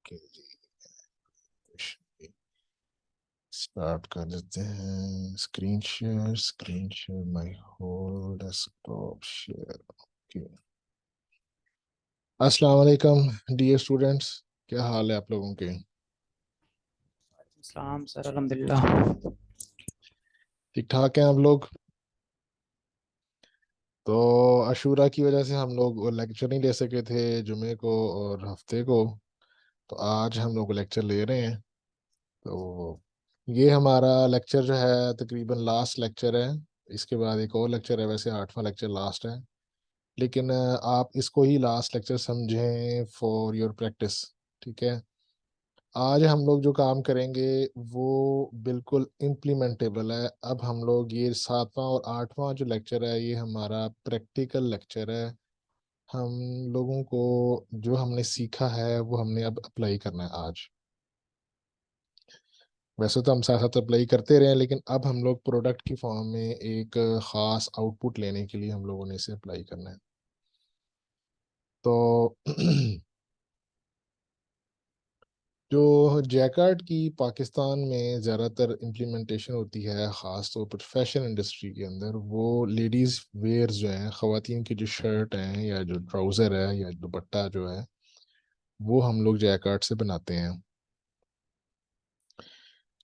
Okay जी, start कर देते हैं। Screen share my whole desktop share. Okay. अस्सलाम वालेकुम डियर स्टूडेंट्स, क्या हाल है आप लोगों के? सलाम सर, अल्हम्दुलिल्लाह। ठीक ठाक हैं आप लोग? तो अशूरा की वजह से हम लोग लेक्चर नहीं ले सके थे जुमे को और हफ्ते को। तो आज हम लोग लेक्चर ले रहे हैं। तो ये हमारा लेक्चर जो है तकरीबन लास्ट लेक्चर है। इसके बाद एक और लेक्चर है, वैसे 8वां लेक्चर लास्ट है। लेकिन आप इसको ही लास्ट लेक्चर समझें फॉर योर प्रैक्टिस। ठीक है। आज हम लोग जो काम करेंगे वो बिल्कुल इम्प्लीमेंटेबल है। अब हम लोग ये 7वां और 8वां जो लेक्चर है ये हमारा प्रैक्टिकल लेक्चर है। हम लोगों को जो हमने सीखा है वो हमने अब अप्लाई करना है आज। वैसे तो हम साथ साथ अप्लाई करते रहे हैं, लेकिन अब हम लोग प्रोडक्ट की फॉर्म में एक ख़ास आउटपुट लेने के लिए हम लोगों ने इसे अप्लाई करना है। तो जो जैकार्ड की पाकिस्तान में ज़्यादातर इम्प्लीमेंटेशन होती है, ख़ास तौर पर फैशन इंडस्ट्री के अंदर, वो लेडीज़ वेयर जो हैं, ख़वातीन की जो शर्ट हैं या जो ट्राउज़र है या दुपट्टा जो है, वो हम लोग जैकार्ड से बनाते हैं।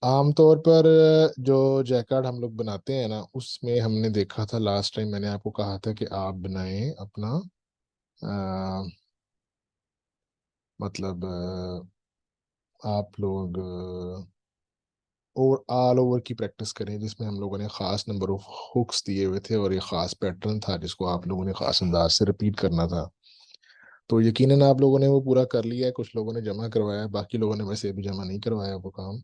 आमतौर पर जो जैकार्ड हम लोग बनाते हैं ना, उसमें हमने देखा था लास्ट टाइम, मैंने आपको कहा था कि आप बनाएं अपना अ, मतलब आप लोग और ऑल ओवर की प्रैक्टिस करें, जिसमें हम लोगों ने ख़ास नंबर ऑफ हुक्स दिए हुए थे और ये ख़ास पैटर्न था जिसको आप लोगों ने ख़ास अंदाज से रिपीट करना था। तो यकीनन आप लोगों ने वो पूरा कर लिया है, कुछ लोगों ने जमा करवाया है, बाकी लोगों ने वैसे अभी जमा नहीं करवाया वो काम।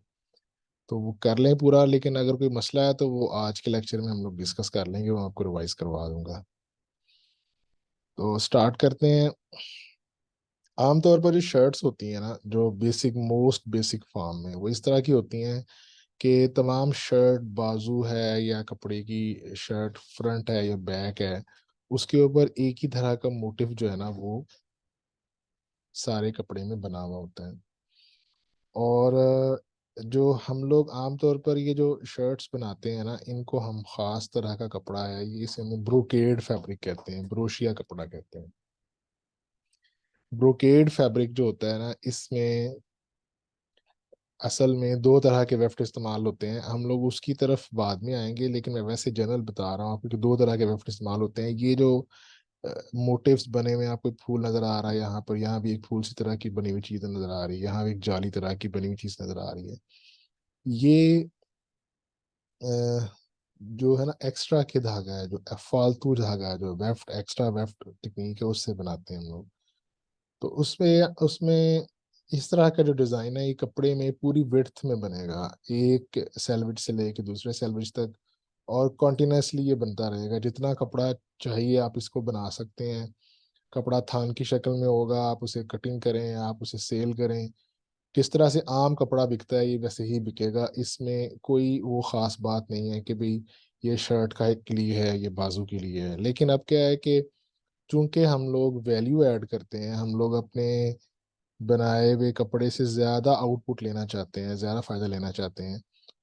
तो वो कर लें पूरा, लेकिन अगर कोई मसला है तो वो आज के लेक्चर में हम लोग डिस्कस कर लेंगे, वो आपको रिवाइज करवा दूंगा। तो स्टार्ट करते हैं। आमतौर पर जो शर्ट्स होती हैं ना, जो बेसिक मोस्ट बेसिक फॉर्म में, वो इस तरह की होती हैं कि तमाम शर्ट बाजू है या कपड़े की शर्ट फ्रंट है या बैक है, उसके ऊपर एक ही तरह का मोटिव जो है ना वो सारे कपड़े में बना हुआ होता है। और जो हम लोग आमतौर पर ये जो शर्ट्स बनाते हैं ना, इनको हम खास तरह का कपड़ा है, ये इसे हम ब्रोकेड फैब्रिक कहते हैं, ब्रोशिया कपड़ा कहते हैं। ब्रोकेड फैब्रिक जो होता है ना, इसमें असल में दो तरह के वेफ्ट इस्तेमाल होते हैं। हम लोग उसकी तरफ बाद में आएंगे, लेकिन मैं वैसे जनरल बता रहा हूँ आपको कि दो तरह के वेफ्ट इस्तेमाल होते हैं। ये जो मोटिव्स बने हुए हैं, आपको एक फूल नजर आ रहा है यहाँ पर, यहाँ भी एक फूल सी तरह की बनी हुई चीज नजर आ रही है, यहाँ भी एक जाली तरह की बनी हुई चीज नजर आ रही है। ये जो है ना एक्स्ट्रा के धागा है, जो फालतू धागा है, जो वेफ्ट एक्स्ट्रा वेफ्ट टेक्निक है, उससे बनाते हैं हम लोग। तो उसमें उसमें इस तरह का जो डिज़ाइन है, ये कपड़े में पूरी विड्थ में बनेगा, एक सेलविज से लेके दूसरे सेलविज तक, और कॉन्टिन्यूसली ये बनता रहेगा। जितना कपड़ा चाहिए आप इसको बना सकते हैं। कपड़ा थान की शक्ल में होगा, आप उसे कटिंग करें, आप उसे सेल करें, किस तरह से आम कपड़ा बिकता है ये वैसे ही बिकेगा। इसमें कोई वो ख़ास बात नहीं है कि भाई ये शर्ट का के लिए है, ये बाजू के लिए है। लेकिन अब क्या है कि चूंकि हम लोग वैल्यू ऐड करते हैं, हम लोग अपने बनाए हुए कपड़े से ज़्यादा आउटपुट लेना चाहते हैं, ज़्यादा फ़ायदा लेना चाहते हैं।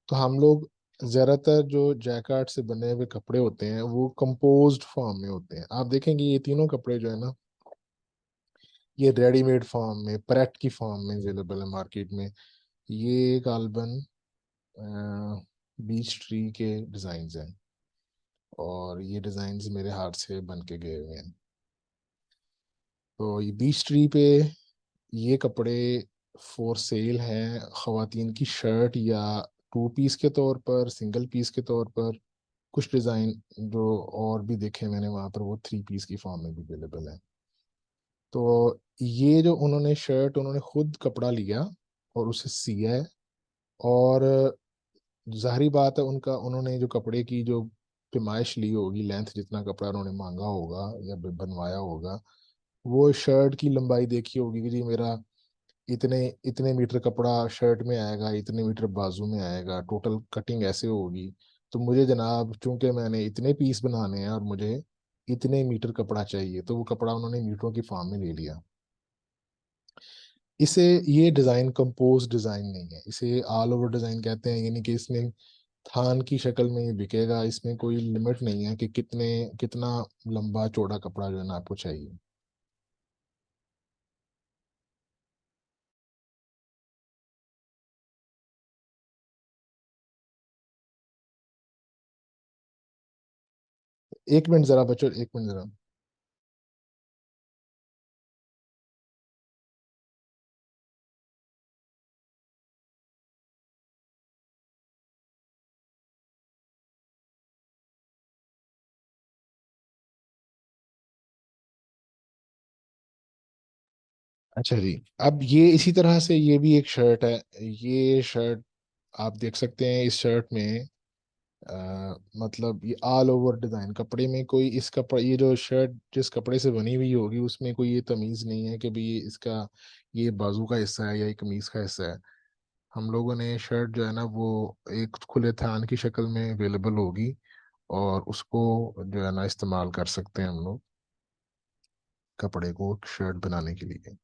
तो हम लोग ज़्यादातर जो जैकार्ड से बने हुए कपड़े होते हैं वो कंपोज्ड फॉर्म में होते हैं। आप देखेंगे ये तीनों कपड़े जो है ना, ये रेडीमेड फॉर्म में, प्रेट की फॉर्म में अवेलेबल है मार्केट में। ये गालबन बीच ट्री के डिज़ाइंस हैं, और ये डिज़ाइंस मेरे हाथ से बन के गए हुए हैं। तो ये बीच ट्री पे ये कपड़े फॉर सेल हैं, ख़वातीन की शर्ट या टू पीस के तौर पर, सिंगल पीस के तौर पर। कुछ डिज़ाइन जो और भी देखे मैंने वहाँ पर, वो थ्री पीस की फॉर्म में भी अवेलेबल है। तो ये जो उन्होंने शर्ट, उन्होंने खुद कपड़ा लिया और उसे सिया है। और जाहिर बात है, उनका उन्होंने जो कपड़े की जो पैमाइश ली होगी, लेंथ जितना कपड़ा उन्होंने मांगा होगा या बनवाया होगा, वो शर्ट की लंबाई देखी होगी कि जी मेरा इतने इतने मीटर कपड़ा शर्ट में आएगा, इतने मीटर बाजू में आएगा, टोटल कटिंग ऐसे होगी। तो मुझे जनाब, चूंकि मैंने इतने पीस बनाने हैं और मुझे इतने मीटर कपड़ा चाहिए, तो वो कपड़ा उन्होंने मीटरों की फॉर्म में ले लिया। इसे ये डिजाइन कंपोज डिजाइन नहीं है, इसे ऑल ओवर डिजाइन कहते हैं। यानी कि इसमें थान की शक्ल में ये बिकेगा, इसमें कोई लिमिट नहीं है कि कितना लंबा चौड़ा कपड़ा जो है ना आपको चाहिए। एक मिनट जरा बच्चों, एक मिनट जरा। अच्छा जी, अब ये इसी तरह से ये भी एक शर्ट है। ये शर्ट आप देख सकते हैं, इस शर्ट में मतलब ये ऑल ओवर डिजाइन कपड़े में कोई इस कपड़ा, ये जो शर्ट जिस कपड़े से बनी हुई होगी उसमें कोई ये तमीज नहीं है कि भाई ये इसका ये बाजू का हिस्सा है या ये कमीज का हिस्सा है। हम लोगों ने शर्ट जो है ना वो एक खुले थान की शक्ल में अवेलेबल होगी, और उसको जो है ना इस्तेमाल कर सकते हैं हम लोग कपड़े को शर्ट बनाने के लिए।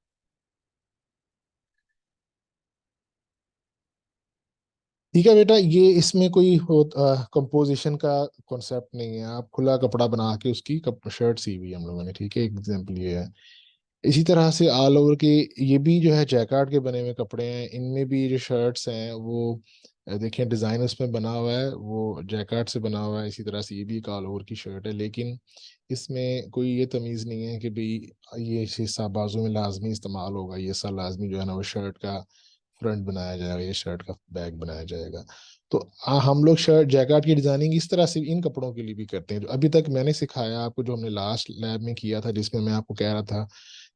ठीक है बेटा, ये इसमें कोई कंपोजिशन का कॉन्सेप्ट नहीं है। आप खुला कपड़ा बना के उसकी शर्ट सी हुई हम लोगों ने, ठीक है, एग्जाम्पल ये है। इसी तरह से ऑल ओवर के ये भी जो है जैकार्ड के बने हुए कपड़े हैं, इनमें भी जो शर्ट्स हैं वो देखें डिज़ाइन उसमें बना हुआ है, वो जैकार्ड से बना हुआ है। इसी तरह से ये भी एक ऑल ओवर की शर्ट है, लेकिन इसमें कोई ये तमीज़ नहीं है कि भाई ये हिस्सा बाजू में लाजमी इस्तेमाल होगा, ये हिस्सा लाजमी जो है ना वो शर्ट का फ्रंट बनाया जाएगा, ये शर्ट का बैक बनाया जाएगा। तो हम लोग शर्ट जैकेट की डिजाइनिंग इस तरह से इन कपड़ों के लिए भी करते हैं, जो अभी तक मैंने सिखाया आपको, जो हमने लास्ट लैब में किया था, जिसमें मैं आपको कह रहा था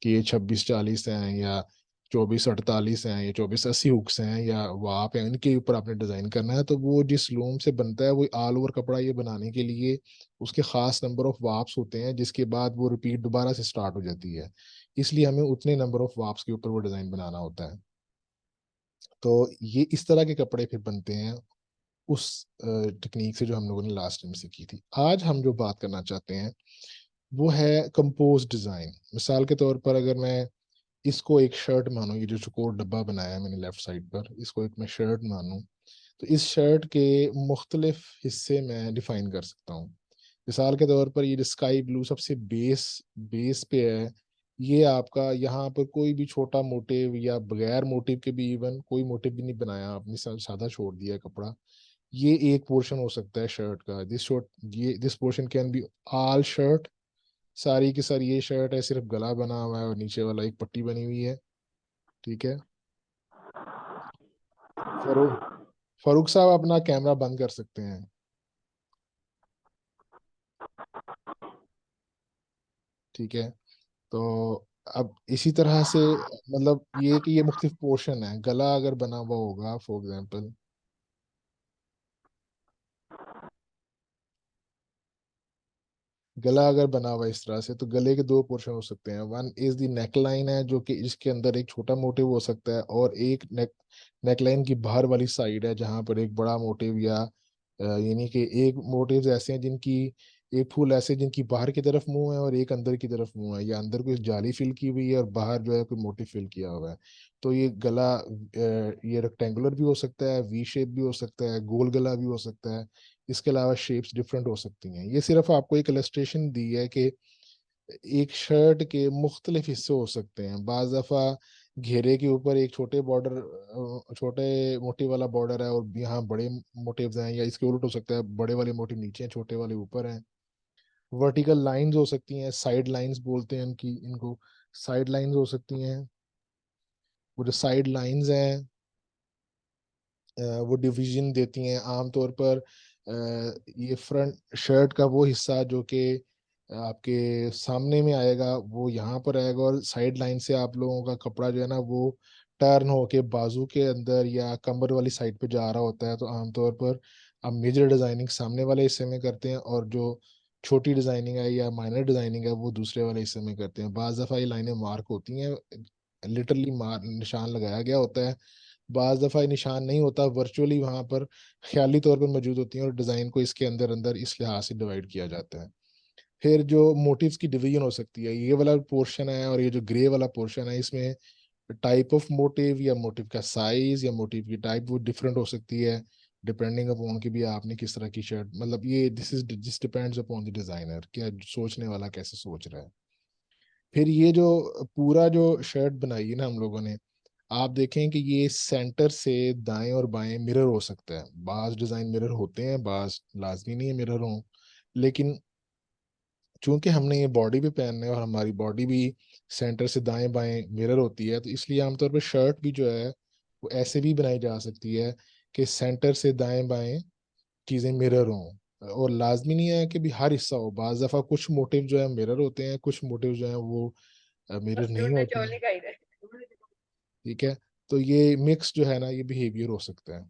कि ये 26-40 हैं या 24-48 हैं या 24-80 हुक्स हैं या वाप हैं, इनके ऊपर आपने डिजाइन करना है। तो वो जिस लूम से बनता है वो ऑल ओवर कपड़ा ये बनाने के लिए उसके खास नंबर ऑफ वाप्स होते हैं, जिसके बाद वो रिपीट दोबारा से स्टार्ट हो जाती है। इसलिए हमें उतने नंबर ऑफ वाप्स के ऊपर वो डिजाइन बनाना होता है। तो ये इस तरह के कपड़े फिर बनते हैं उस टेक्निक से जो हम लोगों ने लास्ट टाइम सीखी थी। आज हम जो बात करना चाहते हैं वो है कंपोज डिजाइन। मिसाल के तौर पर अगर मैं इसको एक शर्ट मानूं, ये जो चौकोर डब्बा बनाया है मैंने लेफ्ट साइड पर, इसको एक मैं शर्ट मानूं, तो इस शर्ट के मुख्तलिफ हिस्से मैं डिफाइन कर सकता हूँ। मिसाल के तौर पर ये जो स्काई ब्लू सबसे बेस बेस पे है, ये आपका यहाँ पर कोई भी छोटा मोटिव या बगैर मोटिव के भी, इवन कोई मोटिव भी नहीं बनाया आपने, सादा छोड़ दिया है कपड़ा, ये एक पोर्शन हो सकता है शर्ट का। This portion can be all shirt. सारी की सारी ये शर्ट है, सिर्फ गला बना हुआ है और नीचे वाला एक पट्टी बनी हुई है, ठीक है। फरूक फरूक साहब अपना कैमरा बंद कर सकते हैं, ठीक है। तो अब इसी तरह से मतलब ये कि ये मुख्तलिफ पोर्शन है। गला अगर बना हुआ होगा फॉर एग्जांपल, गला अगर बना हुआ है इस तरह से, तो गले के दो पोर्शन हो सकते हैं। One is the neck line है, जो कि इसके अंदर एक छोटा मोटिव हो सकता है, और एक नेक लाइन की बाहर वाली साइड है जहां पर एक बड़ा मोटिव या यानी कि एक मोटिव्स ऐसे हैं जिनकी एक फूल ऐसे जिनकी बाहर की तरफ मुंह है और एक अंदर की तरफ मुंह है, या अंदर कोई जाली फिल की हुई है और बाहर जो है कोई मोटिव फिल किया हुआ है। तो ये गला ये रेक्टेंगुलर भी हो सकता है, वी शेप भी हो सकता है, गोल गला भी हो सकता है। इसके अलावा शेप्स डिफरेंट हो सकती हैं। ये सिर्फ आपको एक इलस्ट्रेशन दी है कि एक शर्ट के मुख्तलिफ हिस्से हो सकते हैं। बाज दफ़ा घेरे के ऊपर एक छोटे मोटिव वाला बॉर्डर है और यहाँ बड़े मोटिव्स हैं, या इसके उलट हो सकता है, बड़े वाले मोटिव नीचे हैं, छोटे वाले ऊपर हैं। वर्टिकल लाइंस हो सकती हैं, साइड लाइंस बोलते हैं इनको साइड लाइंस हो सकती हैं। वो जो साइड लाइंस हैं वो डिवीजन देती हैं आमतौर पर। ये फ्रंट शर्ट का वो हिस्सा जो कि आपके सामने में आएगा वो यहाँ पर आएगा, और साइड लाइन से आप लोगों का कपड़ा जो है ना वो टर्न होके बाजू के अंदर या कमर वाली साइड पे जा रहा होता है। तो आमतौर पर आप मेजर डिजाइनिंग सामने वाले हिस्से में करते हैं, और जो छोटी डिजाइनिंग है या माइनर डिजाइनिंग है वो दूसरे वाले हिस्से में करते हैं। बाज दफा ये लाइनें मार्क होती हैं, लिटरली मार निशान लगाया गया होता है। बाज दफ़ा ये निशान नहीं होता, वर्चुअली वहां पर ख्याली तौर पर मौजूद होती हैं, और डिज़ाइन को इसके अंदर अंदर इस लिहाज से डिवाइड किया जाता है। फिर जो मोटिव्स की डिवीजन हो सकती है, ये वाला पोर्शन है और ये जो ग्रे वाला पोर्शन है, इसमें टाइप ऑफ मोटिव या मोटिव का साइज या मोटिव की टाइप वो डिफरेंट हो सकती है, डिपेंडिंग अपॉन कि भी आपने किस तरह की शर्ट, मतलब ये this depends upon the designer, क्या सोचने वाला कैसे सोच रहा है। फिर ये जो पूरा जो शर्ट बनाई है ना हम लोगों ने, आप देखें कि ये सेंटर से दाएं और बाएं मिरर हो सकता है। बाज डिजाइन मिरर होते हैं, बाज लाजमी नहीं है मिरर हो, लेकिन चूंकि हमने ये बॉडी पे पहनना है और हमारी बॉडी भी सेंटर से दाएं बाएं मिरर होती है, तो इसलिए आमतौर पर शर्ट भी जो है वो ऐसे भी बनाई जा सकती है कि सेंटर से दाएं बाएं चीजें मिरर हों। और लाजमी नहीं है कि भी हर हिस्सा हो, बाज दफा कुछ मोटिव जो है मिरर होते हैं, कुछ मोटिव जो है वो मिरर नहीं होते हैं। ठीक है, तो ये मिक्स जो है ना ये बिहेवियर हो सकता है।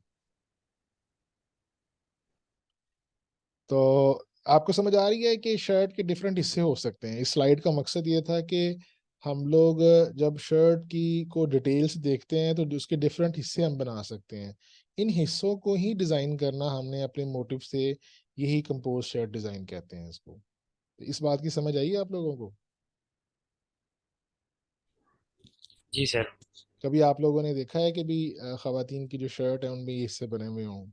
तो आपको समझ आ रही है कि शर्ट के डिफरेंट हिस्से हो सकते हैं। इस स्लाइड का मकसद ये था कि हम लोग जब शर्ट की को डिटेल्स देखते हैं तो उसके डिफरेंट हिस्से हम बना सकते हैं। इन हिस्सों को ही डिजाइन करना हमने अपने मोटिव से, यही कंपोज शर्ट डिजाइन कहते हैं इसको। तो इस बात की समझ आई है आप लोगों को? जी सर। कभी आप लोगों ने देखा है कि भी खवातीन की जो शर्ट है उनमें ये हिस्से बने हुए हों?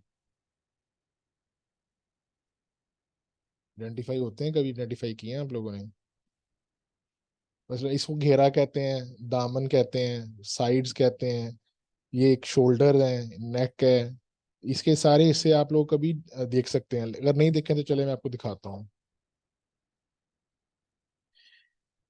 आइडेंटिफाई होते हैं, कभी आइडेंटिफाई किए हैं आप लोगों ने? बस इसको घेरा कहते हैं, दामन कहते हैं, साइड्स कहते हैं, ये एक शोल्डर है, नेक है। इसके सारे हिस्से आप लोग कभी देख सकते हैं, अगर नहीं देखें तो चले मैं आपको दिखाता हूँ।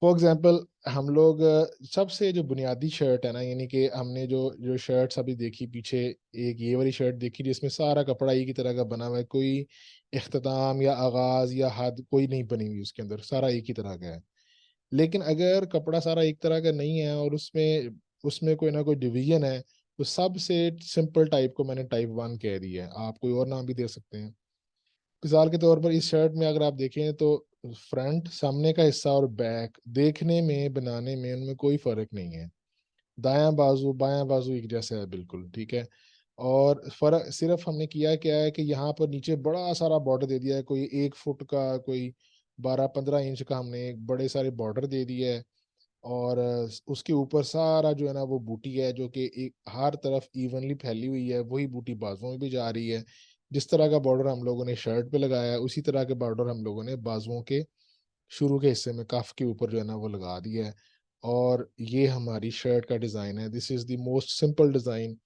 फॉर एग्जाम्पल हम लोग सबसे जो बुनियादी शर्ट है ना, यानी कि हमने जो जो शर्ट्स अभी देखी पीछे, एक ये वाली शर्ट देखी जिसमें सारा कपड़ा एक ही तरह का बना हुआ है, कोई इख्तिताम या आगाज या हद कोई नहीं बनी हुई, उसके अंदर सारा एक ही तरह का है। लेकिन अगर कपड़ा सारा एक तरह का नहीं है और उसमें उसमें कोई ना कोई डिवीजन है, तो सबसे सिंपल टाइप को मैंने टाइप 1 कह दिया है। आप कोई और नाम भी दे सकते हैं। मिसाल के तौर पर इस शर्ट में अगर आप देखें तो फ्रंट सामने का हिस्सा और बैक देखने में बनाने में उनमें कोई फर्क नहीं है। दायां बाजू बायां बाजू एक जैसा है बिल्कुल, ठीक है। और फर्क सिर्फ हमने किया क्या है कि यहाँ पर नीचे बड़ा सारा बॉर्डर दे दिया है, कोई 1 फुट का, कोई 12-15 इंच का, हमने एक बड़े सारे बॉर्डर दे दिया है। और उसके ऊपर सारा जो है ना वो बूटी है जो कि एक हर तरफ इवनली फैली हुई है, वही बूटी बाजुओं में भी जा रही है। जिस तरह का बॉर्डर हम लोगों ने शर्ट पे लगाया है उसी तरह के बॉर्डर हम लोगों ने बाजुओं के शुरू के हिस्से में कफ के ऊपर जो है ना वो लगा दिया है। और ये हमारी शर्ट का डिज़ाइन है। This is the most simple design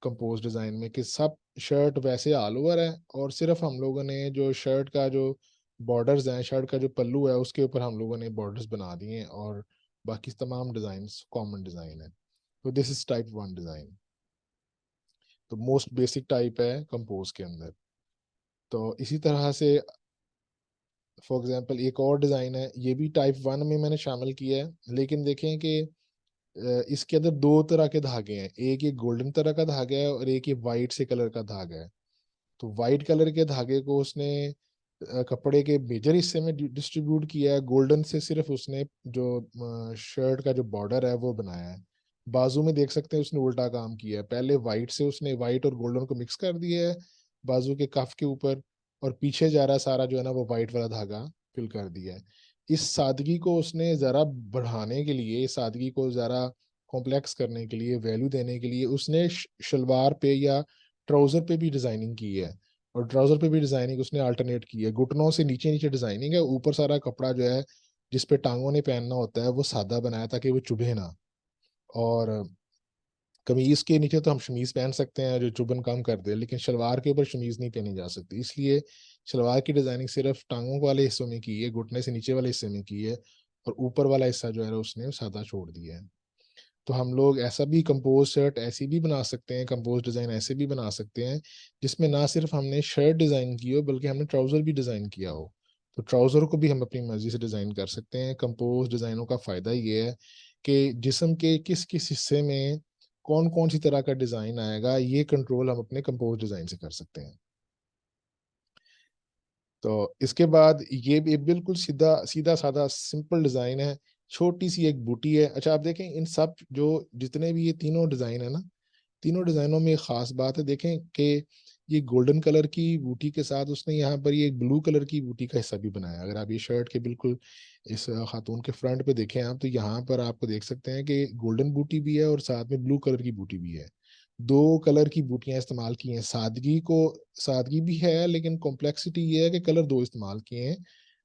compose design में, कि सब शर्ट वैसे ऑल ओवर है और सिर्फ हम लोगों ने जो शर्ट का जो बॉर्डर्स हैं, शर्ट का जो पल्लू है उसके ऊपर हम लोगों ने बॉर्डर्स बना दिए हैं, और बाकी तमाम डिज़ाइन कॉमन डिज़ाइन है। तो दिस इज टाइप 1 डिज़ाइन, तो मोस्ट बेसिक टाइप है कंपोज के अंदर। तो इसी तरह से फॉर एग्जांपल एक और डिज़ाइन है, ये भी टाइप 1 में मैंने शामिल किया है, लेकिन देखें कि इसके अंदर दो तरह के धागे हैं, एक ये गोल्डन तरह का धागा है और एक ये वाइट से कलर का धागा है। तो वाइट कलर के धागे को उसने कपड़े के मेजर हिस्से में डिस्ट्रीब्यूट किया है, गोल्डन से सिर्फ उसने जो शर्ट का जो बॉर्डर है वो बनाया है। बाजू में देख सकते हैं उसने उल्टा काम किया है, पहले वाइट से उसने वाइट और गोल्डन को मिक्स कर दिया है बाजू के कफ के ऊपर, और पीछे जा रहा सारा जो है ना वो वाइट वाला धागा फिल कर दिया है। इस सादगी को उसने ज़रा बढ़ाने के लिए, इस सादगी को ज़रा कॉम्प्लेक्स करने के लिए, वैल्यू देने के लिए उसने शलवार पे या ट्राउजर पे भी डिजाइनिंग की है। और ट्राउजर पे भी डिजाइनिंग उसने अल्टरनेट की है, घुटनों से नीचे नीचे डिजाइनिंग है, ऊपर सारा कपड़ा जो है जिस पे टांगों ने पहनना होता है वो सादा बनाया ताकि वो चुभे ना। और कमीज के नीचे तो हम शमीज पहन सकते हैं जो चुभन कम कर दे, लेकिन शलवार के ऊपर शमीज नहीं पहनी जा सकती, इसलिए शलवार की डिजाइनिंग सिर्फ टांगों वाले हिस्सों में की है, घुटने से नीचे वाले हिस्से में की है, और ऊपर वाला हिस्सा जो है उसने सादा छोड़ दिया है। तो हम लोग ऐसा भी कंपोज शर्ट ऐसी भी बना सकते हैं, कंपोज डिज़ाइन ऐसे भी बना सकते हैं जिसमें ना सिर्फ हमने शर्ट डिज़ाइन की हो बल्कि हमने ट्राउज़र भी डिज़ाइन किया हो। तो ट्राउज़र को भी हम अपनी मर्जी से डिज़ाइन कर सकते हैं। कंपोज डिज़ाइनों का फ़ायदा ये है कि जिस्म के किस किस हिस्से में कौन कौन सी तरह का डिज़ाइन आएगा, ये कंट्रोल हम अपने कंपोज डिज़ाइन से कर सकते हैं। तो इसके बाद ये भी बिल्कुल सीधा सीधा साधा सिंपल डिज़ाइन है, छोटी सी एक बूटी है। अच्छा आप देखें इन सब जो जितने भी ये तीनों डिज़ाइन है ना, तीनों डिज़ाइनों में एक ख़ास बात है, देखें कि ये गोल्डन कलर की बूटी के साथ उसने यहाँ पर ये एक ब्लू कलर की बूटी का हिस्सा भी बनाया। अगर आप ये शर्ट के बिल्कुल इस खातून के फ्रंट पे देखें आप, तो यहाँ पर आपको देख सकते हैं कि गोल्डन बूटी भी है और साथ में ब्लू कलर की बूटी भी है। दो कलर की बूटियां इस्तेमाल की हैं। सादगी भी है, लेकिन कॉम्प्लेक्सिटी ये है कि कलर दो इस्तेमाल किए हैं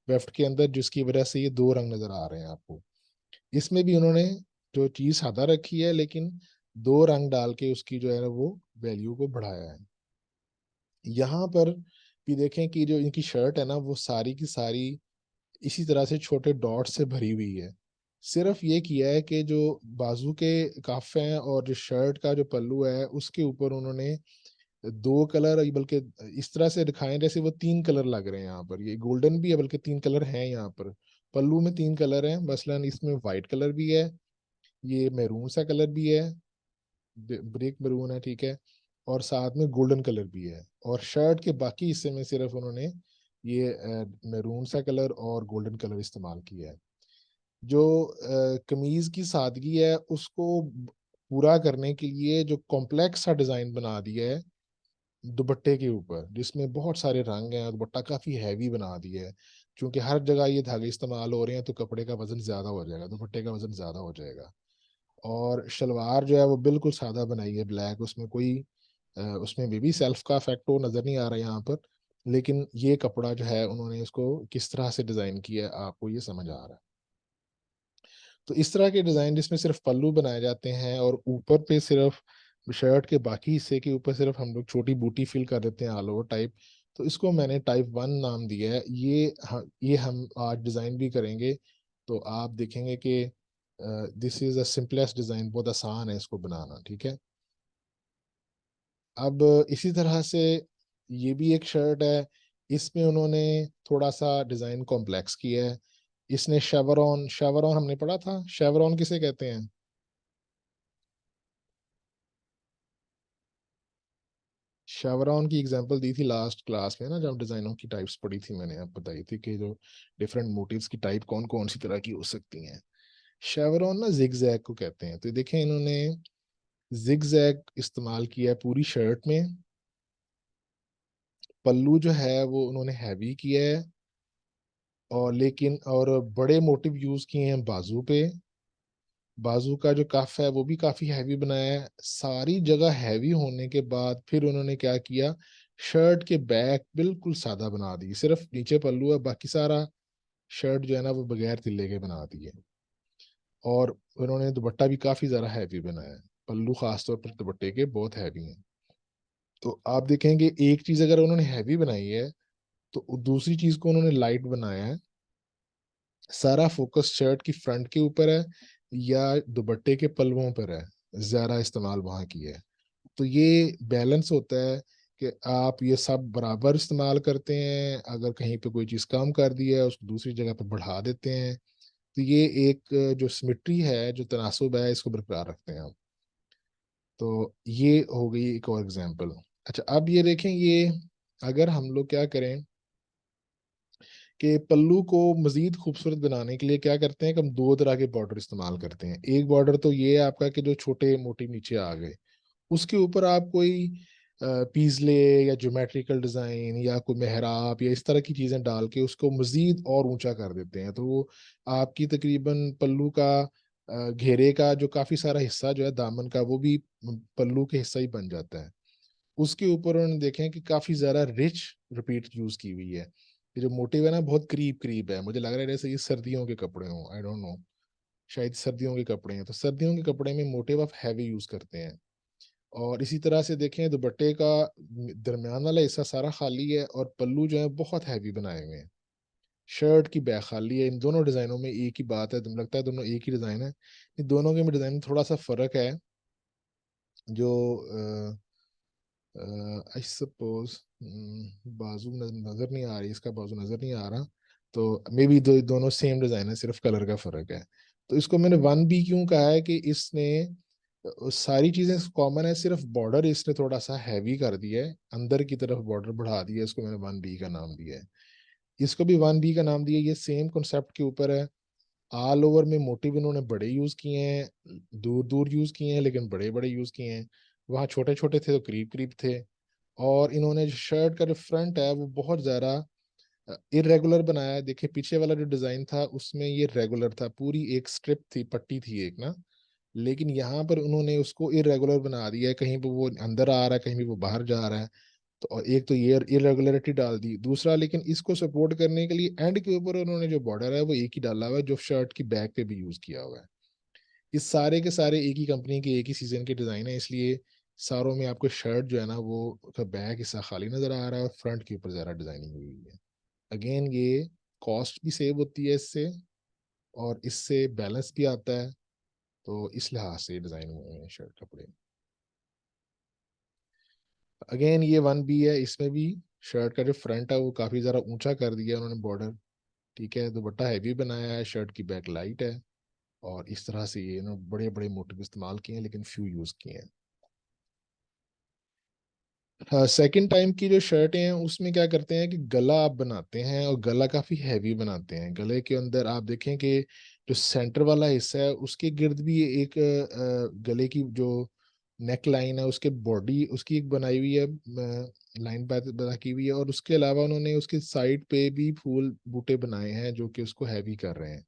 वेफ्ट के अंदर, जिसकी वजह से ये दो रंग नजर आ रहे हैं आपको। इसमें भी उन्होंने जो चीज सादा रखी है, लेकिन दो रंग डाल के उसकी जो है ना वो वैल्यू को बढ़ाया है। यहाँ पर भी देखें कि जो इनकी शर्ट है ना, वो सारी की सारी इसी तरह से छोटे डॉट से भरी हुई है। सिर्फ ये किया है कि जो बाजू के काफे हैं और जो शर्ट का जो पल्लू है उसके ऊपर उन्होंने दो कलर, बल्कि इस तरह से दिखाएं जैसे वो तीन कलर लग रहे हैं। यहाँ पर ये गोल्डन भी है, बल्कि तीन कलर हैं यहाँ पर। पल्लू में तीन कलर हैं, मसलन इसमें वाइट कलर भी है, ये मैरून सा कलर भी है, ब्रेक मैरून है, ठीक है, और साथ में गोल्डन कलर भी है। और शर्ट के बाकी हिस्से में सिर्फ उन्होंने ये मैरून सा कलर और गोल्डन कलर इस्तेमाल किया है। जो कमीज की सादगी है उसको पूरा करने के लिए जो कॉम्प्लेक्स सा डिजाइन बना दिया है दुपट्टे के ऊपर, जिसमें बहुत सारे रंग हैं। दुपट्टा काफी हैवी बना दिया है, क्योंकि हर जगह ये धागे इस्तेमाल हो रहे हैं, तो कपड़े का वजन ज्यादा हो जाएगा, दुपट्टे का वजन ज्यादा हो जाएगा। और शलवार जो है वो बिल्कुल सादा बनाई है, ब्लैक। उसमें कोई उसमें भी सेल्फ का इफेक्ट तो नजर नहीं आ रहा है यहाँ पर, लेकिन ये कपड़ा जो है उन्होंने इसको किस तरह से डिजाइन किया है आपको ये समझ आ रहा है। तो इस तरह के डिजाइन जिसमें सिर्फ पल्लू बनाए जाते हैं और ऊपर पे सिर्फ शर्ट के बाकी हिस्से के ऊपर सिर्फ हम लोग छोटी बूटी फिल कर देते हैं ऑल ओवर टाइप, तो इसको मैंने टाइप 1 नाम दिया है। ये हम आज डिजाइन भी करेंगे, तो आप देखेंगे कि this is the simplest design, बहुत आसान है इसको बनाना, ठीक है। अब इसी तरह से ये भी एक शर्ट है, इसमें उन्होंने थोड़ा सा डिजाइन कॉम्प्लेक्स किया है। इसने शेवरॉन शेवरॉन हमने पढ़ा था, शेवरॉन किसे कहते हैं? शेवरॉन की एग्जांपल दी थी लास्ट क्लास में ना, जब डिजाइनों की टाइप्स पढ़ी थी मैंने, अब बताई थी कि जो डिफरेंट मोटिव्स की टाइप कौन कौन सी तरह की हो सकती हैं। शेवरॉन ना जिग जैग को कहते हैं। तो देखें इन्होंने जिग जैग इस्तेमाल किया है पूरी शर्ट में। पल्लू जो है वो उन्होंने हैवी किया है, और बड़े मोटिव यूज किए हैं बाजू पे। बाजू का जो कफ है वो भी काफी हैवी बनाया है। सारी जगह हैवी होने के बाद फिर उन्होंने क्या किया, शर्ट के बैक बिल्कुल सादा बना दी, सिर्फ नीचे पल्लू है, बाकी सारा शर्ट जो है ना वो बगैर तिल्ले के बना दिए। और उन्होंने दुपट्टा भी काफी ज्यादा हैवी बनाया है, पल्लू खासतौर पर दुपट्टे के बहुत हैवी हैं। तो आप देखेंगे एक चीज अगर उन्होंने हैवी बनाई है, तो दूसरी चीज को उन्होंने लाइट बनाया है। सारा फोकस शर्ट की फ्रंट के ऊपर है या दुपट्टे के पल्लुओं पर है, ज्यादा इस्तेमाल वहां की है। तो ये बैलेंस होता है कि आप ये सब बराबर इस्तेमाल करते हैं, अगर कहीं पे कोई चीज़ कम कर दी है उसको दूसरी जगह पे बढ़ा देते हैं। तो ये एक जो सिमेट्री है, जो तनासुब है, इसको बरकरार रखते हैं हम। तो ये हो गई एक और एग्जांपल। अच्छा, अब ये देखें, ये अगर हम लोग क्या करें कि पल्लू को मजीद खूबसूरत बनाने के लिए क्या करते हैं कि हम दो तरह के बॉर्डर इस्तेमाल करते हैं। एक बॉर्डर तो ये है आपका कि जो छोटे मोटे नीचे आ गए, उसके ऊपर आप कोई पीजले या ज्योमेट्रिकल डिजाइन या कोई मेहराब या इस तरह की चीजें डाल के उसको मजीद और ऊंचा कर देते हैं। तो वो आपकी तकरीबन पल्लू का घेरे का जो काफी सारा हिस्सा जो है दामन का, वो भी पल्लू के हिस्सा ही बन जाता है। उसके ऊपर उन्होंने देखें कि काफी ज्यादा रिच रिपीट यूज की हुई है। ये जो मोटिव है ना बहुत करीब करीब है, मुझे लग रहा है जैसे ये सर्दियों के कपड़े हों, आई डोंट नो, शायद सर्दियों के कपड़े हैं। तो सर्दियों के कपड़े में मोटिव ऑफ हैवी यूज करते हैं। और इसी तरह से देखें दुपट्टे का दरमियान वाला हिस्सा सारा खाली है और पल्लू जो है बहुत हैवी बनाए हुए हैं। शर्ट की बैक खाली है। इन दोनों डिजाइनों में एक ही बात है, तुम लगता है दोनों एक ही डिजाइन है। इन दोनों के डिजाइन में थोड़ा सा फर्क है। जो आई सपोज बाजू नजर नहीं आ रही, इसका बाजू नजर नहीं आ रहा, तो मे बी दोनों सेम डिजाइन है, सिर्फ कलर का फर्क है। तो इसको मैंने 1B क्यों कहा है कि इसने सारी चीजें कॉमन है, सिर्फ बॉर्डर इसने थोड़ा सा हैवी कर दिया है, अंदर की तरफ बॉर्डर बढ़ा दिया है, इसको मैंने 1B का नाम दिया है। इसको भी 1B का नाम दिया, ये सेम कॉन्सेप्ट के ऊपर है। ऑल ओवर में मोटिव इन्होंने बड़े यूज किए हैं, दूर दूर यूज किए हैं, लेकिन बड़े बड़े यूज किए हैं। वहाँ छोटे छोटे थे तो करीब करीब थे। और इन्होंने जो शर्ट का जो फ्रंट है वो बहुत ज़्यादा इरेगुलर बनाया है। देखिए पीछे वाला जो डिज़ाइन था उसमें ये रेगुलर था, पूरी एक स्ट्रिप थी, पट्टी थी एक ना, लेकिन यहाँ पर उन्होंने उसको इरेगुलर बना दिया है, कहीं पे वो अंदर आ रहा है, कहीं भी वो बाहर जा रहा है। तो और एक तो ये इरेगुलरिटी डाल दी, दूसरा लेकिन इसको सपोर्ट करने के लिए एंड के ऊपर उन्होंने जो बॉर्डर है वो एक ही डाला हुआ है, जो शर्ट की बैक पे भी यूज किया हुआ है। इस सारे के सारे एक ही कंपनी के एक ही सीजन के डिजाइन है, इसलिए सारों में आपको शर्ट जो है ना वो उसका बैक हिस्सा खाली नजर आ रहा है और फ्रंट के ऊपर ज़्यादा डिजाइनिंग हुई हुई है। अगेन ये कॉस्ट भी सेव होती है इससे, और इससे बैलेंस भी आता है। तो इस लिहाज से डिजाइन हुए हैं शर्ट कपड़े। अगेन ये 1B है, इसमें भी शर्ट का जो फ्रंट है वो काफी ज्यादा ऊंचा कर दिया है उन्होंने बॉर्डर। ठीक है, दुपट्टा हैवी बनाया है, शर्ट की बैक लाइट है, और इस तरह से ये इन्होंने बड़े बड़े मोटिव इस्तेमाल किए हैं लेकिन फ्यू यूज किए हैं। सेकंड टाइम की जो शर्टें हैं उसमें क्या करते हैं कि गला आप बनाते हैं, और गला काफी हैवी बनाते हैं। गले के अंदर आप देखें कि जो सेंटर वाला हिस्सा है उसके गिर्द भी एक गले की जो नेक लाइन है उसके बॉडी उसकी एक बनाई हुई है, लाइन बना की हुई है, और उसके अलावा उन्होंने उसके साइड पे भी फूल बूटे बनाए हैं जो कि उसको हैवी कर रहे हैं।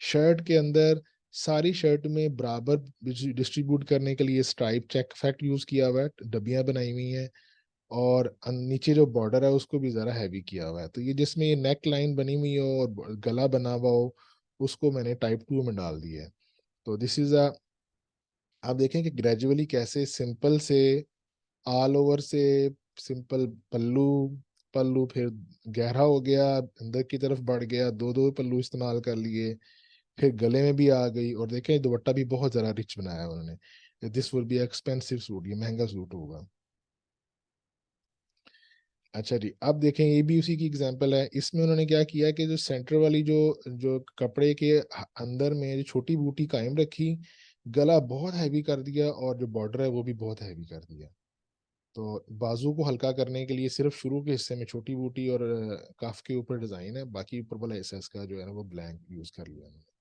शर्ट के अंदर सारी शर्ट में बराबर डिस्ट्रीब्यूट करने के लिए स्ट्राइप चेक इफेक्ट यूज किया हुआ है, डबियां बनाई हुई हैं, और नीचे जो बॉर्डर है उसको भी ज़रा हैवी किया हुआ है। तो ये जिसमें ये नेक लाइन बनी हुई हो और गला बना हुआ हो उसको मैंने टाइप 2 में डाल दिया है। तो दिस इज अ, आप देखें कि ग्रेजुअली कैसे सिंपल से ऑल ओवर से सिंपल पल्लू, पल्लू फिर गहरा हो गया, अंदर की तरफ बढ़ गया, दो दो पल्लू इस्तेमाल कर लिए, फिर गले में भी आ गई, और देखें दुपट्टा भी बहुत ज़रा रिच बनाया है उन्होंने। This will be expensive suit, ये महंगा सूट होगा। अच्छा जी, अब देखें ये भी उसी की एग्जांपल है। इसमें उन्होंने क्या किया कि जो सेंटर वाली जो जो कपड़े के अंदर में जो छोटी बूटी कायम रखी, गला बहुत हैवी कर दिया, और जो बॉर्डर है वो भी बहुत हैवी कर दिया। तो बाजू को हल्का करने के लिए सिर्फ शुरू के हिस्से में छोटी बूटी और कफ के ऊपर डिजाइन है, बाकी ऊपर वाला हिस्सा इसका जो है ना वो ब्लैंक यूज कर लिया उन्होंने।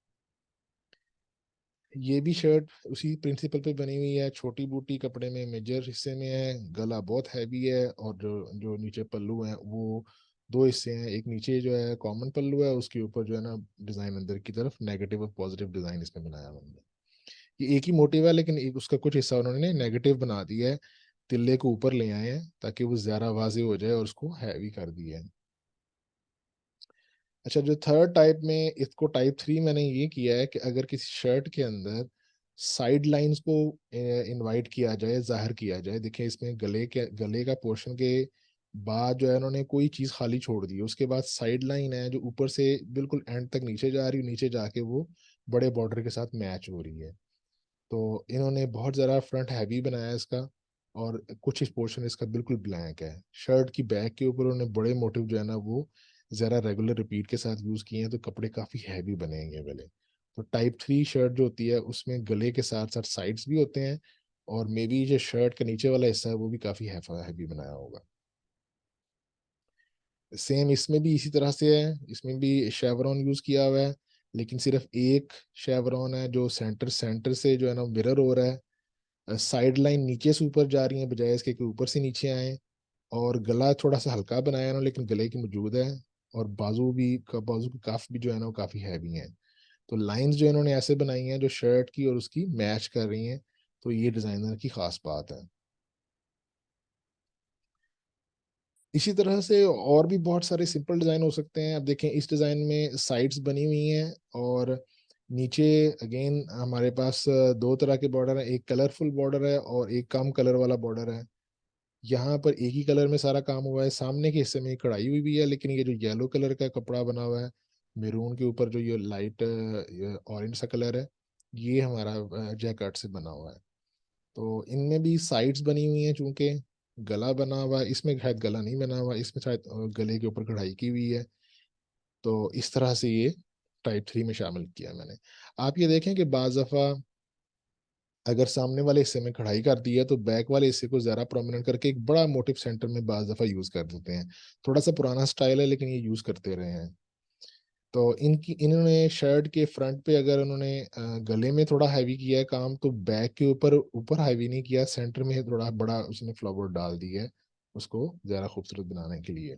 ये भी शर्ट उसी प्रिंसिपल पे बनी हुई है, छोटी बूटी कपड़े में मेजर हिस्से में है, गला बहुत हैवी है, और जो जो नीचे पल्लू है वो दो हिस्से हैं, एक नीचे जो है कॉमन पल्लू है, उसके ऊपर जो है ना डिजाइन अंदर की तरफ नेगेटिव और पॉजिटिव डिजाइन इसमें बनाया हुआ है। ये एक ही मोटिव है लेकिन एक उसका कुछ हिस्सा उन्होंने नेगेटिव बना दिया है, तिल्ले को ऊपर ले आए हैं ताकि वो ज्यादा वाजे हो जाए और उसको हैवी कर दिया है। अच्छा, जो थर्ड टाइप में इसको टाइप 3 मैंने ये किया है कि अगर किसी शर्ट के अंदर साइड लाइंस को इनवाइट किया जाए, जाहिर किया जाए। देखिए इसमें गले का पोर्शन के बाद जो है उन्होंने कोई चीज़ खाली छोड़ दी है, उसके बाद साइड लाइन है जो ऊपर से बिल्कुल एंड तक नीचे जा रही है, नीचे जाके वो बड़े बॉर्डर के साथ मैच हो रही है। तो इन्होंने बहुत ज़रा फ्रंट हैवी बनाया है इसका, और कुछ इस पोर्शन इसका बिल्कुल ब्लैंक है। शर्ट की बैक के ऊपर उन्होंने बड़े मोटिव जो है ना वो ज़रा रेगुलर रिपीट के साथ यूज़ किए हैं, तो कपड़े काफ़ी हैवी बनेंगे वाले। तो टाइप 3 शर्ट जो होती है उसमें गले के साथ साथ साइड्स भी होते हैं, और मे बी जो शर्ट का नीचे वाला हिस्सा है वो भी काफ़ी हैवी बनाया होगा। सेम इसमें भी इसी तरह से है, इसमें भी शेवरॉन यूज किया हुआ है, लेकिन सिर्फ एक शेवरॉन है जो सेंटर सेंटर से जो है ना मिरर हो रहा है। साइड लाइन नीचे से ऊपर जा रही है बजाय इसके कि ऊपर से नीचे आए, और गला थोड़ा सा हल्का बनाया ना लेकिन गले की मौजूद है, और बाजू की काफ भी जो है ना वो काफी हैवी है। तो लाइंस जो इन्होंने ऐसे बनाई हैं जो शर्ट की और उसकी मैच कर रही हैं, तो ये डिजाइनर की खास बात है। इसी तरह से और भी बहुत सारे सिंपल डिजाइन हो सकते हैं। अब देखें इस डिजाइन में साइड्स बनी हुई हैं, और नीचे अगेन हमारे पास दो तरह के बॉर्डर हैं, एक कलरफुल बॉर्डर है और एक कम कलर वाला बॉर्डर है। यहाँ पर एक ही कलर में सारा काम हुआ है, सामने के हिस्से में कढ़ाई हुई भी है, लेकिन ये जो येलो कलर का कपड़ा बना हुआ है मेरून के ऊपर, जो ये लाइट ऑरेंज सा कलर है, ये हमारा जैकार्ड से बना हुआ है। तो इनमें भी साइड्स बनी हुई हैं, चूंकि गला बना हुआ है, इसमें शायद गला नहीं बना हुआ, इसमें शायद गले के ऊपर कढ़ाई की हुई है। तो इस तरह से ये टाइप 3 में शामिल किया मैंने। आप ये देखें कि बाज दफा अगर सामने वाले हिस्से में कढ़ाई कर दी है तो बैक वाले हिस्से को ज्यादा प्रोमिनेंट करके एक बड़ा मोटिव सेंटर में बाज दफा यूज कर देते हैं। थोड़ा सा पुराना स्टाइल है लेकिन ये यूज करते रहे हैं। तो इनकी इन्होंने शर्ट के फ्रंट पे अगर उन्होंने गले में थोड़ा हैवी किया है काम, तो बैक के ऊपर ऊपर हैवी नहीं किया, सेंटर में थोड़ा बड़ा उसने फ्लावर डाल दी है, उसको ज़्यादा खूबसूरत बनाने के लिए।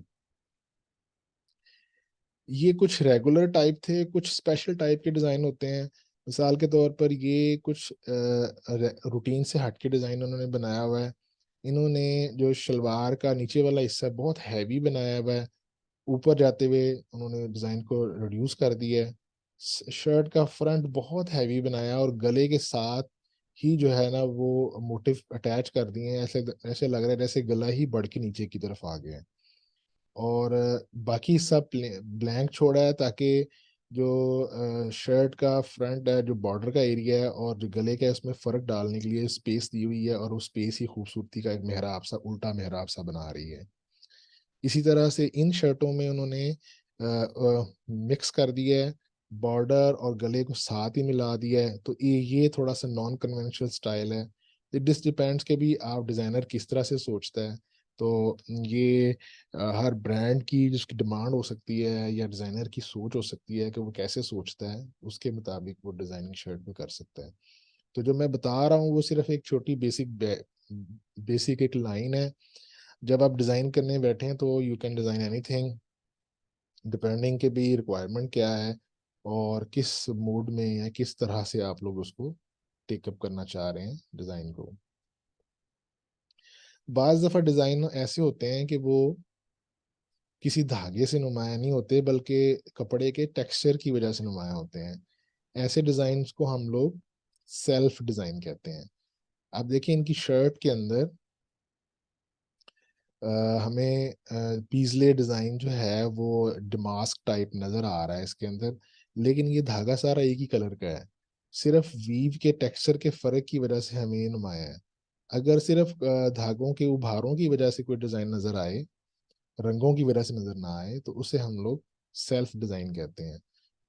ये कुछ रेगुलर टाइप थे, कुछ स्पेशल टाइप के डिज़ाइन होते हैं। मिसाल के तौर पर ये कुछ रूटीन से हट के डिज़ाइन उन्होंने बनाया हुआ है। इन्होंने जो शलवार का नीचे वाला हिस्सा है बहुत हैवी बनाया हुआ है, ऊपर जाते हुए उन्होंने डिज़ाइन को रिड्यूस कर दिया है। शर्ट का फ्रंट बहुत हैवी बनाया और गले के साथ ही जो है ना वो मोटिव अटैच कर दिए हैं, ऐसे ऐसे लग रहा है जैसे गला ही बढ़ के नीचे की तरफ आ गया है। और बाकी सब ब्लैंक छोड़ा है ताकि जो शर्ट का फ्रंट है, जो बॉर्डर का एरिया है और जो गले का है, उसमें फ़र्क डालने के लिए स्पेस दी हुई है और वो स्पेस ही खूबसूरती का एक मेहराब सा, उल्टा मेहराब सा बना रही है। इसी तरह से इन शर्टों में उन्होंने मिक्स कर दिया है, बॉर्डर और गले को साथ ही मिला दिया है, तो ये थोड़ा सा नॉन कन्वेंशनल स्टाइल है। इट डिस डिपेंड्स के भी आप डिज़ाइनर किस तरह से सोचता है। तो ये हर ब्रांड की जिसकी डिमांड हो सकती है या डिज़ाइनर की सोच हो सकती है कि वो कैसे सोचता है, उसके मुताबिक वो डिज़ाइनिंग शर्ट में कर सकता है। तो जो मैं बता रहा हूँ वो सिर्फ एक छोटी बेसिक एक लाइन है। जब आप डिज़ाइन करने बैठे हैं तो you can design anything, depending के भी रिक्वायरमेंट क्या है और किस मूड में या किस तरह से आप लोग उसको टेकअप करना चाह रहे हैं डिज़ाइन को। बाज़ दफ़ा डिज़ाइन ऐसे होते हैं कि वो किसी धागे से नुमायाँ नहीं होते बल्कि कपड़े के टेक्सचर की वजह से नुमायाँ होते हैं। ऐसे डिज़ाइन्स को हम लोग सेल्फ डिज़ाइन कहते हैं। आप देखिए इनकी शर्ट के अंदर हमें पीज़ले डिज़ाइन जो है वो डमास्क टाइप नज़र आ रहा है इसके अंदर, लेकिन ये धागा सारा एक ही कलर का है। सिर्फ वीव के टेक्सचर के फ़र्क की वजह से हमें ये नुमाया है। अगर सिर्फ धागों के उभारों की वजह से कोई डिज़ाइन नज़र आए, रंगों की वजह से नज़र ना आए, तो उसे हम लोग सेल्फ डिज़ाइन कहते हैं।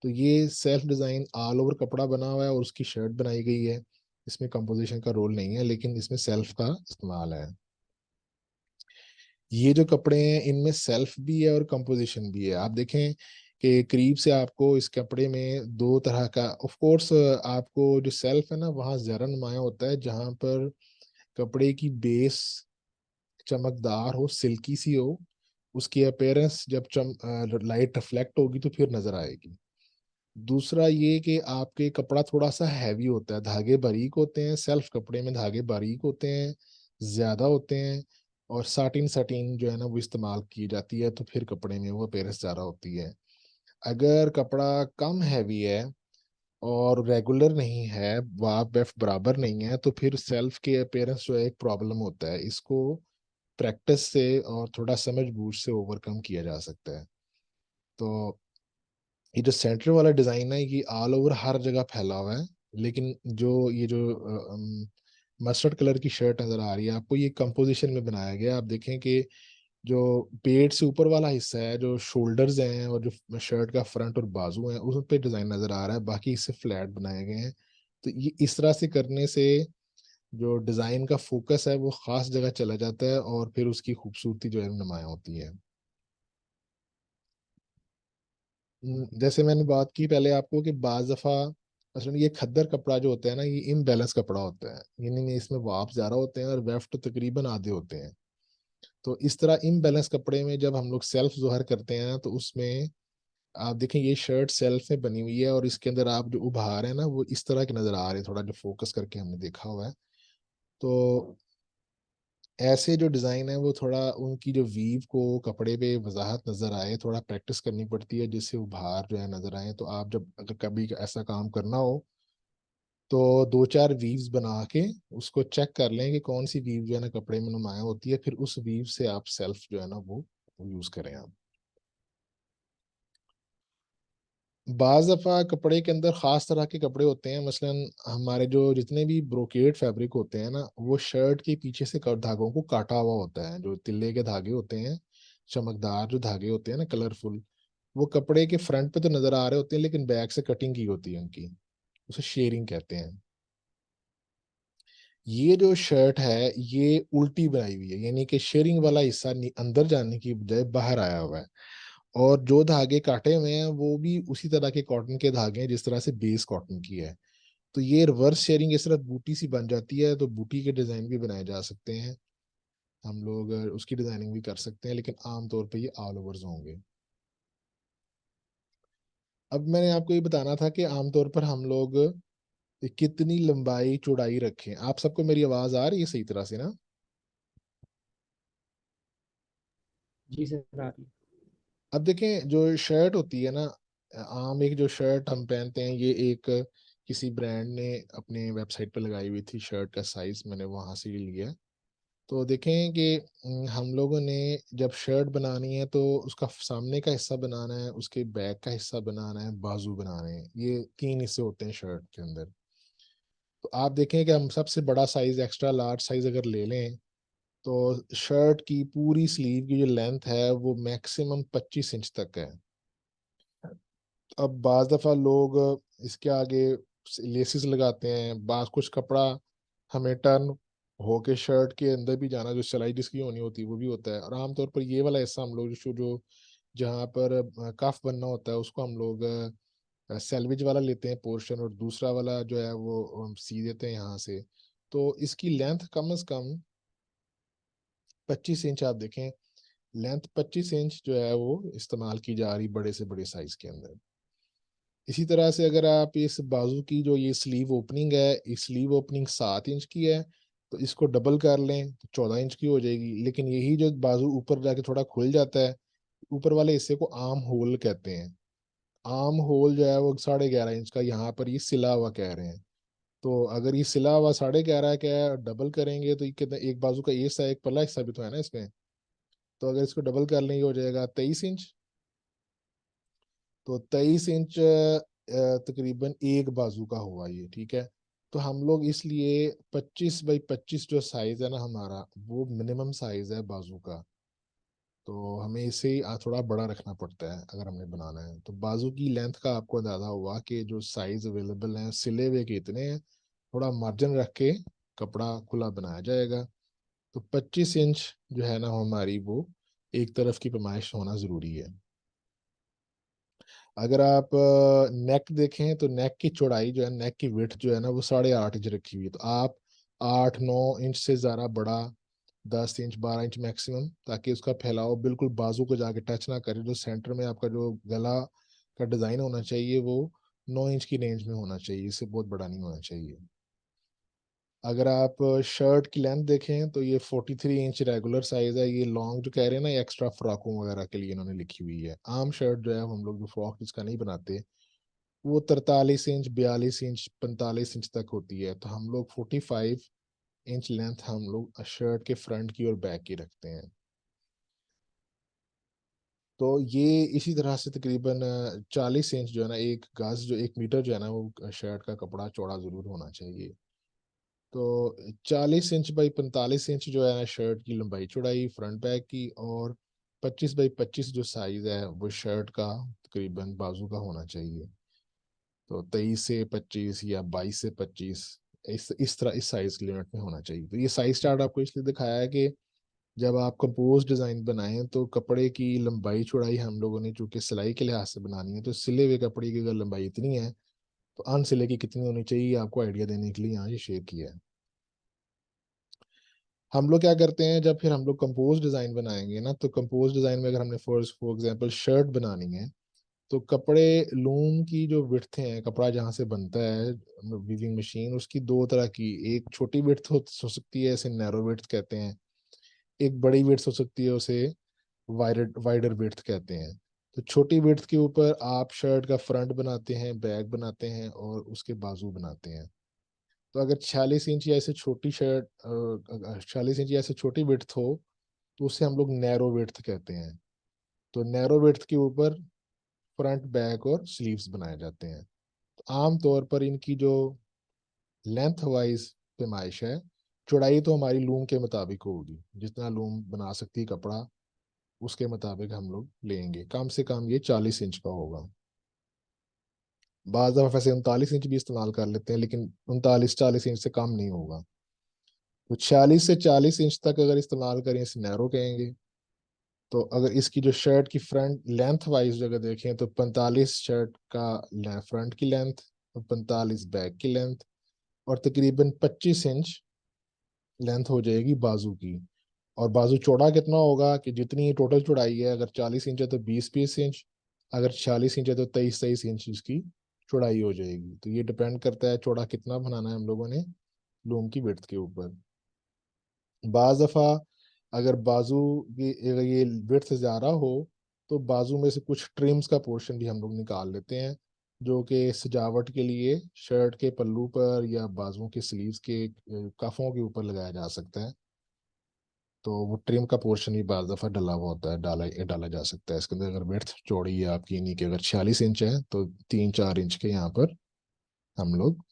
तो ये सेल्फ डिज़ाइन ऑल ओवर कपड़ा बना हुआ है और उसकी शर्ट बनाई गई है। इसमें कंपोज़िशन का रोल नहीं है, लेकिन इसमें सेल्फ का इस्तेमाल है। ये जो कपड़े हैं इनमें सेल्फ भी है और कंपोजिशन भी है। आप देखें कि करीब से आपको इस कपड़े में 2 तरह का ऑफ कोर्स आपको जो सेल्फ है ना वहाँ ज़्यादा नुमायाँ होता है जहाँ पर कपड़े की बेस चमकदार हो, सिल्की सी हो, उसकी अपीयरेंस जब लाइट रिफ्लेक्ट होगी तो फिर नज़र आएगी। दूसरा ये कि आपके कपड़ा थोड़ा-सा हैवी होता है, धागे बारीक होते हैं, सेल्फ कपड़े में धागे बारीक होते हैं, ज़्यादा होते हैं और साटिन-साटिन जो है ना वो इस्तेमाल की जाती है, तो फिर कपड़े में वो अपीयरेंस ज़्यादा होती है। अगर कपड़ा कम हैवी है और रेगुलर नहीं है, वाफ-वेफ बराबर नहीं है, तो फिर सेल्फ के अपीयरेंस जो है एक प्रॉब्लम होता है। इसको प्रैक्टिस से और थोड़ा समझ-बूझ से ओवरकम किया जा सकता है। तो ये जो सेंटर वाला डिज़ाइन है ये ऑल ओवर हर जगह फैला हुआ है, लेकिन ये जो मस्टर्ड कलर की शर्ट नज़र आ रही है आपको, ये कंपोज़िशन में बनाया गया है। आप देखें कि जो पेट से ऊपर वाला हिस्सा है, जो शोल्डर्स हैं और जो शर्ट का फ्रंट और बाजू हैं, उस पे डिज़ाइन नज़र आ रहा है, बाकी इससे फ्लैट बनाए गए हैं। तो ये इस तरह से करने से जो डिज़ाइन का फ़ोकस है वो ख़ास जगह चला जाता है और फिर उसकी खूबसूरती जो है नुमायाँ होती है। जैसे मैंने बात की पहले आपको कि बाज़ दफ़ा मसलन ये खद्दर कपड़ा जो होता है ना, ये इम्बैलेंस कपड़ा होता है। यानी इसमें वाफ ज़्यादा होते हैं और वेफ्ट तकरीबन आधे होते हैं। तो इस तरह इम्बैलेंस कपड़े में जब हम लोग सेल्फ ज़ोहर करते हैं ना, तो उसमें आप देखें ये शर्ट सेल्फ में बनी हुई है और इसके अंदर आप जो उभार है ना, वो इस तरह के नज़र आ रहे हैं, थोड़ा जो फ़ोकस करके हमने देखा हुआ है। तो ऐसे जो डिज़ाइन है वो थोड़ा उनकी जो वीव को कपड़े पे वज़ाहत नज़र आए, थोड़ा प्रैक्टिस करनी पड़ती है जिससे उभार जो है नज़र आए। तो आप जब अगर कभी ऐसा काम करना हो, तो 2-4 वीव्स बना के उसको चेक कर लें कि कौन-सी वीव जो है ना कपड़े में नुमायाँ होती है, फिर उस वीव से आप सेल्फ जो है ना वो यूज़ करें आप। बाज़ दफ़ा कपड़े के अंदर ख़ास तरह के कपड़े होते हैं, मसलन हमारे जो जितने भी ब्रोकेड फैब्रिक होते हैं ना, वो शर्ट के पीछे से क धागों को काटा हुआ होता है, जो तिल्ले के धागे होते हैं, चमकदार जो धागे होते हैं ना कलरफुल, वो कपड़े के फ्रंट पे तो नज़र आ रहे होते हैं लेकिन बैक से कटिंग की होती है उनकी, उसे शेयरिंग कहते हैं। ये जो शर्ट है, ये उल्टी बनाई हुई है, यानी कि शेयरिंग वाला हिस्सा अंदर जाने की बजाय बाहर आया हुआ है। और जो धागे काटे हुए हैं वो भी उसी तरह के कॉटन के धागे हैं जिस तरह से बेस कॉटन की है। तो ये रिवर्स शेयरिंग इस तरह बूटी सी बन जाती है, तो बूटी के डिजाइन भी बनाए जा सकते हैं। हम लोग उसकी डिजाइनिंग भी कर सकते हैं, लेकिन आमतौर पे ये ऑल ओवर्स होंगे। अब मैंने आपको ये बताना था कि आमतौर पर हम लोग कितनी लंबाई चौड़ाई रखें। आप सबको मेरी आवाज आ रही है सही तरह से ना? जी सर आ रही है। अब देखें, जो शर्ट होती है ना, आम एक जो शर्ट हम पहनते हैं, ये एक किसी ब्रांड ने अपने वेबसाइट पर लगाई हुई थी, शर्ट का साइज मैंने वहां से ही लिया। तो देखें कि हम लोगों ने जब शर्ट बनानी है तो उसका सामने का हिस्सा बनाना है, उसके बैक का हिस्सा बनाना है, बाजू बनाने हैं, ये तीन हिस्से होते हैं शर्ट के अंदर। तो आप देखें कि हम सबसे बड़ा साइज एक्स्ट्रा लार्ज साइज अगर ले लें, तो शर्ट की पूरी स्लीव की जो लेंथ है वो मैक्सिमम 25 इंच तक है। अब बाज दफा लोग इसके आगे लेसिस लगाते हैं, बाज कुछ कपड़ा हमें टर्न होके शर्ट के अंदर भी जाना, जो सिलाई जिसकी होनी होती है वो भी होता है। और आमतौर पर ये वाला हिस्सा हम लोग जो जहाँ पर कफ बनना होता है उसको हम लोग सैलविज वाला लेते हैं पोर्शन, और दूसरा वाला जो है वो हम सी देते हैं यहाँ से। तो इसकी लेंथ कम से कम 25 इंच, आप देखें लेंथ 25 इंच जो है वो इस्तेमाल की जा रही बड़े से बड़े साइज के अंदर। इसी तरह से अगर आप इस बाजू की जो ये स्लीव ओपनिंग है, इस स्लीव ओपनिंग 7 इंच की है, तो इसको डबल कर लें तो 14 इंच की हो जाएगी। लेकिन यही जो बाजू ऊपर जाके थोड़ा खुल जाता है, ऊपर वाले हिस्से को आर्म होल कहते हैं। आर्म होल जो है वो 11.5 इंच का, यहाँ पर ये सिला हुआ कह रहे हैं। तो अगर ये सिला हुआ 11.5 का है, डबल करेंगे तो ये कितना, एक बाजू का ये हिस्सा एक पल्ला हिस्सा भी तो है ना इसमें। तो अगर इसको डबल कर लेंगे हो जाएगा 23 इंच। तो 23 इंच तकरीबन एक बाजू का हुआ ये, ठीक है। तो हम लोग इसलिए 25 बाई 25 जो साइज है ना हमारा, वो मिनिमम साइज है बाजू का। तो हमें इसे थोड़ा बड़ा रखना पड़ता है अगर हमने बनाना है। तो बाजू की लेंथ का आपको अंदाजा हुआ कि जो साइज अवेलेबल हैं सिले हुए के इतने हैं, थोड़ा मार्जिन रख के कपड़ा खुला बनाया जाएगा। तो 25 इंच जो है ना हमारी, वो एक तरफ की पैमाइश होना ज़रूरी है। अगर आप नेक देखें तो नेक की चौड़ाई जो है, नेक की विड्थ जो है ना वो 8.5 इंच रखी हुई है। तो आप 8-9 इंच से ज़्यादा बड़ा, 10 इंच 12 इंच मैक्सिमम, ताकि उसका फैलाव बिल्कुल बाजू को जाके टच ना करे। जो सेंटर में आपका जो गला का डिज़ाइन होना चाहिए वो 9 इंच की रेंज में होना चाहिए, इससे बहुत बड़ा नहीं होना चाहिए। अगर आप शर्ट की लेंथ देखें तो ये 43 इंच रेगुलर साइज है। ये लॉन्ग जो कह रहे हैं ना, एक्स्ट्रा फ्रॉकों वगैरह के लिए इन्होंने लिखी हुई है। आम शर्ट जो है हम लोग जो फ्रॉक जिसका नहीं बनाते, वो 43 इंच 42 इंच 45 इंच तक होती है। तो हम लोग 45 इंच लेंथ हम लोग शर्ट के फ्रंट की और बैक की रखते हैं। तो ये इसी तरह से तकरीबन 40 इंच जो है ना, एक गज जो 1 मीटर जो है ना, वो शर्ट का कपड़ा चौड़ा जरूर होना चाहिए। तो 40 इंच बाई 45 इंच जो है शर्ट की लंबाई चौड़ाई फ्रंट बैक की, और 25 बाई 25 जो साइज है वो शर्ट का तकरीबन बाजू का होना चाहिए। तो 23 से 25 या 22 से 25, इस तरह इस साइज की लिमिट में होना चाहिए। तो ये साइज चार्ट आपको इसलिए दिखाया है कि जब आप कंपोज डिजाइन बनाएं तो कपड़े की लंबाई चौड़ाई हम लोगों ने चूंकि सिलाई के लिहाज से बनानी है, तो सिले हुए कपड़े की अगर लंबाई इतनी है तो अनसिले की कितनी होनी चाहिए, आपको आइडिया देने के लिए यहाँ ये शेयर किया है। हम लोग क्या करते हैं, जब फिर हम लोग कंपोज डिजाइन बनाएंगे ना, तो कंपोज डिजाइन में अगर हमने फॉर एग्जांपल शर्ट बनानी है, तो कपड़े लूम की जो विड्थ हैं, कपड़ा जहाँ से बनता है वीविंग मशीन, उसकी दो तरह की, एक छोटी विड्थ हो सकती है, इसे नैरो विड्थ कहते हैं। एक बड़ी विड्थ हो सकती है, उसे वाइडर वाइडर विड्थ कहते हैं। तो छोटी विड्थ के ऊपर आप शर्ट का फ्रंट बनाते हैं, बैक बनाते हैं और उसके बाजू बनाते हैं। तो अगर 46 इंच या ऐसे छोटी शर्ट 46 इंच या ऐसे छोटी विड्थ हो, तो उसे हम लोग नैरो विड्थ कहते हैं। तो नैरो विड्थ के ऊपर फ्रंट बैक और स्लीव्स बनाए जाते हैं। तो आम तौर पर इनकी जो लेंथ वाइज पैमाइश है, चौड़ाई तो हमारी लूम के मुताबिक होगी, जितना लूम बना सकती है कपड़ा उसके मुताबिक हम लोग लेंगे। कम से कम ये 40 इंच का होगा। बाज़ दफ़ा वैसे 39 इंच भी इस्तेमाल कर लेते हैं, लेकिन 39-40 इंच से कम नहीं होगा। तो 46 से 40 इंच तक अगर इस्तेमाल करें इसे नैरो कहेंगे। तो अगर इसकी जो शर्ट की फ्रंट लेंथ वाइज अगर देखें तो 45 शर्ट का फ्रंट की लेंथ और 45 बैक की लेंथ, और तकरीबन 25 इंच लेंथ हो जाएगी बाजू की। और बाजू चौड़ा कितना होगा कि जितनी टोटल चौड़ाई है, अगर 40 इंच है तो 20-20 इंच, अगर 46 इंच है तो 23-23 इंच इसकी चौड़ाई हो जाएगी। तो ये डिपेंड करता है चौड़ा कितना बनाना है हम लोगों ने लूम की विड्थ के ऊपर। बाज दफ़ा अगर बाजू की अगर ये विड्थ ज़्यादा हो तो बाजू में से कुछ ट्रिम्स का पोर्शन भी हम लोग निकाल लेते हैं, जो कि सजावट के लिए शर्ट के पल्लू पर या बाजुओं के स्लीव्स के कफ़ों के ऊपर लगाया जा सकता है। तो वो ट्रिम का पोर्शन भी बाज दफ़ा डला हुआ होता है, डाला जा सकता है इसके अंदर। अगर विड्थ चौड़ी है आपकी, यानी कि अगर 46 इंच है तो 3-4 इंच के यहाँ पर हम लोग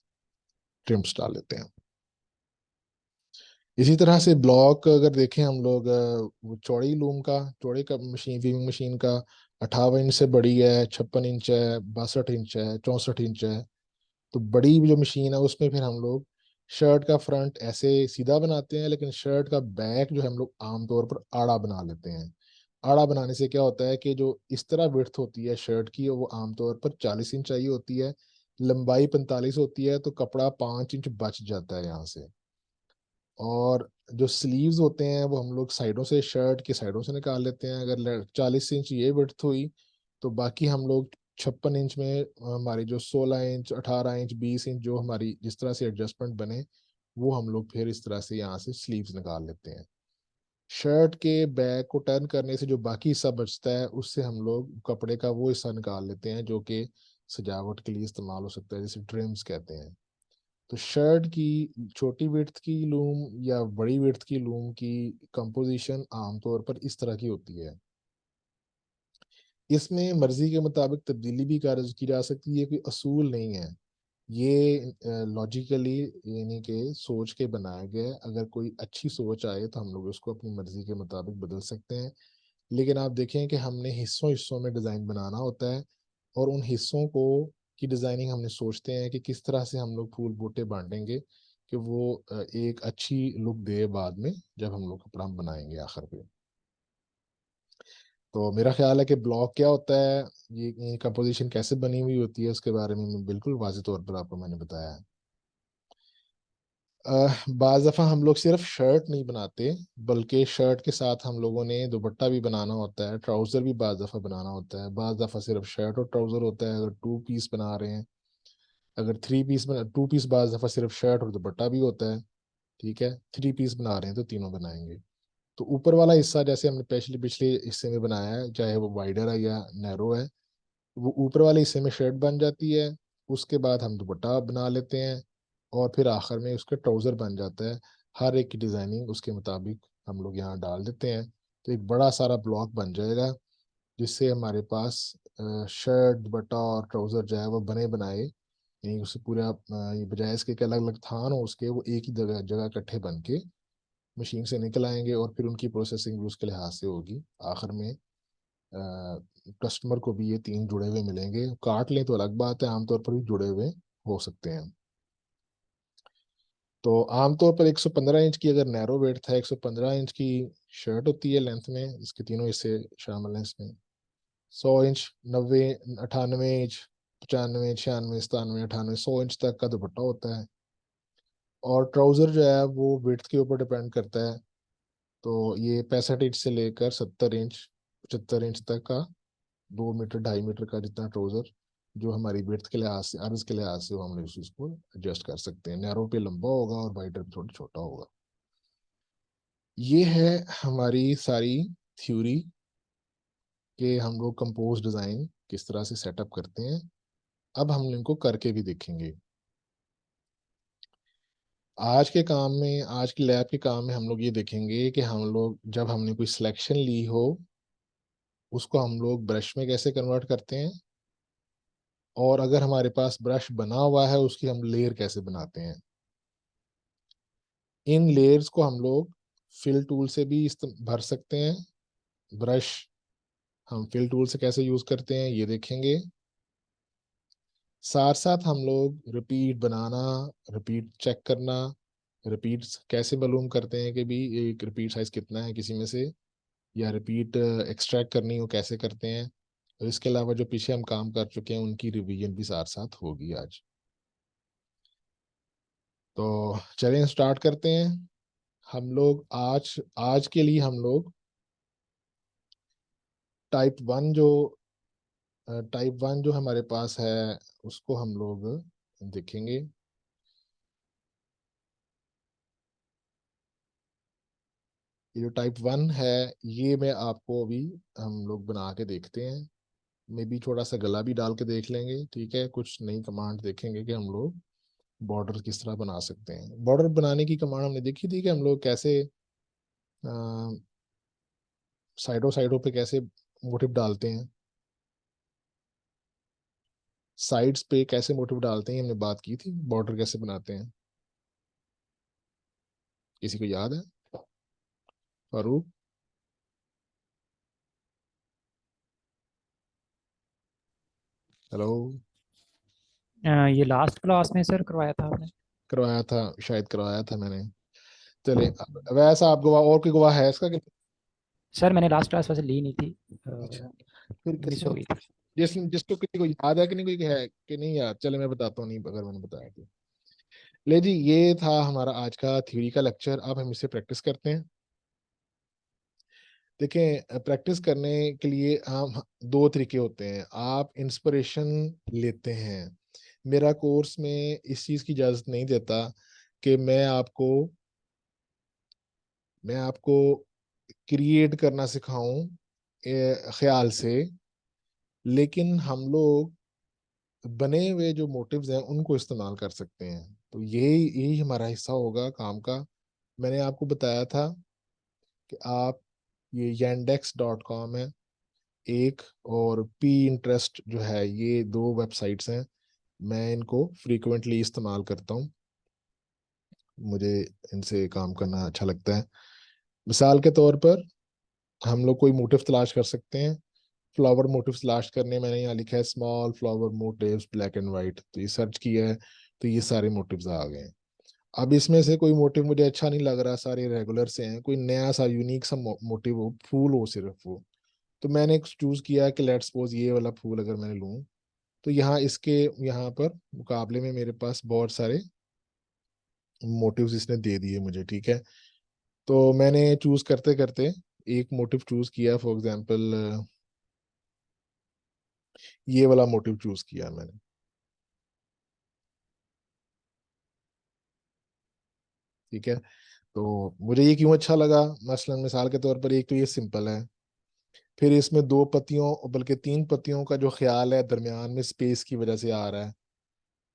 ट्रिम्स डाल लेते हैं। इसी तरह से ब्लॉक अगर देखें हम लोग, वो चौड़ी लूम का, चौड़े का मशीन, वीविंग मशीन का 58 इंच से बड़ी है, 56 इंच है, 62 इंच है, 64 इंच है। तो बड़ी जो मशीन है उसमें फिर हम लोग शर्ट का फ्रंट ऐसे सीधा बनाते हैं, लेकिन शर्ट का बैक जो है हम लोग आमतौर पर आड़ा बना लेते हैं। आड़ा बनाने से क्या होता है कि जो इस तरह विड्थ होती है शर्ट की वो आमतौर पर 40 इंच चाहिए होती है, लंबाई 45 होती है, तो कपड़ा 5 इंच बच जाता है यहाँ से। और जो स्लीव्स होते हैं वो हम लोग साइडों से, शर्ट की साइडों से निकाल लेते हैं। अगर 40 इंच ये विड्थ हुई तो बाकी हम लोग 56 इंच में हमारी जो 16 इंच, 18 इंच, 20 इंच जो हमारी जिस तरह से एडजस्टमेंट बने वो हम लोग फिर इस तरह से यहाँ से स्लीव्स निकाल लेते हैं। शर्ट के बैक को टर्न करने से जो बाकी हिस्सा बचता है उससे हम लोग कपड़े का वो हिस्सा निकाल लेते हैं जो कि सजावट के लिए इस्तेमाल हो सकता है, जैसे ट्रिम्स कहते हैं। तो शर्ट की छोटी विड्थ की लूम या बड़ी विड्थ की लूम की कंपोजिशन आमतौर पर इस तरह की होती है। इसमें मर्जी के मुताबिक तब्दीली भी की जा सकती है, कोई असूल नहीं है। ये लॉजिकली यानी कि सोच के बनाया गया है। अगर कोई अच्छी सोच आए तो हम लोग उसको अपनी मर्जी के मुताबिक बदल सकते हैं। लेकिन आप देखें कि हमने हिस्सों हिस्सों में डिज़ाइन बनाना होता है, और उन हिस्सों को की डिज़ाइनिंग हमने सोचते हैं कि किस तरह से हम लोग फूल बूटे बांटेंगे कि वो एक अच्छी लुक दे बाद में जब हम लोग कपड़ा बनाएंगे आखिर पे। तो मेरा ख्याल है कि ब्लॉक क्या होता है, ये कंपोजिशन कैसे बनी हुई होती है, उसके बारे में मैं बिल्कुल वाज़ेह तौर पर आपको मैंने बताया है। बाज़ दफ़ा हम लोग सिर्फ शर्ट नहीं बनाते, बल्कि शर्ट के साथ हम लोगों ने दुपट्टा भी बनाना होता है, ट्राउज़र भी बाज़ दफ़ा बनाना होता है। बाज़ दफ़ा सिर्फ शर्ट और ट्राउज़र होता है अगर 2 पीस बना रहे हैं। अगर 3 पीस बना, 2 पीस बाज़ दफ़ा सिर्फ शर्ट और दुपट्टा भी होता है। ठीक है, 3 पीस बना रहे हैं तो तीनों बनाएंगे। तो ऊपर वाला हिस्सा जैसे हमने पिछले पिछले हिस्से में बनाया है, चाहे वो वाइडर है या नैरो है, वो ऊपर वाले हिस्से में शर्ट बन जाती है। उसके बाद हम दुपट्टा बना लेते हैं, और फिर आखिर में उसका ट्राउज़र बन जाता है। हर एक की डिज़ाइनिंग उसके मुताबिक हम लोग यहाँ डाल देते हैं, तो एक बड़ा सारा ब्लॉक बन जाएगा, जिससे हमारे पास शर्ट, दुपट्टा और ट्राउज़र जो है वो बने बनाए, यानी उसे पूरा ये बजाय इसके कि अलग अलग थान हो उसके, वो एक ही जगह जगह इकट्ठे बन के मशीन से निकल आएंगे, और फिर उनकी प्रोसेसिंग भी उसके लिहाज से होगी। आखिर में कस्टमर को भी ये तीन जुड़े हुए मिलेंगे। काट लें तो अलग बात है, आमतौर पर भी जुड़े हुए हो सकते हैं। तो आमतौर पर 115 इंच की अगर नैरो वेट है, 115 इंच की शर्ट होती है लेंथ में, इसके तीनों हिस्से शामिल हैं इसमें। 100 इंच, 90, 98 इंच, 95, 96, 97, 98, 100 इंच तक का दुपट्टा होता है। और ट्राउज़र जो है वो वेट के ऊपर डिपेंड करता है। तो ये 65 इंच से लेकर 70 इंच, 75 इंच तक का, 2 मीटर 2.5 मीटर का जितना ट्राउजर जो हमारी विड्थ के लिहाज से, अर्ज के लिहाज से, वो हम लोग इस चीज़ को एडजस्ट कर सकते हैं। नैरो पे लंबा होगा और वाइडर पे थोड़ा छोटा होगा। ये है हमारी सारी थ्योरी कि हम लोग कंपोज डिज़ाइन किस तरह से सेटअप करते हैं। अब हम इनको करके भी देखेंगे। आज के काम में, आज की लैब के काम में हम लोग ये देखेंगे कि हम लोग जब हमने कोई सिलेक्शन ली हो उसको हम लोग ब्रश में कैसे कन्वर्ट करते हैं, और अगर हमारे पास ब्रश बना हुआ है उसकी हम लेयर कैसे बनाते हैं। इन लेयर्स को हम लोग फिल टूल से भी भर सकते हैं। ब्रश हम फिल टूल से कैसे यूज करते हैं ये देखेंगे। साथ साथ हम लोग रिपीट बनाना, रिपीट चेक करना, रिपीट कैसे मालूम करते हैं कि भी एक रिपीट साइज कितना है किसी में से, या रिपीट एक्सट्रैक्ट करनी हो कैसे करते हैं। और इसके अलावा जो पीछे हम काम कर चुके हैं उनकी रिवीजन भी साथ साथ होगी आज। तो चलें स्टार्ट करते हैं। हम लोग आज आज के लिए हम लोग टाइप वन जो हमारे पास है उसको हम लोग देखेंगे। ये जो टाइप वन है ये मैं आपको अभी हम लोग बना के देखते हैं। मे बी थोड़ा सा गला भी डाल के देख लेंगे, ठीक है। कुछ नई कमांड देखेंगे कि हम लोग बॉर्डर किस तरह बना सकते हैं। बॉर्डर बनाने की कमांड हमने देखी थी कि हम लोग कैसे साइडों साइडों पे कैसे मोटिव डालते हैं, साइड्स पे कैसे मोटिव डालते हैं, हमने बात की थी। बॉर्डर कैसे बनाते हैं, किसी को याद है? फारूक? हेलो? ये लास्ट क्लास में सर करवाया था आपने। करवाया था, शायद करवाया था मैंने। चले वैसा आप गवाह, और कोई गवाह है इसका कि? सर मैंने लास्ट क्लास वैसे ली नहीं थी, अच्छा, फिर मिस किसने, हो गई थी। जिसको किसी को याद है कि नहीं, कोई है कि नहीं याद? चले मैं बताता हूँ, नहीं अगर मैंने बताया तो। ले जी, ये था हमारा आज का थ्योरी का लेक्चर। अब हम इसे प्रैक्टिस करते हैं। देखें, प्रैक्टिस करने के लिए हम दो तरीके होते हैं। आप इंस्पिरेशन लेते हैं। मेरा कोर्स में इस चीज़ की इजाज़त नहीं देता कि मैं आपको क्रिएट करना सिखाऊं ख्याल से। लेकिन हम लोग बने हुए जो मोटिव्स हैं उनको इस्तेमाल कर सकते हैं। तो यही यही हमारा हिस्सा होगा काम का। मैंने आपको बताया था कि आप, ये yandex.com है एक, और पी इंटरेस्ट जो है, ये दो वेबसाइट्स हैं। मैं इनको फ्रीक्वेंटली इस्तेमाल करता हूँ, मुझे इनसे काम करना अच्छा लगता है। मिसाल के तौर पर हम लोग कोई मोटिव तलाश कर सकते हैं। फ्लावर मोटिव्स तलाश करने, मैंने यहाँ लिखा है small flower motifs black and white, तो ये सर्च किया है तो ये सारे मोटिव्स आ गए हैं। अब इसमें से कोई मोटिव मुझे अच्छा नहीं लग रहा, सारे रेगुलर से हैं, कोई नया सा यूनिक सा मोटिव हो, फूल हो सिर्फ वो। तो मैंने चूज किया कि लेट्स सपोज ये वाला फूल अगर मैं लूं, तो यहाँ पर मुकाबले में मेरे पास बहुत सारे मोटिव्स इसने दे दिए मुझे, ठीक है। तो मैंने चूज करते करते एक मोटिव चूज किया, फॉर एग्जांपल ये वाला मोटिव चूज किया मैंने, ठीक है। तो मुझे ये क्यों अच्छा लगा, मसलन मिसाल के तौर पर, एक तो ये सिंपल है, फिर इसमें दो पत्तियों बल्कि तीन पत्तियों का जो ख्याल है दरमियान में स्पेस की वजह से आ रहा है।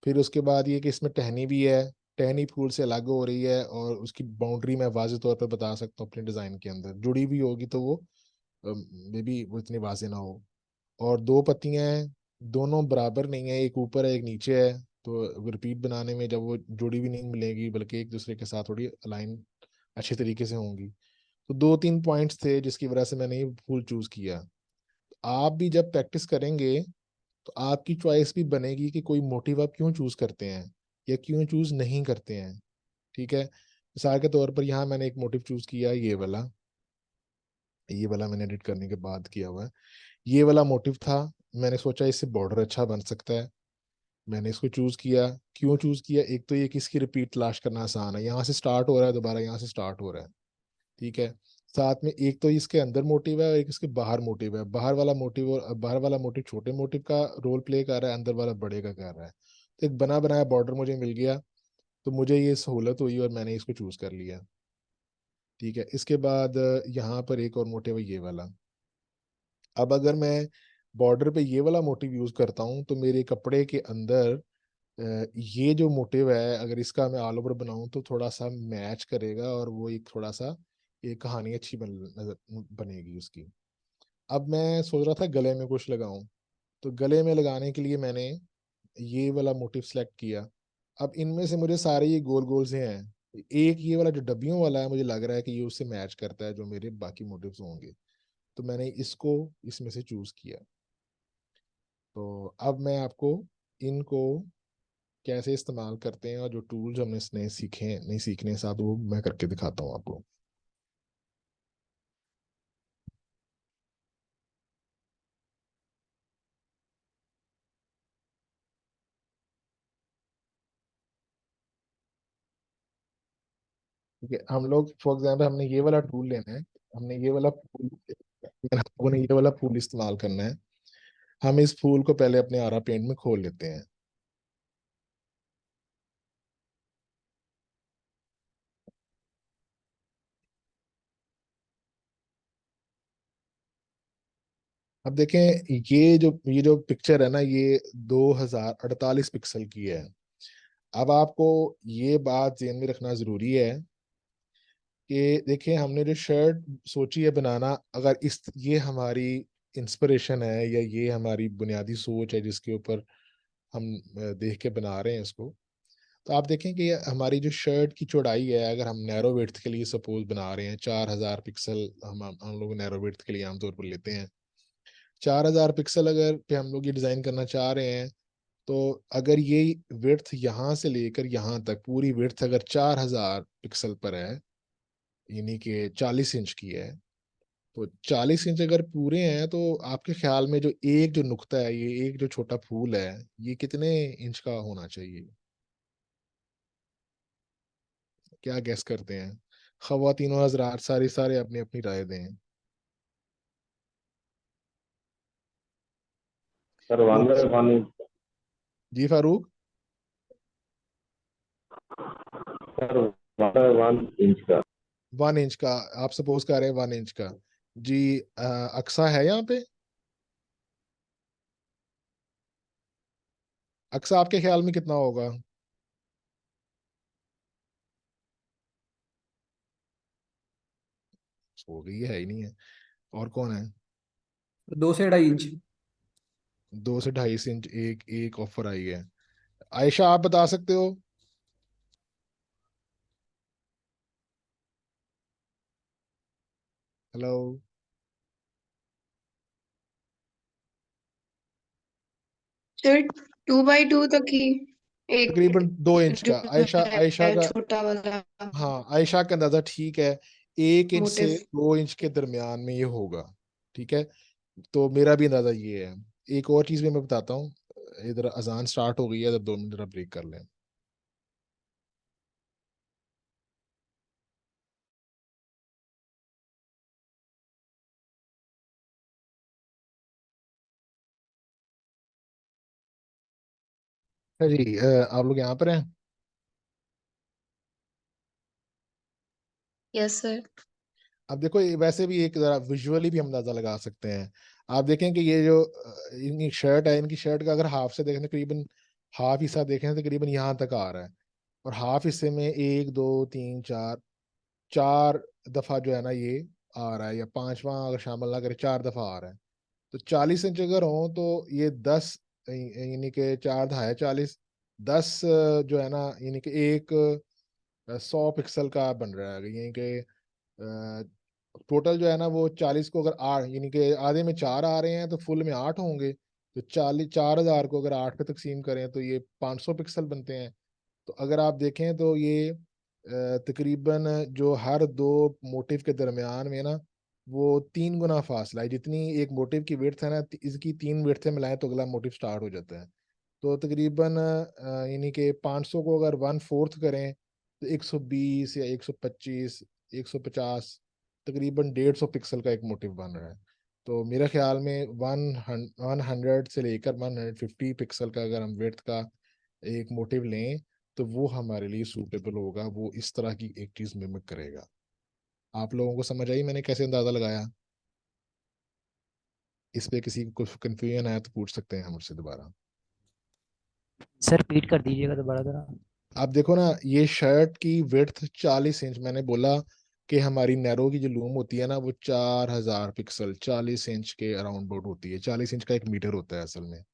फिर उसके बाद ये कि इसमें टहनी भी है, टहनी फूल से अलग हो रही है, और उसकी बाउंड्री मैं वाज़ेह तौर पर बता सकता हूँ अपने डिज़ाइन के अंदर, जुड़ी भी होगी तो वो मे बी वो इतनी वाज़ेह ना हो। और दो पत्तियां हैं, दोनों बराबर नहीं है, एक ऊपर है एक नीचे है। तो रिपीट बनाने में जब वो जुड़ी भी नहीं मिलेगी बल्कि एक दूसरे के साथ थोड़ी अलाइन अच्छे तरीके से होंगी। तो दो तीन पॉइंट्स थे जिसकी वजह से मैंने ये फूल चूज किया। आप भी जब प्रैक्टिस करेंगे तो आपकी चॉइस भी बनेगी कि कोई मोटिव आप क्यों चूज करते हैं या क्यों चूज नहीं करते हैं, ठीक है। मिसाल के तौर पर यहाँ मैंने एक मोटिव चूज किया, ये वाला मैंने एडिट करने के बाद किया हुआ है। ये वाला मोटिव था, मैंने सोचा इससे बॉर्डर अच्छा बन सकता है, मैंने इसको चूज किया। क्यों चूज किया, एक तो ये कि इसकी रिपीट तलाश करना आसान है, यहाँ से स्टार्ट हो रहा है दोबारा यहाँ से स्टार्ट हो रहा है, ठीक है। साथ में एक तो इसके अंदर मोटिव है और एक इसके बाहर मोटिव है। बाहर वाला मोटिव छोटे मोटिव का रोल प्ले कर रहा है, अंदर वाला बड़े का कर रहा है। तो एक बना बनाया बॉर्डर मुझे मिल गया, तो मुझे ये सहूलत हुई और मैंने इसको चूज कर लिया, ठीक है। इसके बाद यहाँ पर एक और मोटिव है ये वाला। अब अगर मैं बॉर्डर पे ये वाला मोटिव यूज करता हूँ तो मेरे कपड़े के अंदर ये जो मोटिव है अगर इसका मैं ऑल ओवर बनाऊं तो थोड़ा सा मैच करेगा, और वो एक थोड़ा सा एक कहानी अच्छी बनेगी उसकी। अब मैं सोच रहा था गले में कुछ लगाऊं, तो गले में लगाने के लिए मैंने ये वाला मोटिव सेलेक्ट किया। अब इनमें से मुझे सारे ये गोल गोल से हैं, एक ये वाला जो डब्बियों वाला है मुझे लग रहा है कि ये उससे मैच करता है जो मेरे बाकी मोटिव्स होंगे, तो मैंने इसको इसमें से चूज किया। तो अब मैं आपको इनको कैसे इस्तेमाल करते हैं और जो टूल्स हमने इसने सीखे नहीं सीखने साथ वो मैं करके दिखाता हूँ आपको। ठीक है, हम लोग फॉर एग्जाम्पल हमने ये वाला टूल लेना है, हमने ये वाला फूल, हम लोगों ने ये वाला फूल इस्तेमाल करना है। हम इस फूल को पहले अपने आरा पेंट में खोल लेते हैं। अब देखें, ये जो पिक्चर है ना, ये 2048 पिक्सल की है। अब आपको ये बात ध्यान में रखना जरूरी है कि देखिए, हमने जो शर्ट सोची है बनाना, अगर इस ये हमारी इंस्पिरेशन है या ये हमारी बुनियादी सोच है जिसके ऊपर हम देख के बना रहे हैं इसको, तो आप देखें कि हमारी जो शर्ट की चौड़ाई है, अगर हम नैरो विड्थ के लिए सपोज बना रहे हैं 4000 पिक्सल, हम लोग नैरो विड्थ के लिए आमतौर पर लेते हैं 4000 पिक्सल। अगर पे हम लोग ये डिज़ाइन करना चाह रहे हैं, तो अगर ये विड्थ यहाँ से लेकर यहाँ तक पूरी विड्थ अगर 4000 पिक्सल पर है, यानी कि 40 इंच की है, तो 40 इंच अगर पूरे हैं, तो आपके ख्याल में जो नुक्ता है, ये एक जो छोटा फूल है, ये कितने इंच का होना चाहिए? क्या गैस करते हैं? खवातीनो हजरात सारे सारे अपनी अपनी राय दें। Sir one total. वन जी फारूक। सर 1 इंच का। 1 इंच का? आप सपोज कर रहे हैं 1 इंच का। जी, अक्सा है यहाँ पे? अक्सा, आपके ख्याल में कितना होगा? हो गई है ही नहीं है। और कौन है? 2 से 2.5 इंच। 2 से 2.5 इंच एक एक ऑफर आई है। आयशा, आप बता सकते हो? हेलो। सर 2x2 तक ही एक तकरीबन 2 इंच जो का। आयशा आयशा है का। छोटा वाला हाँ, आयशा का अंदाजा ठीक है। 1 इंच से मोटिव। 2 इंच के दरमियान में ये होगा। ठीक है, तो मेरा भी अंदाजा ये है। एक और चीज भी मैं बताता हूँ। इधर अजान स्टार्ट हो गई है, इधर 2 मिनट जरा ब्रेक कर लें। अच्छा जी, आप लोग यहाँ पर हैं? Yes sir. अब देखो, ये वैसे भी एक जरा विजुअली भी हम अंदाजा लगा सकते हैं। आप देखें कि ये जो इनकी शर्ट है, इनकी शर्ट का अगर हाफ से देखें, तकरीबन हाफ हिस्सा देखें तो तकरीबन यहाँ तक आ रहा है। और हाफ हिस्से में एक दो तीन चार, 4 दफा जो है ना ये आ रहा है, या पांचवा अगर शामिल ना करें, 4 दफा आ रहा है। तो 40 इंच अगर हो तो ये 10, यानी कि 4 दहा है 40, 10 जो है ना, यानी कि एक 100 पिक्सल का बन रहा है। यानी कि टोटल जो है ना, वो 40 को अगर 8, यानी कि आधे में 4 आ रहे हैं तो फुल में 8 होंगे। तो 40, 4000 को अगर 8 पे तकसीम करें तो ये 500 पिक्सल बनते हैं। तो अगर आप देखें तो ये तकरीबन जो हर दो मोटिव के दरमियान में ना, वो 3 गुना फासला है। जितनी एक मोटिव की विड्थ है ना, इसकी 3 विड्थें मिलाएं तो अगला मोटिव स्टार्ट हो जाता है। तो तकरीबन यानी कि 500 को अगर 1/4 करें तो 120 या 125, 150, तकरीबन 150 पिक्सल का एक मोटिव बन रहा है। तो मेरे ख्याल में 100 से लेकर 150 पिक्सल का अगर हम विड्थ का एक मोटिव लें, तो वो हमारे लिए सूटेबल होगा, वो इस तरह की एक चीज मिमिक करेगा। आप लोगों को समझ आई मैंने कैसे अंदाजा लगाया? इस पे किसी को कुछ कंफ्यूजन है तो पूछ सकते हैं हम मुझसे दोबारा। सर रिपीट कर दीजिएगा दोबारा जरा। आप देखो ना, ये शर्ट की विड्थ 40 इंच, मैंने बोला कि हमारी नैरो की जो लूम होती है ना, वो 4000 पिक्सल 40 इंच के अराउंड अबाउट होती है। 40 इंच का 1 मीटर होता है असल में।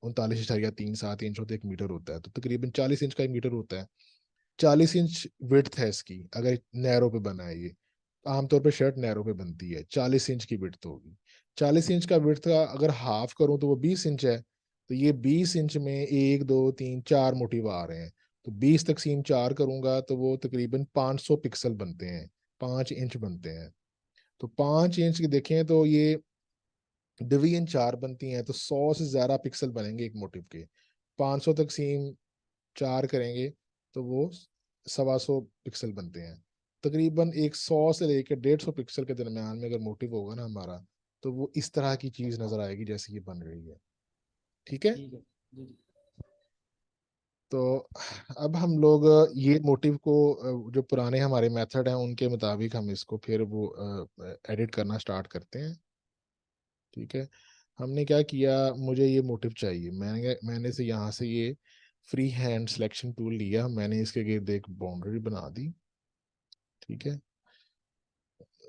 39.37 इंच होता है, 1 मीटर होता है, तो तकरीबन 40 इंच का 1 मीटर होता है। 40 इंच विड्थ है इसकी, अगर नैरो पे बना है ये। आमतौर पे शर्ट नैरो पे बनती है, 40 इंच की विड्थ होगी। 40 इंच का विड्थ का अगर हाफ करूं तो वो 20 इंच है। तो ये 20 इंच में एक दो तीन चार मोटिव आ रहे हैं। तो 20 तकसीम 4 करूंगा तो वो तकरीबन 500 पिक्सल बनते हैं, 5 इंच बनते हैं। तो 5 इंच की देखें तो ये डिवीजन 4 बनती हैं, तो 100 से ज्यादा पिक्सल बनेंगे एक मोटिव के। 500 तकसीम 4 करेंगे तो वो 125 पिक्सल बनते हैं। तकरीबन 100 से लेकर 150 पिक्सल के दरमियान में अगर मोटिव होगा ना हमारा, तो वो इस तरह की चीज नजर आएगी जैसे ये बन रही है। ठीक है। ठीक है जी। तो अब हम लोग ये मोटिव को जो पुराने हमारे मेथड हैं उनके मुताबिक हम इसको फिर वो एडिट करना स्टार्ट करते हैं। ठीक है। हमने क्या किया, मुझे ये मोटिव चाहिए, मैंने से यहाँ से ये फ्री हैंड सिलेक्शन टूल लिया, मैंने इसके गिर्द एक बाउंड्री बना दी। ठीक है।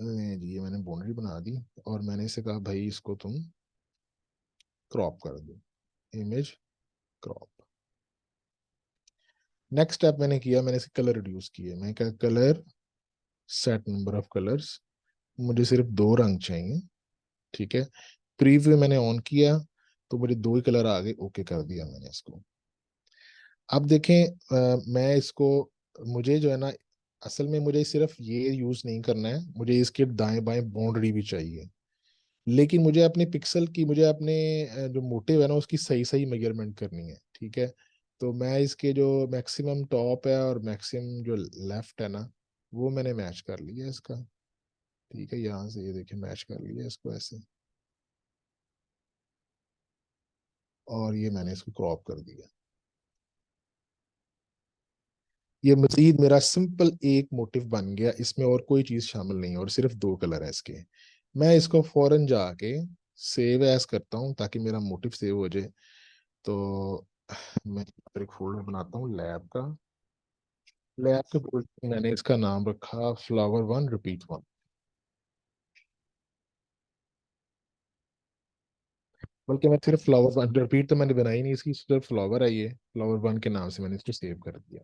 जी ये मैंने बाउंड्री बना दी और मैंने इसे कहा भाई इसको तुम क्रॉप कर दो, इमेज क्रॉप। नेक्स्ट स्टेप मैंने किया, मैंने इसे कलर रिड्यूस किया। मैं क्या, colour set number of colours, मुझे सिर्फ 2 रंग चाहिए। ठीक है। प्रीव्यू मैंने ऑन किया तो मुझे 2 ही कलर आ गए, ओके कर दिया मैंने इसको। अब देखें मैं इसको, मुझे जो है ना, असल में मुझे सिर्फ ये यूज नहीं करना है, मुझे इसके दाएं बाएं बाउंड्री भी चाहिए। लेकिन मुझे अपने पिक्सल की, मुझे अपने जो मोटिव है ना उसकी सही सही मेजरमेंट करनी है। ठीक है। तो मैं इसके जो मैक्सिमम टॉप है और मैक्सिमम जो लेफ्ट है ना, वो मैंने मैच कर लिया इसका। ठीक है। यहाँ से ये देखिए मैच कर लिया इसको ऐसे, और ये मैंने इसको क्रॉप कर दिया। ये मजीद मेरा सिंपल एक मोटिव बन गया, इसमें और कोई चीज शामिल नहीं है और सिर्फ 2 कलर है इसके। मैं इसको फौरन जाके सेव एज करता हूँ ताकि मेरा मोटिव सेव हो जाए। तो मैं एक फोल्डर बनाता हूँ लैब का। लैब के फोल्डर में मैंने इसका नाम रखा flower1 repeat 1। बल्कि मैं सिर्फ flower1 रिपीट तो मैंने बनाई नहीं, इसकी सिर्फ फ्लावर है, ये flower1 के नाम से मैंने इसको सेव कर दिया।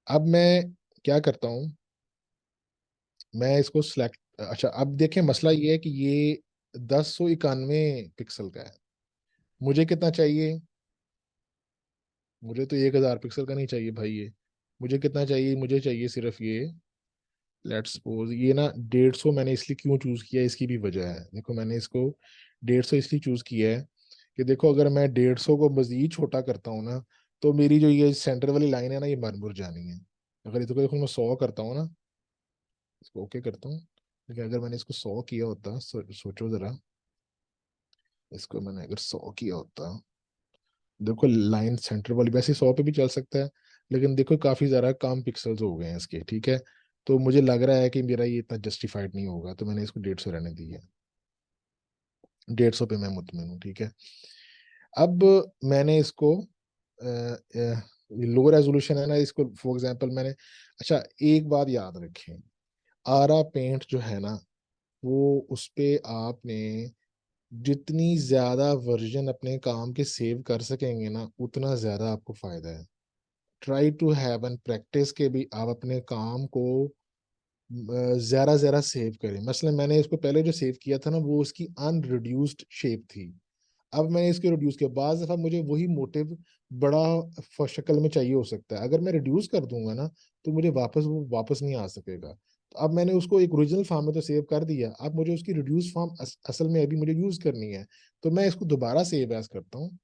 अब मैं क्या करता हूँ, मैं इसको सिलेक्ट, अच्छा अब देखें मसला ये है कि ये 1091 पिक्सल का है। मुझे कितना चाहिए, मुझे तो 1000 पिक्सल का नहीं चाहिए भाई। ये मुझे कितना चाहिए, मुझे चाहिए सिर्फ ये, लेट्स सपोज ये ना 150 मैंने इसलिए क्यों चूज किया, इसकी भी वजह है। देखो मैंने इसको 150 इसलिए चूज किया है कि देखो अगर मैं 150 को मजीद छोटा करता हूँ ना, तो मेरी जो ये सेंटर वाली लाइन है ना ये मर मुर जानी है। अगर इसको देखो मैं 100 करता हूँ ना, इसको ओके करता हूँ, लेकिन अगर मैंने इसको 100 किया होता, सोचो जरा, इसको मैंने अगर 100 किया होता, देखो लाइन सेंटर वाली, वैसे 100 पे भी चल सकता है, लेकिन देखो काफी ज्यादा कम पिक्सल्स हो गए हैं इसके। ठीक है। तो मुझे लग रहा है कि मेरा ये इतना जस्टिफाइड नहीं होगा, तो मैंने इसको 150 रहने दी है। 150 पे मैं मुतमिन हूँ। ठीक है। अब मैंने इसको लो रेजोल्यूशन है ना इसको, फॉर एग्जांपल मैंने, अच्छा एक बात याद रखें, आरा पेंट जो है ना, वो उस पे आपने जितनी ज्यादा वर्जन अपने काम के सेव कर सकेंगे ना, उतना ज्यादा आपको फायदा है। Try to have an practice के भी आप अपने काम को ज़रा ज़रा सेव करें। मसलन मैंने इसको पहले जो सेव किया था ना, वो उसकी अनरिड्यूस्ड शेप थी। अब मैंने इसको रिड्यूस किया, बाज़ दफ़ा मुझे वही मोटिव बड़ा शक्ल में चाहिए हो सकता है, अगर मैं रिड्यूस कर दूंगा ना तो मुझे वो वापस नहीं आ सकेगा। तो अब मैंने उसको एक ओरिजिनल फॉर्म में तो सेव कर दिया, अब मुझे उसकी रिड्यूस फॉर्म असल में अभी मुझे यूज़ करनी है। तो मैं इसको दोबारा सेव एज करता हूँ,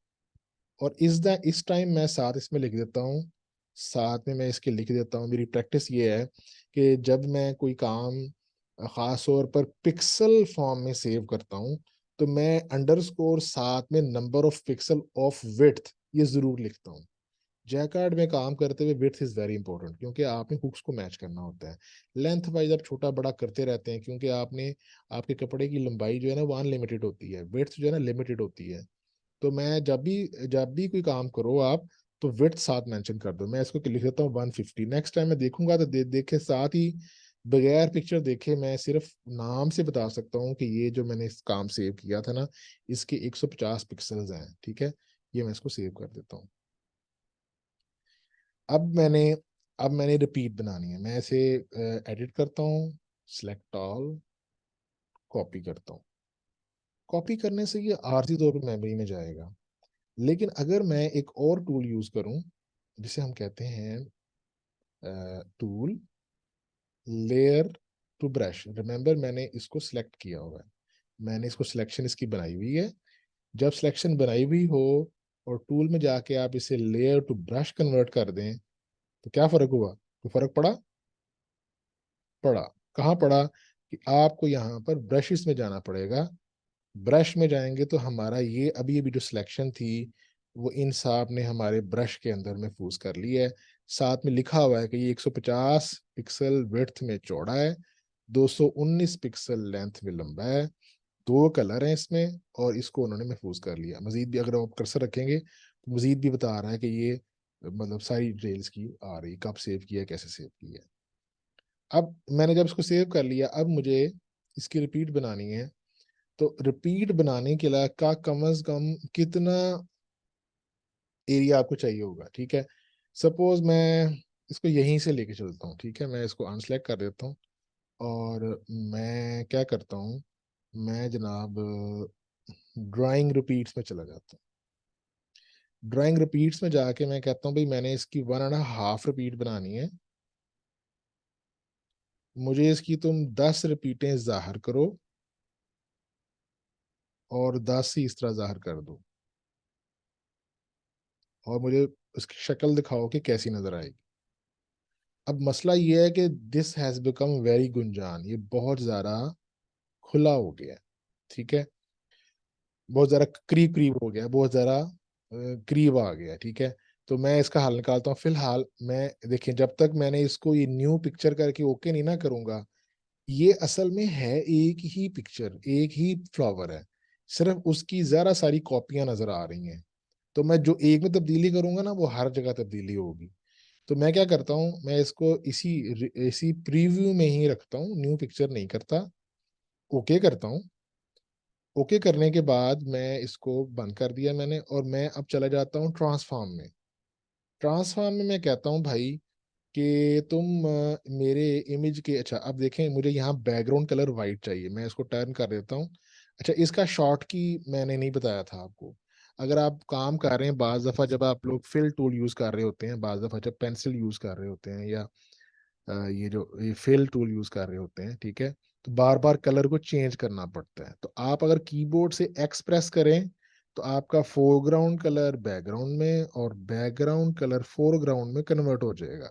और इस टाइम मैं साथ इसमें लिख देता हूँ, साथ में मैं इसके लिख देता हूँ, मेरी प्रैक्टिस ये है कि जब मैं कोई काम ख़ास तौर पर पिक्सल फॉर्म में सेव करता हूँ, तो मैं अंडरस्कोर साथ में number of pixel of width ये ज़रूर लिखता हूँ। जैकार्ड में काम करते हुए विड्थ इज़ वेरी इंपॉर्टेंट, क्योंकि आपने हुक्स को मैच करना होता है। लेंथ वाइज आप छोटा बड़ा करते रहते हैं, क्योंकि आपने, आपके कपड़े की लंबाई जो है ना वो अनलिमिटेड होती है, विड्थ जो है ना लिमिटेड होती है। तो मैं जब भी कोई काम करो आप, तो विड्थ साथ मेंशन कर दो। मैं इसको लिख देता हूँ 150। नेक्स्ट टाइम मैं देखूंगा तो देखे साथ ही, बगैर पिक्चर देखे मैं सिर्फ नाम से बता सकता हूँ कि ये जो मैंने इस काम सेव किया था ना, इसके 150 पिक्सल्स हैं। ठीक है। ये मैं इसको सेव कर देता हूँ। अब मैंने अब मैंने रिपीट बनानी है, मैं इसे एडिट करता हूँ, सिलेक्ट ऑल, कॉपी करता हूँ। कॉपी करने से ये आरजी तौर पर मेमोरी में जाएगा। लेकिन अगर मैं एक और टूल यूज करूं, जिसे हम कहते हैं tool layer to brush, remember मैंने इसको सिलेक्ट किया हुआ है, मैंने इसको सिलेक्शन इसकी बनाई हुई है। जब सिलेक्शन बनाई हुई हो और टूल में जाके आप इसे लेयर टू ब्रश कन्वर्ट कर दें, तो क्या फर्क हुआ, तो फर्क पड़ा। पड़ा। कहाँ पड़ा कि आपको यहाँ पर ब्रशेस में जाना पड़ेगा। ब्रश में जाएंगे तो हमारा ये अभी अभी जो सिलेक्शन थी वो इन साहब ने हमारे ब्रश के अंदर महफूज कर ली है। साथ में लिखा हुआ है कि ये 150 पिक्सल विड्थ में चौड़ा है, 219 पिक्सल लेंथ में लंबा है, 2 कलर हैं इसमें, और इसको उन्होंने महफूज कर लिया। मजीद भी अगर आप कर्सर रखेंगे तो मजीद भी बता रहा है कि ये मतलब सारी डिटेल्स की आ रही, कब सेव किया, कैसे सेव किया। अब मैंने जब इसको सेव कर लिया, अब मुझे इसकी रिपीट बनानी है। तो रिपीट बनाने के लिए का कम अज कम कितना एरिया आपको चाहिए होगा, ठीक है। सपोज मैं इसको यहीं से लेके चलता हूँ, ठीक है। मैं इसको अनसेलेक्ट कर देता हूँ और मैं क्या करता हूँ, मैं जनाब ड्राइंग रिपीट्स में चला जाता हूँ। ड्राइंग रिपीट्स में जाके मैं कहता हूँ भाई मैंने इसकी 1.5 रिपीट बनानी है, मुझे इसकी तुम 10 रिपीटें जाहिर करो और 10 ही इस तरह जाहिर कर दो, और मुझे उसकी शक्ल दिखाओ कि कैसी नजर आएगी। अब मसला ये है कि दिस हैज बिकम वेरी गुंजान, ये बहुत ज्यादा खुला हो गया है, ठीक है। बहुत ज्यादा करीब करीब हो गया, बहुत ज्यादा करीब आ गया, ठीक है। तो मैं इसका हल निकालता हूँ। फिलहाल मैं देखें, जब तक मैंने इसको ये न्यू पिक्चर करके ओके नहीं ना करूंगा, ये असल में है एक ही पिक्चर, एक ही फ्लावर है, सिर्फ उसकी जरा सारी कॉपियां नजर आ रही हैं। तो मैं जो एक में तब्दीली करूंगा ना, वो हर जगह तब्दीली होगी। तो मैं क्या करता हूँ, मैं इसको इसी इसी प्रीव्यू में ही रखता हूँ, न्यू पिक्चर नहीं करता, ओके करता हूँ। ओके करने के बाद मैं इसको बंद कर दिया मैंने, और मैं अब चला जाता हूँ ट्रांसफॉर्म में। ट्रांसफॉर्म में मैं कहता हूँ भाई कि तुम मेरे इमेज के, अच्छा अब देखें, मुझे यहाँ बैकग्राउंड कलर वाइट चाहिए, मैं इसको टर्न कर देता हूँ। अच्छा, इसका शॉर्ट की मैंने नहीं बताया था आपको। अगर आप काम कर रहे हैं, बाज दफ़ा जब आप लोग फिल टूल यूज़ कर रहे होते हैं, बाज दफ़ा जब पेंसिल यूज़ कर रहे होते हैं, या ये जो ये फिल टूल यूज़ कर रहे होते हैं, ठीक है, तो बार बार कलर को चेंज करना पड़ता है। तो आप अगर कीबोर्ड से एक्स प्रेस करें तो आपका फोरग्राउंड कलर बैकग्राउंड में और बैकग्राउंड कलर फोरग्राउंड में कन्वर्ट हो जाएगा।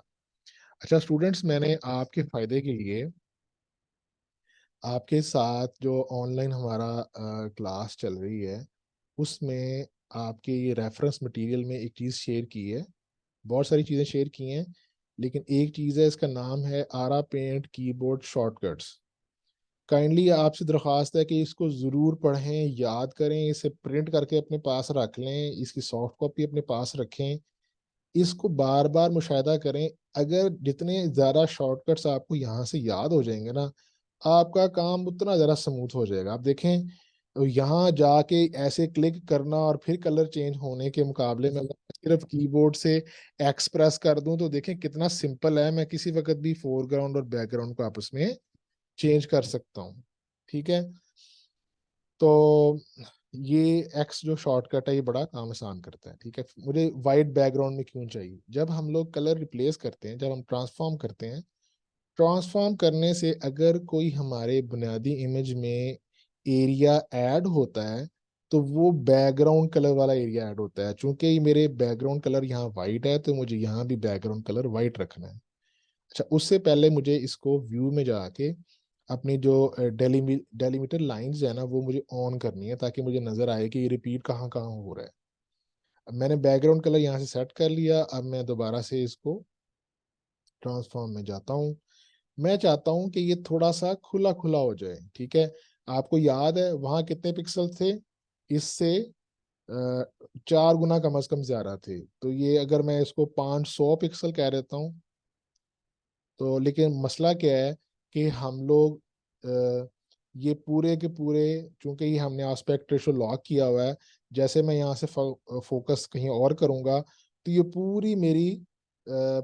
अच्छा स्टूडेंट्स, मैंने आपके फायदे के लिए आपके साथ जो ऑनलाइन हमारा क्लास चल रही है उसमें आपके ये रेफरेंस मटेरियल में एक चीज़ शेयर की है, बहुत सारी चीज़ें शेयर की हैं, लेकिन एक चीज़ है, इसका नाम है आरा पेंट कीबोर्ड शॉर्टकट्स। काइंडली आपसे दरख्वास्त है कि इसको ज़रूर पढ़ें, याद करें, इसे प्रिंट करके अपने पास रख लें, इसकी सॉफ्ट कॉपी अपने पास रखें, इसको बार बार मुशाहिदा करें। अगर जितने ज़्यादा शॉर्टकट्स आपको यहाँ से याद हो जाएंगे ना, आपका काम उतना ज़्यादा स्मूथ हो जाएगा। आप देखें, यहाँ जाके ऐसे क्लिक करना और फिर कलर चेंज होने के मुकाबले में अगर सिर्फ कीबोर्ड से एक्सप्रेस कर दूं तो देखें कितना सिंपल है, मैं किसी वक्त भी फोरग्राउंड और बैकग्राउंड को आपस में चेंज कर सकता हूँ, ठीक है। तो ये एक्स जो शॉर्टकट है ये बड़ा काम आसान करता है, ठीक है। मुझे वाइट बैकग्राउंड में क्यों चाहिए, जब हम लोग कलर रिप्लेस करते हैं, जब हम ट्रांसफॉर्म करते हैं, ट्रांसफॉर्म करने से अगर कोई हमारे बुनियादी इमेज में एरिया ऐड होता है तो वो बैकग्राउंड कलर वाला एरिया ऐड होता है। चूंकि ये मेरे बैकग्राउंड कलर यहाँ वाइट है तो मुझे यहाँ भी बैकग्राउंड कलर वाइट रखना है। अच्छा, उससे पहले मुझे इसको व्यू में जाके अपनी जो डेलीमीटर लाइंस है ना वो मुझे ऑन करनी है, ताकि मुझे नजर आए कि ये रिपीट कहाँ कहाँ हो रहा है। अब मैंने बैकग्राउंड कलर यहाँ से सेट कर लिया, अब मैं दोबारा से इसको ट्रांसफॉर्म में जाता हूँ। मैं चाहता हूँ कि ये थोड़ा सा खुला खुला हो जाए, ठीक है। आपको याद है वहां कितने पिक्सल थे, इससे 4 गुना कम अज कम ज्यादा थे। तो ये अगर मैं इसको 500 पिक्सल कह देता हूँ, तो लेकिन मसला क्या है कि हम लोग ये पूरे के पूरे, चूंकि ये हमने आस्पेक्ट रेशो लॉक किया हुआ है, जैसे मैं यहाँ से फोकस कहीं और करूंगा तो ये पूरी मेरी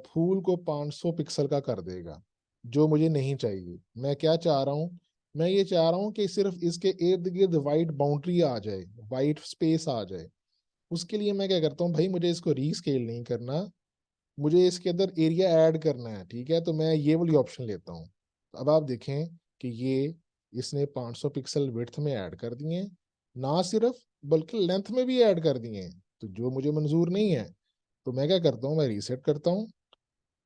फूल को 500 पिक्सल का कर देगा, जो मुझे नहीं चाहिए। मैं क्या चाह रहा हूँ, मैं ये चाह रहा हूँ कि सिर्फ इसके इर्द गिर्द वाइट बाउंड्री आ जाए, वाइट स्पेस आ जाए। उसके लिए मैं क्या करता हूँ भाई, मुझे इसको रीस्केल नहीं करना, मुझे इसके अंदर एरिया ऐड करना है, ठीक है। तो मैं ये वाली ऑप्शन लेता हूँ। तो अब आप देखें कि ये इसने 500 पिक्सल विड्थ में ऐड कर दिए हैं, ना सिर्फ बल्कि लेंथ में भी ऐड कर दिए हैं, तो जो मुझे मंजूर नहीं है। तो मैं क्या करता हूँ, मैं रीसेट करता हूँ,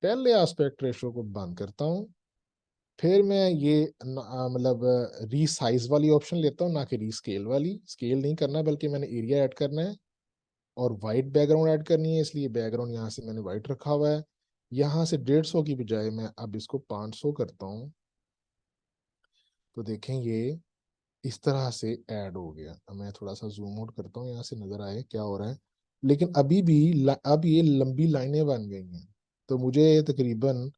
पहले एस्पेक्ट रेशो को बंद करता हूँ, फिर मैं ये मतलब रीसाइज वाली ऑप्शन लेता हूँ, ना कि रीस्केल वाली। स्केल नहीं करना बल्कि मैंने एरिया ऐड करना है और वाइट बैकग्राउंड ऐड करनी है, इसलिए बैकग्राउंड यहाँ से मैंने वाइट रखा हुआ है। यहाँ से 150 की बजाय मैं अब इसको 500 करता हूँ, तो देखें ये इस तरह से ऐड हो गया। अब मैं थोड़ा सा जूम आउट करता हूँ, यहाँ से नजर आए क्या हो रहा है। लेकिन अभी भी अब ये लंबी लाइनें बन गई हैं, तो मुझे तकरीबन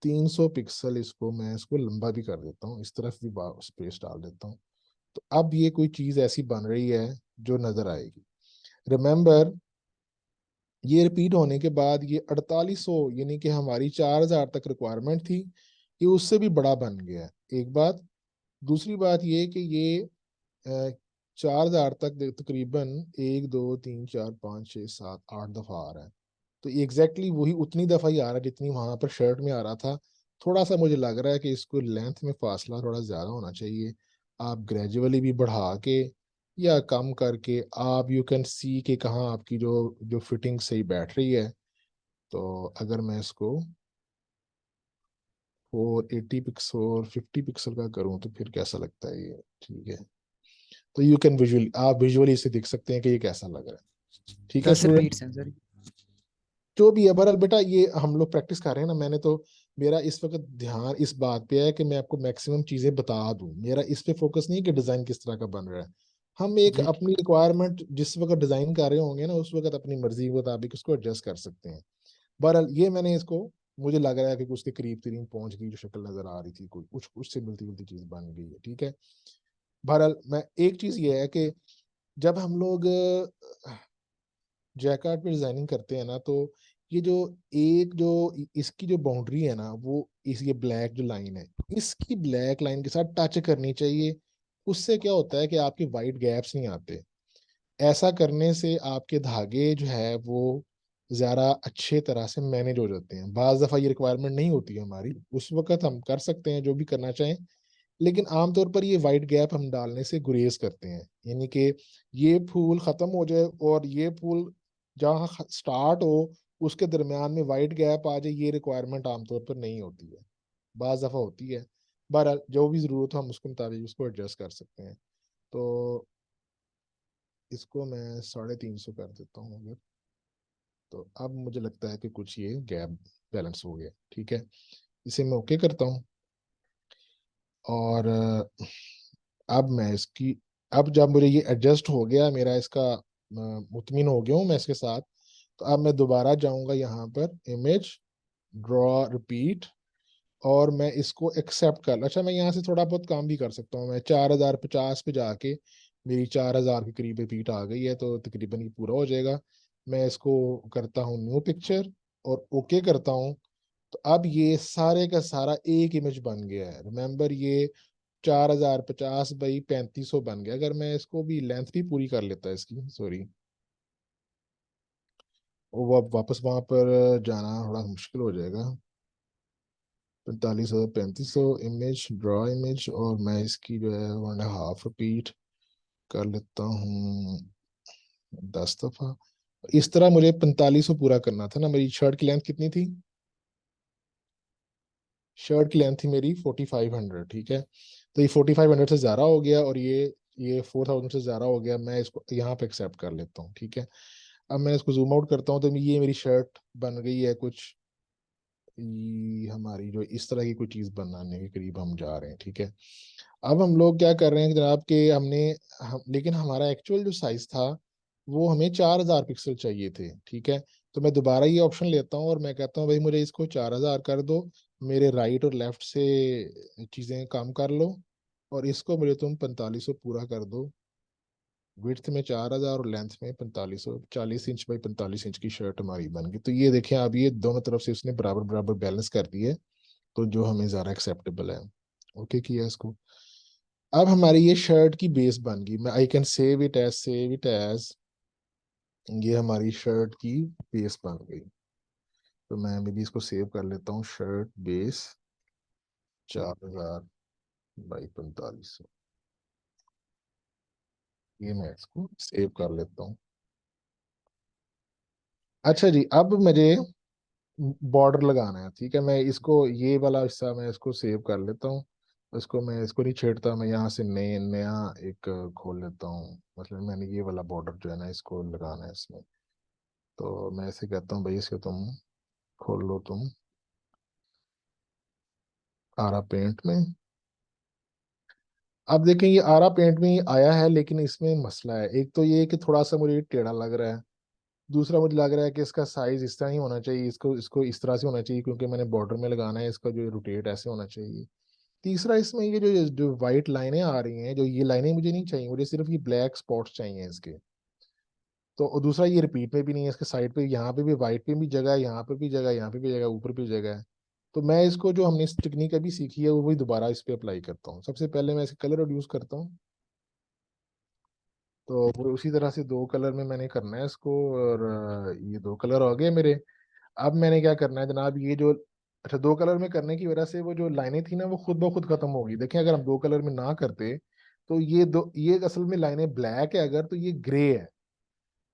300 पिक्सल इसको लंबा भी कर देता हूँ, इस तरफ भी स्पेस डाल देता हूँ। तो अब ये कोई चीज ऐसी बन रही है जो नजर आएगी। रिमेंबर, ये रिपीट होने के बाद ये 4800, यानी कि हमारी 4000 तक रिक्वायरमेंट थी, ये उससे भी बड़ा बन गया है, एक बात। दूसरी बात ये कि ये 4000 तक तकरीबन 1 2 3 4 5 6 7 8 दफा आ रहा है। तो एग्जैक्टली वही उतनी दफा ही आ रहा है जितनी वहां पर शर्ट में आ रहा था। थोड़ा सा मुझे लग रहा है कि इसको लेंथ में फासला थोड़ा ज्यादा होना चाहिए। आप ग्रेजुअली भी बढ़ा के या कम करके आप यू कैन सी कि कहाँ आपकी जो जो फिटिंग सही बैठ रही है। तो अगर मैं इसको 480 पिक्सल और 50 पिक्सल का करूँ तो फिर कैसा लगता है ये, ठीक है। तो यू कैन विजुअली, आप विजुअली इसे देख सकते हैं कि ये कैसा लग रहा है, ठीक है 10 स्टूडेंट। रिपीट्स हैं सर। जो भी है बहरहाल बेटा, ये हम लोग प्रैक्टिस कर रहे हैं ना। मैंने तो, मेरा इस वक्त ध्यान इस बात पे है कि मैं आपको मैक्सिमम चीजें बता दूं। मेरा इस पे फोकस नहीं कि डिजाइन किस तरह का बन रहा है। हम एक जी अपनी रिक्वायरमेंट जिस वक्त डिजाइन कर रहे होंगे ना, उस वक्त अपनी मर्जी के मुताबिक उसको एडजस्ट कर सकते हैं। बहरहाल ये मैंने इसको, मुझे लग रहा है कि उसके करीब तरीन पहुंच गई, जो शक्ल नजर आ रही थी कोई कुछ उससे मिलती जुलती चीज बन गई है, ठीक है। बहरहाल मैं, एक चीज ये है कि जब हम लोग जैकार्ड पे डिजाइनिंग करते हैं ना, तो ये जो एक जो इसकी जो बाउंड्री है ना, वो इस ये ब्लैक जो लाइन है, इसकी ब्लैक लाइन के साथ टच करनी चाहिए। उससे क्या होता है कि आपके वाइट गैप्स नहीं आते। ऐसा करने से आपके धागे जो है वो ज़्यादा अच्छे तरह से मैनेज हो जाते हैं। बाज़ दफ़ा ये रिक्वायरमेंट नहीं होती है हमारी, उस वक्त हम कर सकते हैं जो भी करना चाहें। लेकिन आमतौर पर ये वाइट गैप हम डालने से गुरेज करते हैं, यानी कि ये फूल ख़त्म हो जाए और ये फूल जहाँ स्टार्ट हो उसके दरमियान में वाइट गैप आ जाए, ये रिक्वायरमेंट आमतौर पर नहीं होती है, बाज़ दफ़ा होती है। बहरहाल जो भी ज़रूरत हो हम उसके मुताबिक उसको एडजस्ट कर सकते हैं। तो इसको मैं 350 कर देता हूँ अगर। तो अब मुझे लगता है कि कुछ ये गैप बैलेंस हो गया, ठीक है। इसे मैं ओके करता हूँ और अब मैं इसकी, अब जब मुझे ये एडजस्ट हो गया, मेरा इसका मुतमिन हो गया हूँ मैं इसके साथ, तो अब मैं दोबारा जाऊंगा यहाँ पर इमेज, ड्रॉ, रिपीट, और मैं इसको एक्सेप्ट कर, अच्छा मैं यहाँ से थोड़ा बहुत काम भी कर सकता हूँ। मैं 4050 पे जाके मेरी 4000 के करीब रिपीट आ गई है, तो तकरीबन ये पूरा हो जाएगा। मैं इसको करता हूँ न्यू पिक्चर और ओके करता हूँ। तो अब ये सारे का सारा एक इमेज बन गया है। रिमेंबर ये 4050 बाई 3500 बन गया। अगर मैं इसको भी लेंथ भी पूरी कर लेता है इसकी, सॉरी, वो अब वापस वहां पर जाना थोड़ा मुश्किल हो जाएगा। 4500 3500 इमेज, ड्रॉ इमेज, और मैं इसकी जो है 1.5 रिपीट कर लेता हूँ 10 दफा। इस तरह मुझे 4500 पूरा करना था ना। मेरी शर्ट की लेंथ कितनी थी? शर्ट की लेंथ थी मेरी 4500, ठीक है। तो ये 4500 से ज़्यादा हो गया और ये 4000 से ज़्यादा हो गया। मैं इसको यहाँ पे एक्सेप्ट कर लेता हूँ, ठीक है। अब मैं इसको जूम आउट करता हूँ, तो ये मेरी शर्ट बन गई है कुछ, ये हमारी जो इस तरह की कोई चीज़ बनाने के करीब हम जा रहे हैं, ठीक है। अब हम लोग क्या कर रहे हैं जनाब कि लेकिन हमारा एक्चुअल जो साइज था वो हमें 4000 पिक्सल चाहिए थे, ठीक है। तो मैं दोबारा ये ऑप्शन लेता हूँ और मैं कहता हूँ भाई मुझे इसको 4000 कर दो, मेरे राइट और लेफ्ट से चीज़ें कम कर लो, और इसको मुझे तुम 4500 पूरा कर दो। विड्थ में 4000 और लेंथ में 4500, 40 इंच बाई 45 इंच की शर्ट हमारी बन गई। तो ये देखें, अब ये दोनों तरफ से उसने बराबर बराबर बैलेंस कर दिए, तो जो हमें ज़्यादा एक्सेप्टेबल है। ओके किया इसको। अब हमारी ये शर्ट की बेस बन गई। मैं I can save it as ये हमारी शर्ट की बेस बन गई। तो मैं भी इसको सेव कर लेता हूँ, शर्ट बेस 4000 बाई 4500। ये मैं इसको सेव कर लेता हूँ। अच्छा जी, अब मुझे बॉर्डर लगाना है, ठीक है। मैं इसको ये वाला हिस्सा मैं इसको सेव कर लेता हूँ, इसको मैं इसको नहीं छेड़ता, मैं यहाँ से नया एक खोल लेता हूँ। मतलब मैंने ये वाला बॉर्डर जो है ना इसको लगाना है इसमें। तो मैं ऐसे कहता हूँ भाई इसको तुम खोल लो, तुम आरा पेंट में। अब देखें ये आरा पेंट में ही आया है, लेकिन इसमें मसला है। एक तो ये कि थोड़ा सा मुझे टेढ़ा लग रहा है, दूसरा मुझे लग रहा है कि इसका साइज इस तरह ही होना चाहिए, इसको इसको इस तरह से होना चाहिए क्योंकि मैंने बॉर्डर में लगाना है, इसका जो रोटेट ऐसे होना चाहिए। तीसरा इसमें ये जो जो वाइट लाइनें आ रही हैं, जो ये लाइनें मुझे नहीं चाहिए, मुझे सिर्फ ये ब्लैक स्पॉट्स चाहिए इसके। तो और दूसरा ये रिपीट में भी नहीं है, इसके साइड पे यहाँ पे भी वाइट पे भी जगह है, यहाँ पे भी जगह है, यहाँ पे भी जगह है, ऊपर भी जगह है। तो मैं इसको जो हमने इस टेक्निक अभी सीखी है वो वही दोबारा इस पे अप्लाई करता हूँ। सबसे पहले मैं इसे कलर रिड्यूस करता हूँ। तो वो उसी तरह से दो कलर में मैंने करना है इसको, और ये दो कलर हो गए मेरे। अब मैंने क्या करना है जनाब, ये जो अच्छा दो कलर में करने की वजह से वो जो लाइनें थी ना वो खुद ब खुद खत्म होगी। देखिए अगर हम दो कलर में ना करते तो ये असल में लाइनें ब्लैक है अगर, तो ये ग्रे है।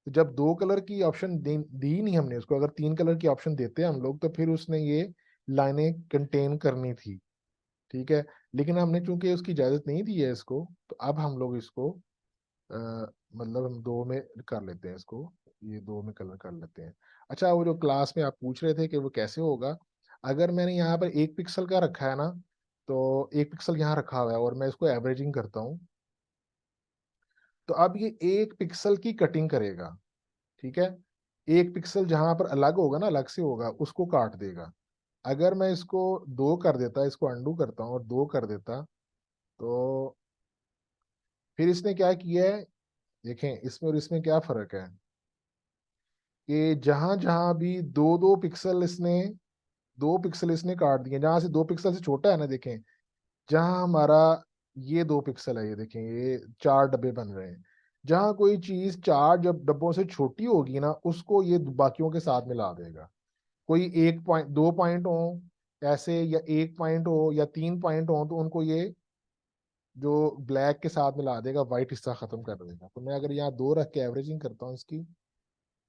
तो जब दो कलर की ऑप्शन दी नहीं हमने उसको, अगर तीन कलर की ऑप्शन देते हम लोग तो फिर उसने ये लाइनें कंटेन करनी थी, ठीक है। लेकिन हमने चूंकि उसकी इजाजत नहीं दी है इसको, तो अब हम लोग इसको अ, मतलब हम दो में कर लेते हैं इसको, ये दो में कलर कर लेते हैं। अच्छा वो जो क्लास में आप पूछ रहे थे कि वो कैसे होगा, अगर मैंने यहाँ पर 1 पिक्सल का रखा है ना, तो 1 पिक्सल यहाँ रखा हुआ है और मैं इसको एवरेजिंग करता हूँ, तो अब ये 1 पिक्सल की कटिंग करेगा, ठीक है। 1 पिक्सल जहां पर अलग होगा ना, अलग से होगा, उसको काट देगा। अगर मैं इसको दो कर देता, इसको अंडू करता हूँ और दो कर देता, तो फिर इसने क्या किया है, देखें इसमें और इसमें क्या फर्क है कि जहां जहां भी दो पिक्सल इसने काट दिए, जहां से 2 पिक्सल से छोटा है ना, देखें जहां हमारा ये 2 पिक्सल है, ये देखें ये 4 डब्बे बन रहे हैं। जहां कोई चीज 4 डब्बों से छोटी होगी ना, उसको ये बाकियों के साथ मिला देगा। कोई 1 पॉइंट 2 पॉइंट हो ऐसे, या 1 पॉइंट हो या 3 पॉइंट हो, तो उनको ये जो ब्लैक के साथ मिला देगा, व्हाइट हिस्सा खत्म कर देगा। तो मैं अगर यहाँ दो रख के एवरेजिंग करता हूँ इसकी,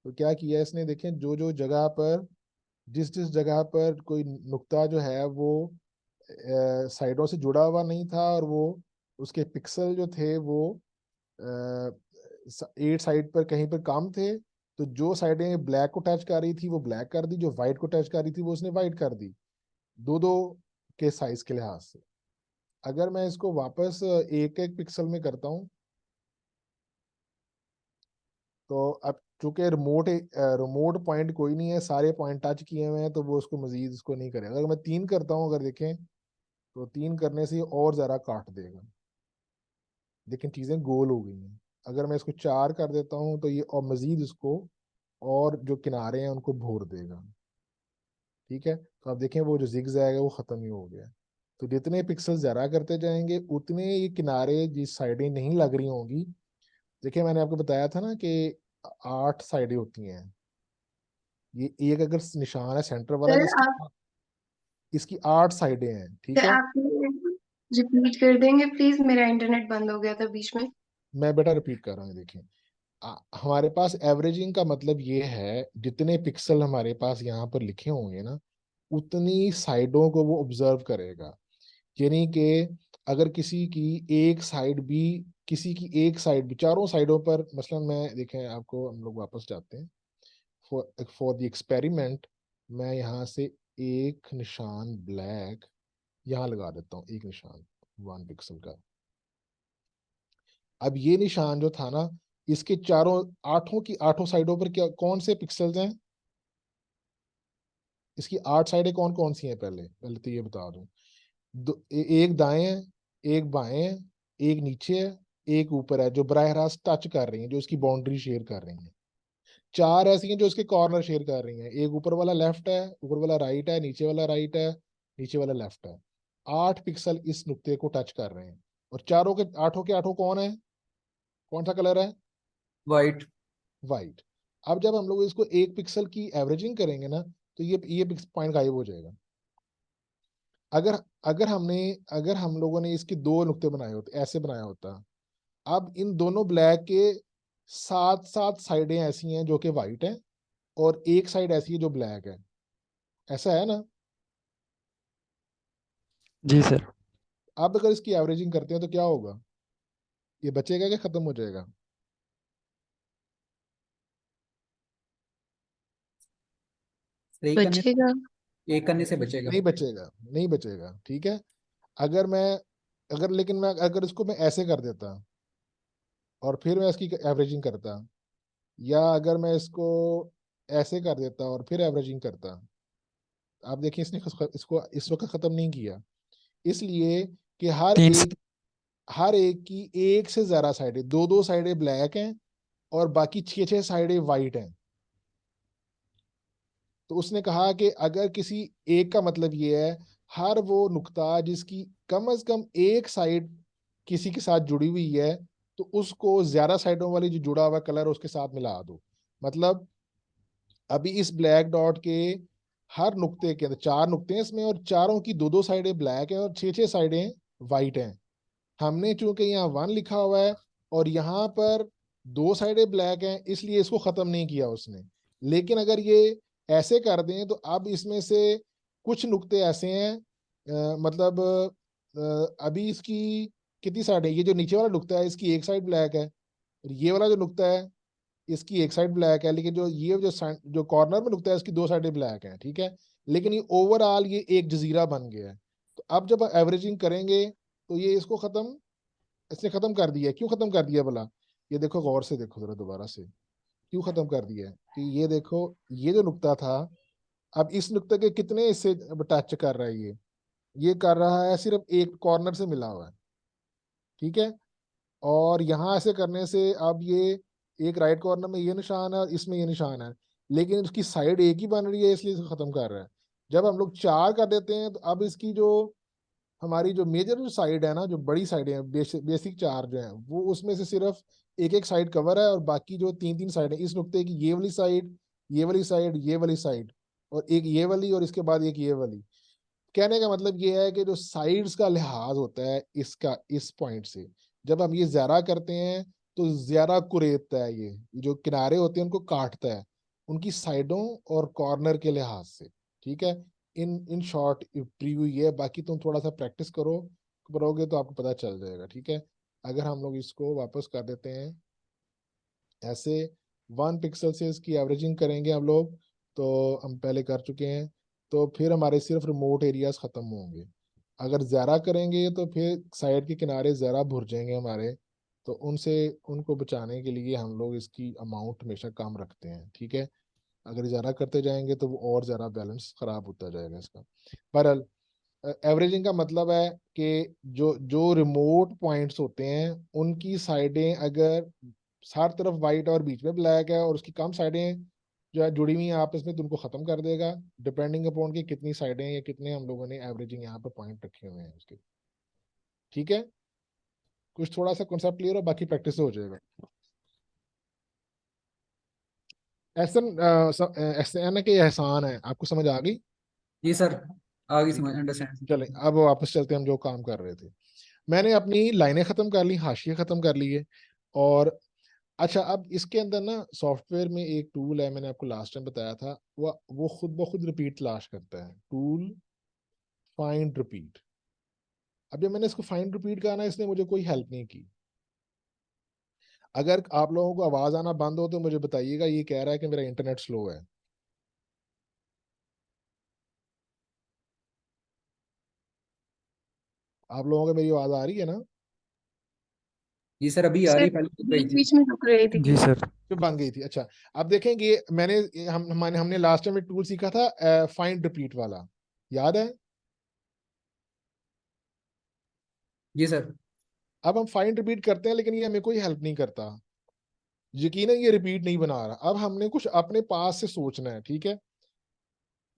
तो क्या किया इसने, देखें जो जो जगह पर जिस जिस जगह पर कोई नुक्ता जो है वो साइडों से जुड़ा हुआ नहीं था, और वो उसके पिक्सल जो थे वो 8 साइड पर कहीं पर कम थे, तो जो साइडें ब्लैक को टच कर रही थी वो ब्लैक कर दी, जो व्हाइट को टच कर रही थी वो उसने व्हाइट कर दी, दो दो के साइज के लिहाज से। अगर मैं इसको वापस एक एक पिक्सल में करता हूँ, तो अब चूंकि रिमोट पॉइंट कोई नहीं है, सारे पॉइंट टच किए हुए हैं, तो वो उसको मजीद इसको नहीं करेगा। अगर मैं 3 करता हूँ, अगर देखें तो 3 करने से ये और ज़रा काट देगा, लेकिन चीज़ें गोल हो गई हैं। अगर मैं इसको 4 कर देता हूँ तो ये और मजीद इसको और जो किनारे हैं उनको भोर देगा, ठीक है। तो आप देखें वो जो जिग जैग है वो ख़त्म ही हो गया। तो जितने पिक्सल ज़रा करते जाएंगे उतने ये किनारे जिस साइडें नहीं लग रही होंगी, देखिए मैंने आपको बताया था ना कि 8 साइडें होती हैं, ये एक अगर निशान है सेंटर वाला, सर इसकी आप इसकी 8 साइडें हैं, ठीक सर है। आप रिपीट कर देंगे प्लीज, मेरा इंटरनेट बंद हो गया था बीच में। मैं बेटा रिपीट कर रहा हूँ, देखिए हमारे पास एवरेजिंग का मतलब ये है जितने पिक्सल हमारे पास यहाँ पर लिखे होंगे ना, उतनी साइडों को वो ऑब्जर्व करेगा। यानी कि अगर किसी की एक साइड भी, चारों साइडों पर, मसलन मैं देखें आपको, हम लोग वापस जाते हैं फॉर द एक्सपेरिमेंट, मैं यहाँ से एक निशान ब्लैक यहाँ लगा देता हूँ, एक निशान 1 पिक्सल का। अब ये निशान जो था ना, इसके चारों आठों की आठों साइडों पर क्या कौन से पिक्सल्स हैं, इसकी 8 साइडें कौन कौन सी हैं, पहले पहले तो ये बता दूं। एक दाएं है, एक बाएं है, एक नीचे है, एक ऊपर है, जो बराह रास्त टच कर रही है, जो इसकी बाउंड्री शेयर कर रही है। 4 ऐसी हैं जो इसके कॉर्नर शेयर कर रही हैं, एक ऊपर वाला लेफ्ट है, ऊपर वाला राइट है, नीचे वाला राइट है, नीचे वाला लेफ्ट है। 8 पिक्सल इस नुक्ते को टच कर रहे हैं, और चारों के आठों कौन है, कौन सा कलर है, वाइट। वाइट। अब जब हम लोग इसको 1 पिक्सल की एवरेजिंग करेंगे ना, तो ये पॉइंट गायब हो जाएगा। अगर अगर हम लोगों ने इसके दो नुक्ते बनाए होते, ऐसे बनाया होता, अब इन दोनों ब्लैक के 7 7 साइडें ऐसी हैं जो कि वाइट है, और एक साइड ऐसी है जो ब्लैक है। ऐसा है ना? जी सर। अब अगर इसकी एवरेजिंग करते हैं तो क्या होगा? ये बचेगा क्या खत्म हो जाएगा? सही करने बचेगा। एक करने से बचेगा। नहीं बचेगा, नहीं बचेगा, ठीक है। अगर मैं अगर लेकिन मैं अगर इसको मैं ऐसे कर देता और फिर मैं इसकी एवरेजिंग करता, या अगर मैं इसको ऐसे कर देता और फिर एवरेजिंग करता, आप देखिए इसने इसको इस वक्त खत्म नहीं किया, इसलिए कि तीन हर एक की एक से ज्यादा साइडें, दो दो साइडें ब्लैक हैं और बाकी छह छह साइडें वाइट हैं। तो उसने कहा कि अगर किसी एक का मतलब ये है, हर वो नुक्ता जिसकी कम से कम एक साइड किसी के साथ जुड़ी हुई है, तो उसको ज्यादा साइडों वाली जो जुड़ा हुआ कलर उसके साथ मिला दो। मतलब अभी इस ब्लैक डॉट के हर नुक्ते के अंदर चार नुक्ते हैं इसमें, और चारों की दो दो साइडें ब्लैक हैं और छह छह साइडें वाइट हैं। हमने चूंकि यहाँ 1 लिखा हुआ है और यहाँ पर दो साइडें ब्लैक हैं, इसलिए इसको खत्म नहीं किया उसने। लेकिन अगर ये ऐसे कर दें तो अब इसमें से कुछ नुक्ते ऐसे हैं, मतलब अभी इसकी कितनी साइड है? ये जो नीचे वाला नुक्ता है इसकी एक साइड ब्लैक है, और ये वाला जो नुक्ता है इसकी एक साइड ब्लैक है, लेकिन जो कॉर्नर में नुक्ता है इसकी दो साइडें ब्लैक हैं, ठीक है। लेकिन ये ओवरऑल ये एक जजीरा बन गया है। तो अब जब एवरेजिंग करेंगे तो ये इसने खत्म कर दिया है। क्यों खत्म कर दिया भला? ये देखो, गौर से देखो जरा दोबारा से, क्यों खत्म कर दिया है? कि ये देखो, ये जो नुक्ता था, अब इस नुक्ते के कितने हिस्से टच कर रहा है? ये कर रहा है सिर्फ एक कॉर्नर से मिला हुआ है, ठीक है। और यहाँ ऐसे करने से अब ये एक राइट कॉर्नर में ये निशान है और इसमें ये निशान है, लेकिन उसकी साइड एक ही बन रही है, इसलिए इसको खत्म कर रहा है। जब हम लोग चार कर देते हैं तो अब इसकी जो हमारी जो मेजर जो साइड है ना, जो बड़ी साइड है, बेसिक चार जो है, वो उसमें से सिर्फ एक एक साइड कवर है, और बाकी जो तीन तीन साइड है इस नुक्ते की, ये वाली साइड, ये वाली साइड, ये वाली साइड, और एक ये वाली, और इसके बाद एक ये वाली। कहने का मतलब ये है कि जो साइड्स का लिहाज होता है इसका, इस पॉइंट से जब हम ये ज़्यादा करते हैं तो ज़्यादा कुरेदता है, ये जो किनारे होते हैं उनको काटता है उनकी साइडों और कॉर्नर के लिहाज से, ठीक है। इन शॉर्ट प्रीव्यू ये है, बाकी तुम थोड़ा सा प्रैक्टिस करोगे तो आपको पता चल जाएगा, ठीक है। अगर हम लोग इसको वापस कर देते हैं ऐसे, 1 पिक्सल से इसकी एवरेजिंग करेंगे हम लोग, तो हम पहले कर चुके हैं, तो फिर हमारे सिर्फ रिमोट एरियाज खत्म होंगे। अगर ज़रा करेंगे तो फिर साइड के किनारे ज़रा भुर जाएंगे हमारे, तो उनको बचाने के लिए हम लोग इसकी अमाउंट हमेशा कम रखते हैं, ठीक है। अगर ज़रा करते जाएंगे तो वो और ज़्यादा बैलेंस ख़राब होता जाएगा इसका। बहरहाल, एवरेजिंग का मतलब है कि जो जो रिमोट पॉइंट्स होते हैं उनकी साइडें अगर हर तरफ वाइट और बीच में ब्लैक है और उसकी कम साइडें जो है जुड़ी हुई हैं आपस में, तो उनको खत्म कर देगा, डिपेंडिंग अपॉन कि कितनी साइडें या कितने हम लोगों ने एवरेजिंग यहाँ पर पॉइंट रखे हुए हैं उसके, ठीक है। कुछ थोड़ा सा कॉन्सेप्ट क्लियर हो, बाकी प्रैक्टिस से हो जाएगा। ऐसे है ना कि एहसान है, आपको समझ आ गई? जी सर, आगे ठीक समझ है, अंडरस्टैंड। चले अब वापस चलते हैं, हम जो काम कर रहे थे। मैंने अपनी लाइनें खत्म कर ली, हाशिए खत्म कर लिए। और अच्छा, अब इसके अंदर ना सॉफ्टवेयर में एक टूल है, मैंने आपको लास्ट टाइम बताया था, वो खुद ब खुद रिपीट तलाश करता है, टूल फाइंड रिपीट। अब जब मैंने इसको फाइंड रिपीट कहा ना, इसने मुझे कोई हेल्प नहीं की। अगर आप लोगों को आवाज आना बंद हो तो मुझे बताइएगा, ये कह रहा है कि मेरा इंटरनेट स्लो है। आप लोगों को मेरी आवाज आ रही है ना? जी सर, अभी आ सर रही, पहले रुक रही बीच थी। बीच में रुक रही जी थी। सर। जो बन गई थी, अच्छा। अब देखेंगे, हमने लास्ट टाइम एक टूल सीखा था फाइंड रिपीट वाला, याद है? जी सर। अब हम फाइंड रिपीट करते हैं लेकिन ये हमें कोई हेल्प नहीं करता, यकीनन ये रिपीट नहीं बना रहा। अब हमने कुछ अपने पास से सोचना है, ठीक है।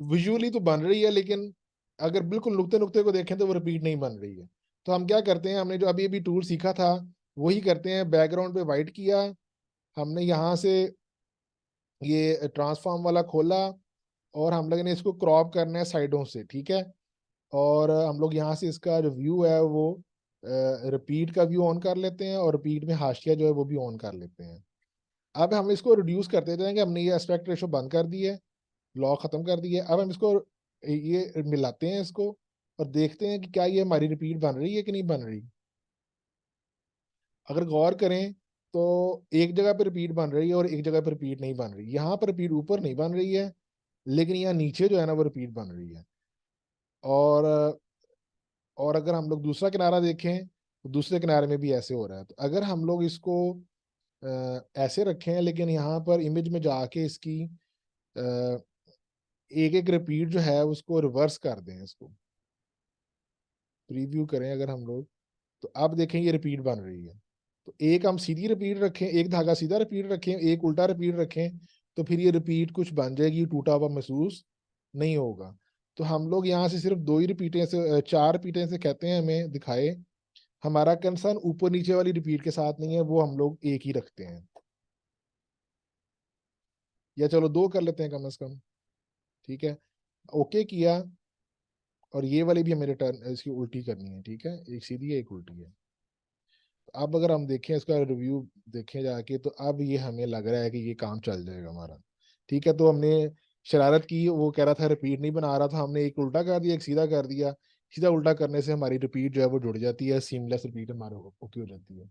विजुअली तो बन रही है, लेकिन अगर बिल्कुल नुक्ते नुक्ते को देखें तो वो रिपीट नहीं बन रही है। तो हम क्या करते हैं, हमने जो अभी अभी टूल सीखा था वही करते हैं। बैकग्राउंड पे वाइट किया, हमने यहाँ से ये ट्रांसफॉर्म वाला खोला, और हम लोग ने इसको क्रॉप करना है साइडों से, ठीक है। और हम लोग यहाँ से इसका जो व्यू है वो रिपीट का व्यू ऑन कर लेते हैं, और रिपीट में हाशिया जो है वो भी ऑन कर लेते हैं। अब हम इसको रिड्यूस करते जाएंगे। हमने ये एस्पेक्ट रेशो बंद कर दी है, लॉक खत्म कर दी है। अब हम इसको ये मिलाते हैं इसको और देखते हैं कि क्या ये हमारी रिपीट बन रही है कि नहीं बन रही। अगर गौर करें तो एक जगह पर रिपीट बन रही है और एक जगह पर रिपीट नहीं बन रही। यहाँ पर रिपीट ऊपर नहीं बन रही है, लेकिन यहाँ नीचे जो है ना वो रिपीट बन रही है। और और अगर हम लोग दूसरा किनारा देखें तो दूसरे किनारे में भी ऐसे हो रहा है। तो अगर हम लोग इसको ऐसे रखें, लेकिन यहाँ पर इमेज में जाके इसकी एक एक रिपीट जो है उसको रिवर्स कर दें, इसको प्रीव्यू करें अगर हम लोग, तो अब देखें ये रिपीट बन रही है। तो एक हम सीधी रिपीट रखें, एक धागा सीधा रिपीट रखें, एक उल्टा रिपीट रखें, तो फिर ये रिपीट कुछ बन जाएगी, टूटा हुआ महसूस नहीं होगा। तो हम लोग यहाँ से सिर्फ 2 ही रिपीटें से 4 रिपीटें से कहते हैं हमें दिखाए। हमारा कंसर्न ऊपर नीचे वाली रिपीट के साथ नहीं है, वो हम लोग एक ही रखते हैं, या चलो 2 कर लेते हैं कम से कम। ठीक है, ओके किया, और ये वाली भी हमें रिटर्न इसकी उल्टी करनी है। ठीक है, एक सीधी है एक उल्टी है। तो अब अगर हम देखें इसका रिव्यू देखें जाके, तो अब ये हमें लग रहा है कि ये काम चल जाएगा हमारा। ठीक है, तो हमने शरारत की, वो कह रहा था रिपीट नहीं बना रहा था, हमने एक उल्टा कर दिया एक सीधा कर दिया। सीधा उल्टा करने से हमारी रिपीट जो है वो जुड़ जाती है, सीमलेस रिपीट हमारे ओके हो जाती है।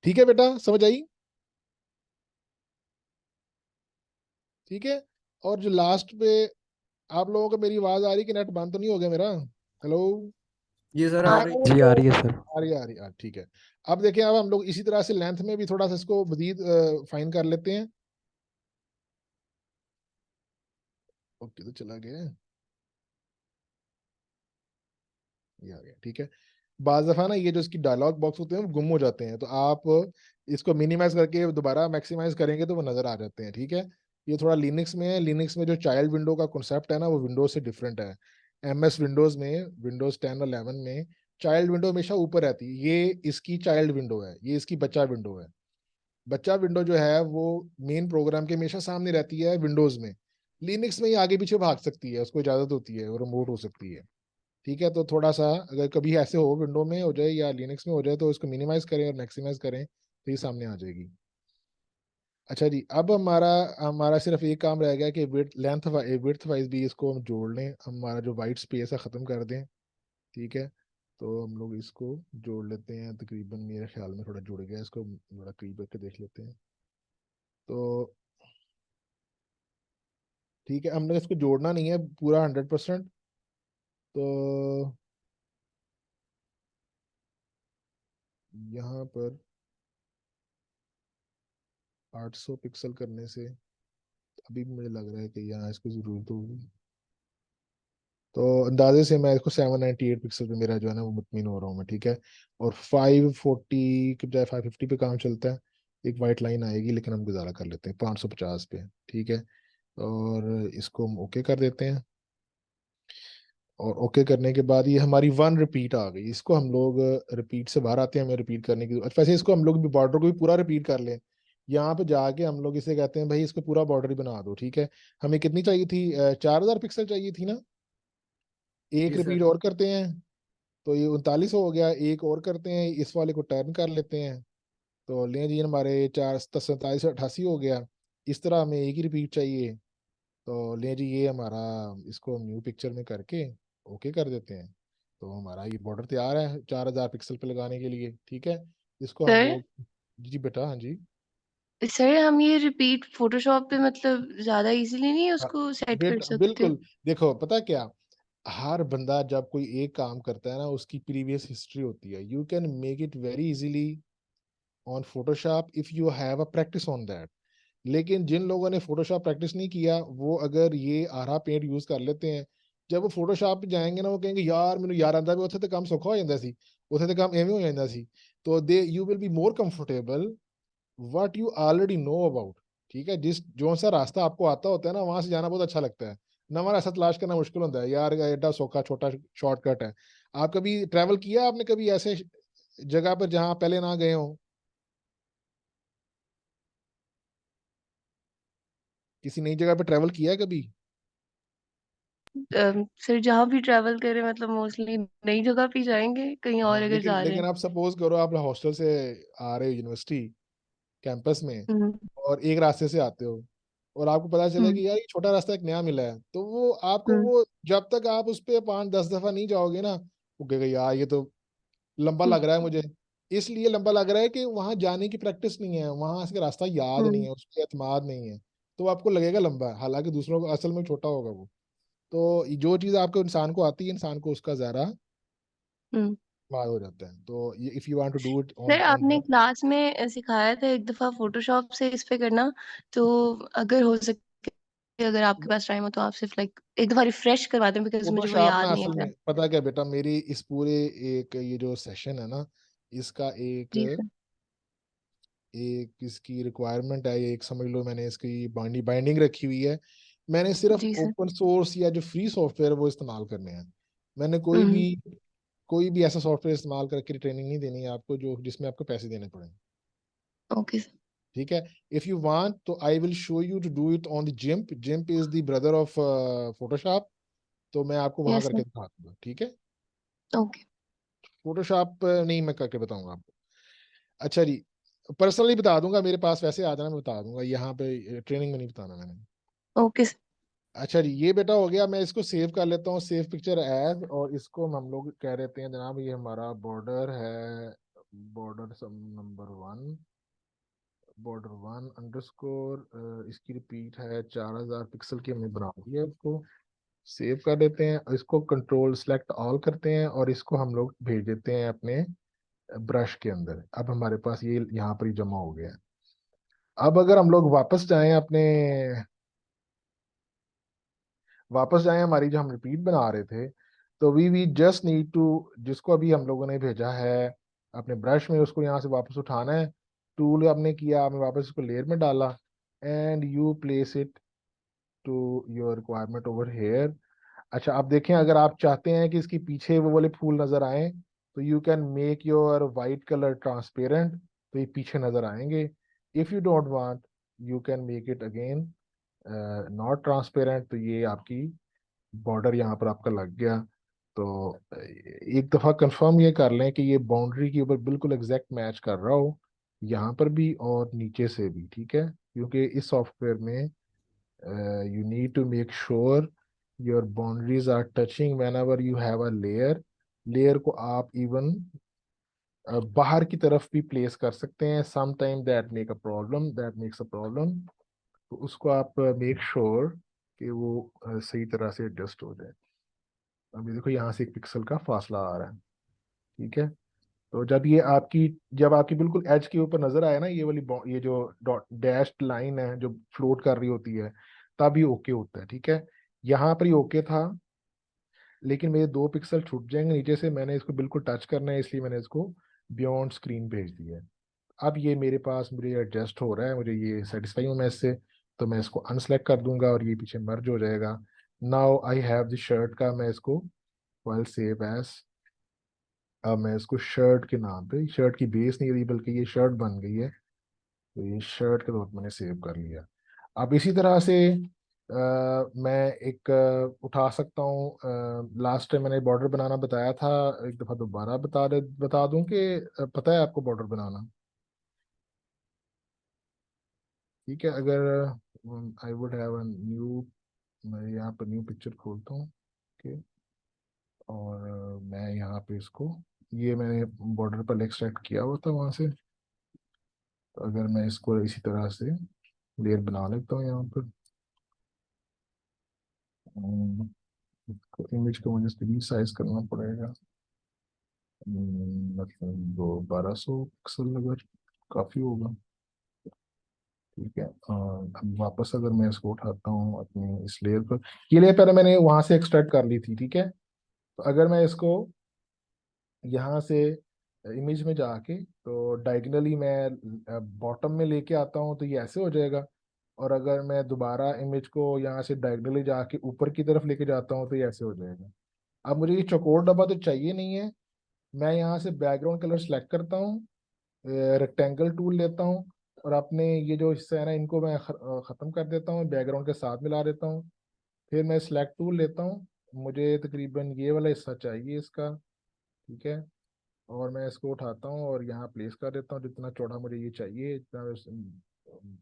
ठीक है बेटा, समझ आई? ठीक है, और जो लास्ट पे, आप लोगों को मेरी आवाज आ रही कि नेट बंद तो नहीं हो गया मेरा? हेलो? जी सर आ आ रही। रही जी है। आ रही है सर। आ रही है, आ रही है, ठीक है। अब देखें, अब हम लोग इसी तरह से लेंथ में भी थोड़ा सा इसको मजीद फाइन कर लेते हैं। ओके, तो चला गया, ये आ गया। ठीक है, बाज दफा ना ये जो इसकी डायलॉग बॉक्स होते हैं वो गुम हो जाते हैं, तो आप इसको मिनिमाइज करके दोबारा मैक्सिमाइज करेंगे तो वो नजर आ जाते हैं। ठीक है, ये थोड़ा लिनक्स में है। लिनक्स में जो चाइल्ड विंडो का कॉन्सेप्ट है ना, वो विंडोज से डिफरेंट है। MS विंडोज में, विंडोज 10 और 11 में चाइल्ड विंडो हमेशा ऊपर रहती है। ये इसकी चाइल्ड विंडो है, ये इसकी बच्चा विंडो है। बच्चा विंडो जो है वो मेन प्रोग्राम के हमेशा सामने रहती है विंडोज में। लिनक्स में ये आगे पीछे भाग सकती है, उसको इजाजत होती है, और रिमोट हो सकती है। ठीक है, तो थोड़ा सा अगर कभी ऐसे हो विंडो में हो जाए या लिनक्स में हो जाए, तो इसको मिनिमाइज करें और मैक्सिमाइज करें, तो ये सामने आ जाएगी। अच्छा जी, अब हमारा हमारा सिर्फ एक काम रह गया कि विड्थ वाइज भी इसको हम जोड़ लें, हमारा जो वाइट स्पेस है ख़त्म कर दें। ठीक है, तो हम लोग इसको जोड़ लेते हैं, तकरीबन मेरे ख्याल में थोड़ा जुड़ गया, इसको थोड़ा करीब करके देख लेते हैं। तो ठीक है, हमने इसको जोड़ना नहीं है पूरा 100%। तो यहाँ पर 800 पिक्सल करने से अभी भी मुझे लग रहा है कि यहाँ इसको जरूरत होगी। तो अंदाजे से मैं इसको 798 पिक्सल पे मेरा जो है ना वो मुतमिन हो रहा हूँ मैं। ठीक है, और 540 के बजाय 550 पे काम चलता है। एक वाइट लाइन आएगी, लेकिन हम गुजारा कर लेते हैं 550 पे। ठीक है, और इसको हम ओके कर देते हैं। और ओके करने के बाद ये हमारी 1 रिपीट आ गई। इसको हम लोग रिपीट से बाहर आते हैं, हमें रिपीट करने की वैसे इसको हम लोग भी बॉर्डर को भी पूरा रिपीट कर लें। यहाँ पे जाके हम लोग इसे कहते हैं भाई इसको पूरा बॉर्डर ही बना दो। ठीक है, हमें कितनी चाहिए थी? 4000 पिक्सल चाहिए थी ना। एक जी रिपीट सर। और करते हैं, तो ये 39 हो गया। एक और करते हैं, इस वाले को टर्न कर लेते हैं, तो लें जी हमारे 4 47 88 हो गया। इस तरह हमें एक ही रिपीट चाहिए, तो लें जी ये हमारा, इसको हम न्यू पिक्चर में करके ओके कर देते हैं। तो हमारा ये बॉर्डर तैयार है 4000 पिक्सल पे लगाने के लिए। ठीक है, इसको हम सर लोग, जी बेटा, हाँ जी। सर हम ये रिपीट फोटोशॉप पे मतलब ज्यादा इजीली नहीं हाँ, उसको सेट कर बेटा सकते? बिल्कुल। देखो पता क्या, हर बंदा जब कोई एक काम करता है ना, उसकी प्रीवियस हिस्ट्री होती है। You can make it very easily on Photoshop if you have a practice on that. लेकिन जिन लोगों ने फोटोशॉप प्रैक्टिस नहीं किया, वो अगर ये आरा पेंट यूज कर लेते हैं, जब वो फोटोशॉप पे जाएंगे ना, वो कहेंगे यार मैंने यार आंदा भी, ਉੱਥੇ ਤੇ ਕੰਮ ਸੌਖਾ ਹੋ ਜਾਂਦਾ ਸੀ, ਉੱਥੇ ਤੇ ਕੰਮ ਐਵੇਂ ਹੋ ਜਾਂਦਾ ਸੀ। तो they you will be more comfortable what you already know about. ठीक है, जिस जो सा रास्ता आपको आता होता है ना, वहां से जाना बहुत अच्छा लगता है। नवा रास्ता तलाश करना मुश्किल होता है यार, एडा सौखा छोटा शॉर्टकट है। आप कभी ट्रैवल किया आपने कभी ऐसे जगह पर जहाँ पहले ना गए हो? किसी नई जगह पर ट्रैवल किया है कभी? सर जहाँ भी ट्रैवल करें मतलब मोस्टली नई जगह पे ही जाएंगे, कहीं और हाँ, अगर लेकिन जा रहे लेकिन हैं। आप सपोज करो आप हॉस्टल से आ रहे हो यूनिवर्सिटी कैंपस में, हम्म। और एक रास्ते से आते हो, और आपको पता चले हम्म कि यार ये छोटा रास्ता एक नया मिला है, तो वो आपको हम्म वो जब तक आप उस पे 5-10 दफा नहीं जाओगे ना, वो कहेगा यार ये तो लंबा हम्म लग रहा है मुझे। इसलिए लंबा लग रहा है कि वहां जाने की प्रैक्टिस नहीं है, वहां से रास्ता याद नहीं हम्म है, उस पर एतमाद नहीं है, तो आपको लगेगा लंबा है, हालांकि दूसरों को असल में छोटा होगा वो। तो जो चीज आपको इंसान को आती है, इंसान को उसका ज्यादा हम्म। इस्तेमाल हो जाता है। तो if you want to do it sir on आपने दैट। क्लास में सिखाया था एक दफा फोटोशॉप से इस पे करना, तो अगर हो सके, अगर आपके पास टाइम हो तो आप सिर्फ लाइक एक दफा रिफ्रेश करवा दें, बिकॉज मुझे वो फोटोशॉप याद ना नहीं है असल क्या। में पता क्या बेटा, मेरी इस पूरे एक ये जो सेशन है ना, इसका एक जी सर। एक इसकी रिक्वायरमेंट है, ये एक समझ लो मैंने इसकी बाइंडिंग रखी हुई है। मैंने सिर्फ जी सर। ओपन सोर्स या जो फ्री सॉफ्टवेयर वो इस्तेमाल करने हैं। मैंने हम्म। कोई भी ऐसा सॉफ्टवेयर इस्तेमाल करके ट्रेनिंग नहीं देनी है आपको जो जिसमें आपको पैसे देने पड़े। Okay sir. ठीक है। If you want to I will show you to do it on the GIMP. GIMP is the brother of Photoshop. तो मैं आपको वहां यस करके सर। दिखा दूंगा, ठीक है। ओके। फोटोशॉप नहीं मैं करके बताऊंगा आपको। अच्छा जी, पर्सनली बता दूंगा, मेरे पास वैसे आ जाना, मैं बता दूंगा, यहाँ पे ट्रेनिंग में नहीं बताना मैंने। Okay sir. अच्छा जी, ये बेटा हो गया, मैं इसको सेव कर लेता हूँ, सेव पिक्चर एज, और इसको हम लोग कह देते हैं जनाब ये हमारा बॉर्डर है, बॉर्डर सम नंबर 1, बॉर्डर 1 अंडरस्कोर, इसकी रिपीट है 4000 पिक्सल की, हमने बना दी है। इसको सेव कर देते हैं, इसको कंट्रोल सेलेक्ट ऑल करते हैं, और इसको हम लोग भेज देते हैं अपने ब्रश के अंदर। अब हमारे पास ये यहाँ पर ही जमा हो गया है। अब अगर हम लोग वापस जाएं हमारी जो हम रिपीट बना रहे थे, तो वी जस्ट नीड टू, जिसको अभी हम लोगों ने भेजा है अपने ब्रश में, उसको यहाँ से वापस उठाना है। टूल आपने किया, आपने वापस इसको लेयर में डाला, and you place it to your requirement over here. अच्छा, आप देखें, अगर आप चाहते हैं कि इसके पीछे वो वाले फूल नजर आए, तो you can make your white colour transparent, तो ये पीछे नजर आएंगे। If you don't want, you can make it again not transparent, तो ये आपकी बॉर्डर यहाँ पर आपका लग गया। तो एक दफा कंफर्म ये कर लें कि ये बाउंड्री के ऊपर बिल्कुल एग्जैक्ट मैच कर रहा हो, यहाँ पर भी और नीचे से भी, ठीक है। क्योंकि इस सॉफ्टवेयर में you need to make sure your boundaries are touching whenever you have a layer। Layer को आप इवन बाहर की तरफ भी प्लेस कर सकते हैं, some time that makes a problem. तो उसको आप मेक श्योर कि वो सही तरह से एडजस्ट हो जाए। अभी देखो यहाँ से 1 पिक्सल का फासला आ रहा है, ठीक है। तो जब आपकी बिल्कुल एज के ऊपर नजर आए ना ये वाली ये जो डॉट डैश्ड लाइन है जो फ्लोट कर रही होती है, तब ये ओके होता है, ठीक है। यहाँ पर ये ओके था, लेकिन मेरे 2 पिक्सल छूट जाएंगे नीचे से, मैंने इसको बिल्कुल टच करना है, इसलिए मैंने इसको बियॉन्ड स्क्रीन भेज दिया है। अब ये मेरे पास मुझे एडजस्ट हो रहा है, मुझे ये सेटिस्फाई हूँ मैं इससे। तो मैं इसको अनसेलेक्ट कर दूंगा और ये पीछे मर्ज हो जाएगा। Now I have the shirt का, मैं इसको फाइल सेव एज। अब मैं इसको शर्ट के नाम पे, शर्ट की बेस नहीं रही बल्कि ये शर्ट बन गई है, तो ये शर्ट के तौर पर मैंने सेव कर लिया। अब इसी तरह से मैं एक उठा सकता हूँ, लास्ट टाइम मैंने बॉर्डर बनाना बताया था, एक दफ़ा दोबारा बता दूं कि पता है आपको बॉर्डर बनाना, ठीक है। अगर I would have a new, मैं यहाँ पर न्यू पिक्चर खोलता हूँ, ओके। और मैं यहाँ पे इसको, ये मैंने बॉर्डर पर एक्सट्रैक्ट किया हुआ था वहाँ से। तो अगर मैं इसको इसी तरह से लेयर बना लेता हूँ यहाँ पर, इमेज को मुझे रीसाइज करना पड़ेगा। मतलब दो 1200 पिक्सल अगर काफ़ी होगा, ठीक है। अब वापस अगर मैं इसको उठाता हूँ अपने इस लेयर पर, ये लेयर पहले मैंने वहां से एक्सट्रैक्ट कर ली थी, ठीक है। तो अगर मैं इसको यहाँ से इमेज में जाके, तो डायगनली मैं बॉटम में लेके आता हूँ, तो ये ऐसे हो जाएगा। और अगर मैं दोबारा इमेज को यहाँ से डायगनली जाके ऊपर की तरफ लेके जाता हूँ, तो ये ऐसे हो जाएगा। अब मुझे ये चौकोर डब्बा तो चाहिए नहीं है, मैं यहाँ से बैकग्राउंड कलर सेलेक्ट करता हूँ, रेक्टेंगल टूल लेता हूँ, और अपने ये जो हिस्सा है ना इनको मैं ख़त्म कर देता हूँ, बैकग्राउंड के साथ मिला देता हूँ। फिर मैं सिलेक्ट टूल लेता हूँ, मुझे तकरीबन ये वाला हिस्सा चाहिए इसका, ठीक है। और मैं इसको उठाता हूँ और यहाँ प्लेस कर देता हूँ, जितना चौड़ा मुझे ये चाहिए, इतना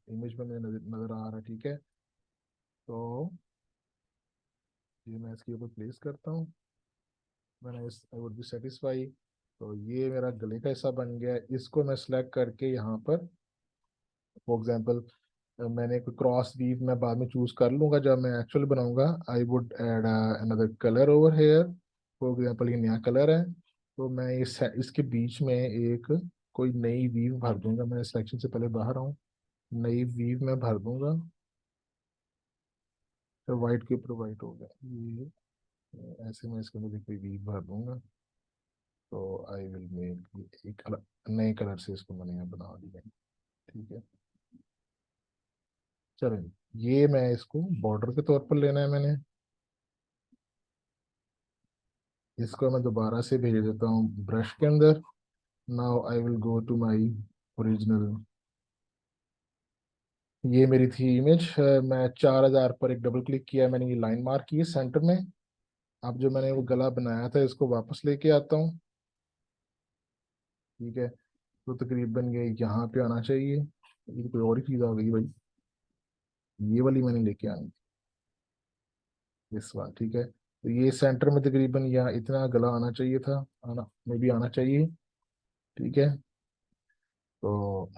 इमेज में मुझे नजर आ रहा है, ठीक है। तो ये मैं इसके ऊपर प्लेस करता हूँ, मैंने इस आई वुड बी सेटिस्फाई। तो ये मेरा गले का हिस्सा बन गया है। इसको मैं सिलेक्ट करके यहाँ पर फॉर एग्जांपल मैंने कोई क्रॉस वीव मैं बाद में चूज कर लूंगा जब मैं एक्चुअली बनाऊंगा। I would add another colour over here, for example ये नया कलर है, तो मैं इसके बीच में एक कोई नई वीव भर दूंगा। मैं सिलेक्शन से पहले बाहर आऊँ, नई वीव मैं भर दूंगा। तो वाइट के ऊपर वाइट हो गया ये, ऐसे मैं इसके अंदर कोई वीव भर दूंगा। तो आई विल मेक एक नए कलर से इसको मैंने यहाँ बना दिया। ठीक है, चलो ये मैं इसको बॉर्डर के तौर पर लेना है मैंने। इसको मैं दोबारा से भेज देता हूँ ब्रश के अंदर। Now I will go to my original. ये मेरी थी इमेज। मैं 4000 पर एक डबल क्लिक किया, मैंने ये लाइन मार्क की है सेंटर में। अब जो मैंने वो गला बनाया था इसको वापस लेके आता हूँ। ठीक है, तो तकरीबन ये यहाँ पे आना चाहिए। ये तो कोई और ही चीज़ आ गई भाई, ये वाली मैंने लेके आनी थी इस बार। ठीक है, तो ये सेंटर में तकरीबन यहाँ इतना गला आना चाहिए था, आना मे भी आना चाहिए। ठीक है, तो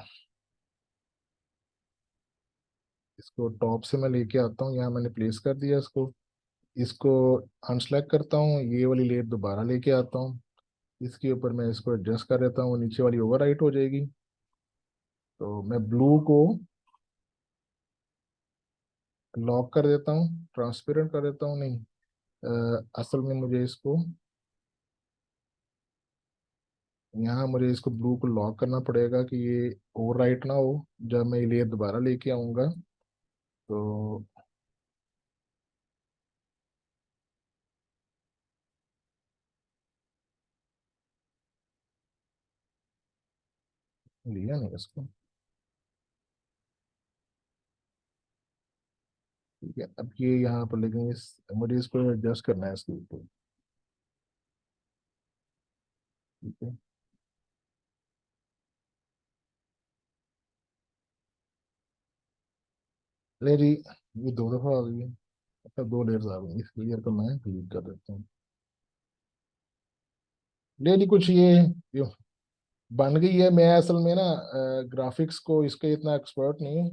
इसको टॉप से मैं लेके आता हूँ, यहाँ मैंने प्लेस कर दिया इसको। इसको अनसेलेक्ट करता हूँ, ये वाली लेयर दोबारा लेके आता हूँ, इसके ऊपर मैं इसको एडजस्ट कर देता हूँ, नीचे वाली ओवरराइट हो जाएगी। तो मैं ब्लू को लॉक कर देता हूँ, ट्रांसपेरेंट कर देता हूँ, नहीं असल में मुझे इसको यहाँ मुझे इसको ब्लू को लॉक करना पड़ेगा कि ये ओवरराइट ना हो जब मैं ये लेयर दोबारा लेके आऊँगा। तो लिया नहीं इसको। ठीक है, अब ये यहाँ पर लेकिन मुझे इसको एडजस्ट करना है इसके ऊपर। ठीक है, ले जी, ये दो दफा आ गई है। अच्छा, दो लेयर्स आ गई, इस लेयर को मैं डिलीट कर देता हूँ। ले जी, कुछ ये बन गई है। मैं असल में ना ग्राफिक्स को इसके इतना एक्सपर्ट नहीं हूँ,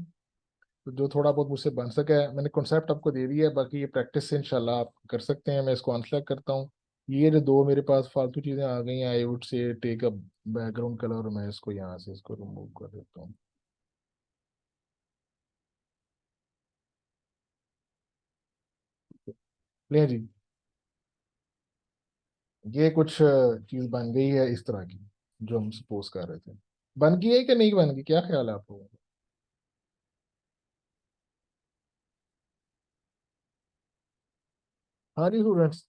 तो जो थोड़ा बहुत मुझसे बन सका है मैंने कॉन्सेप्ट आपको दे दिया है, बाकी ये प्रैक्टिस से इंशाल्लाह आप कर सकते हैं। मैं इसको अनसेलेक्ट करता हूँ। ये जो दो मेरे पास फालतू चीज़ें आ गई हैं, I would say take a background colour, और मैं इसको यहाँ से इसको रिमूव कर देता हूँ। ले जी, ये कुछ चीज़ बन गई है इस तरह की जो हम सपोज कर रहे थे। बन गई है कि नहीं बन गई, क्या ख्याल है आप लोगों का? हाँ जी स्टूडेंट्स,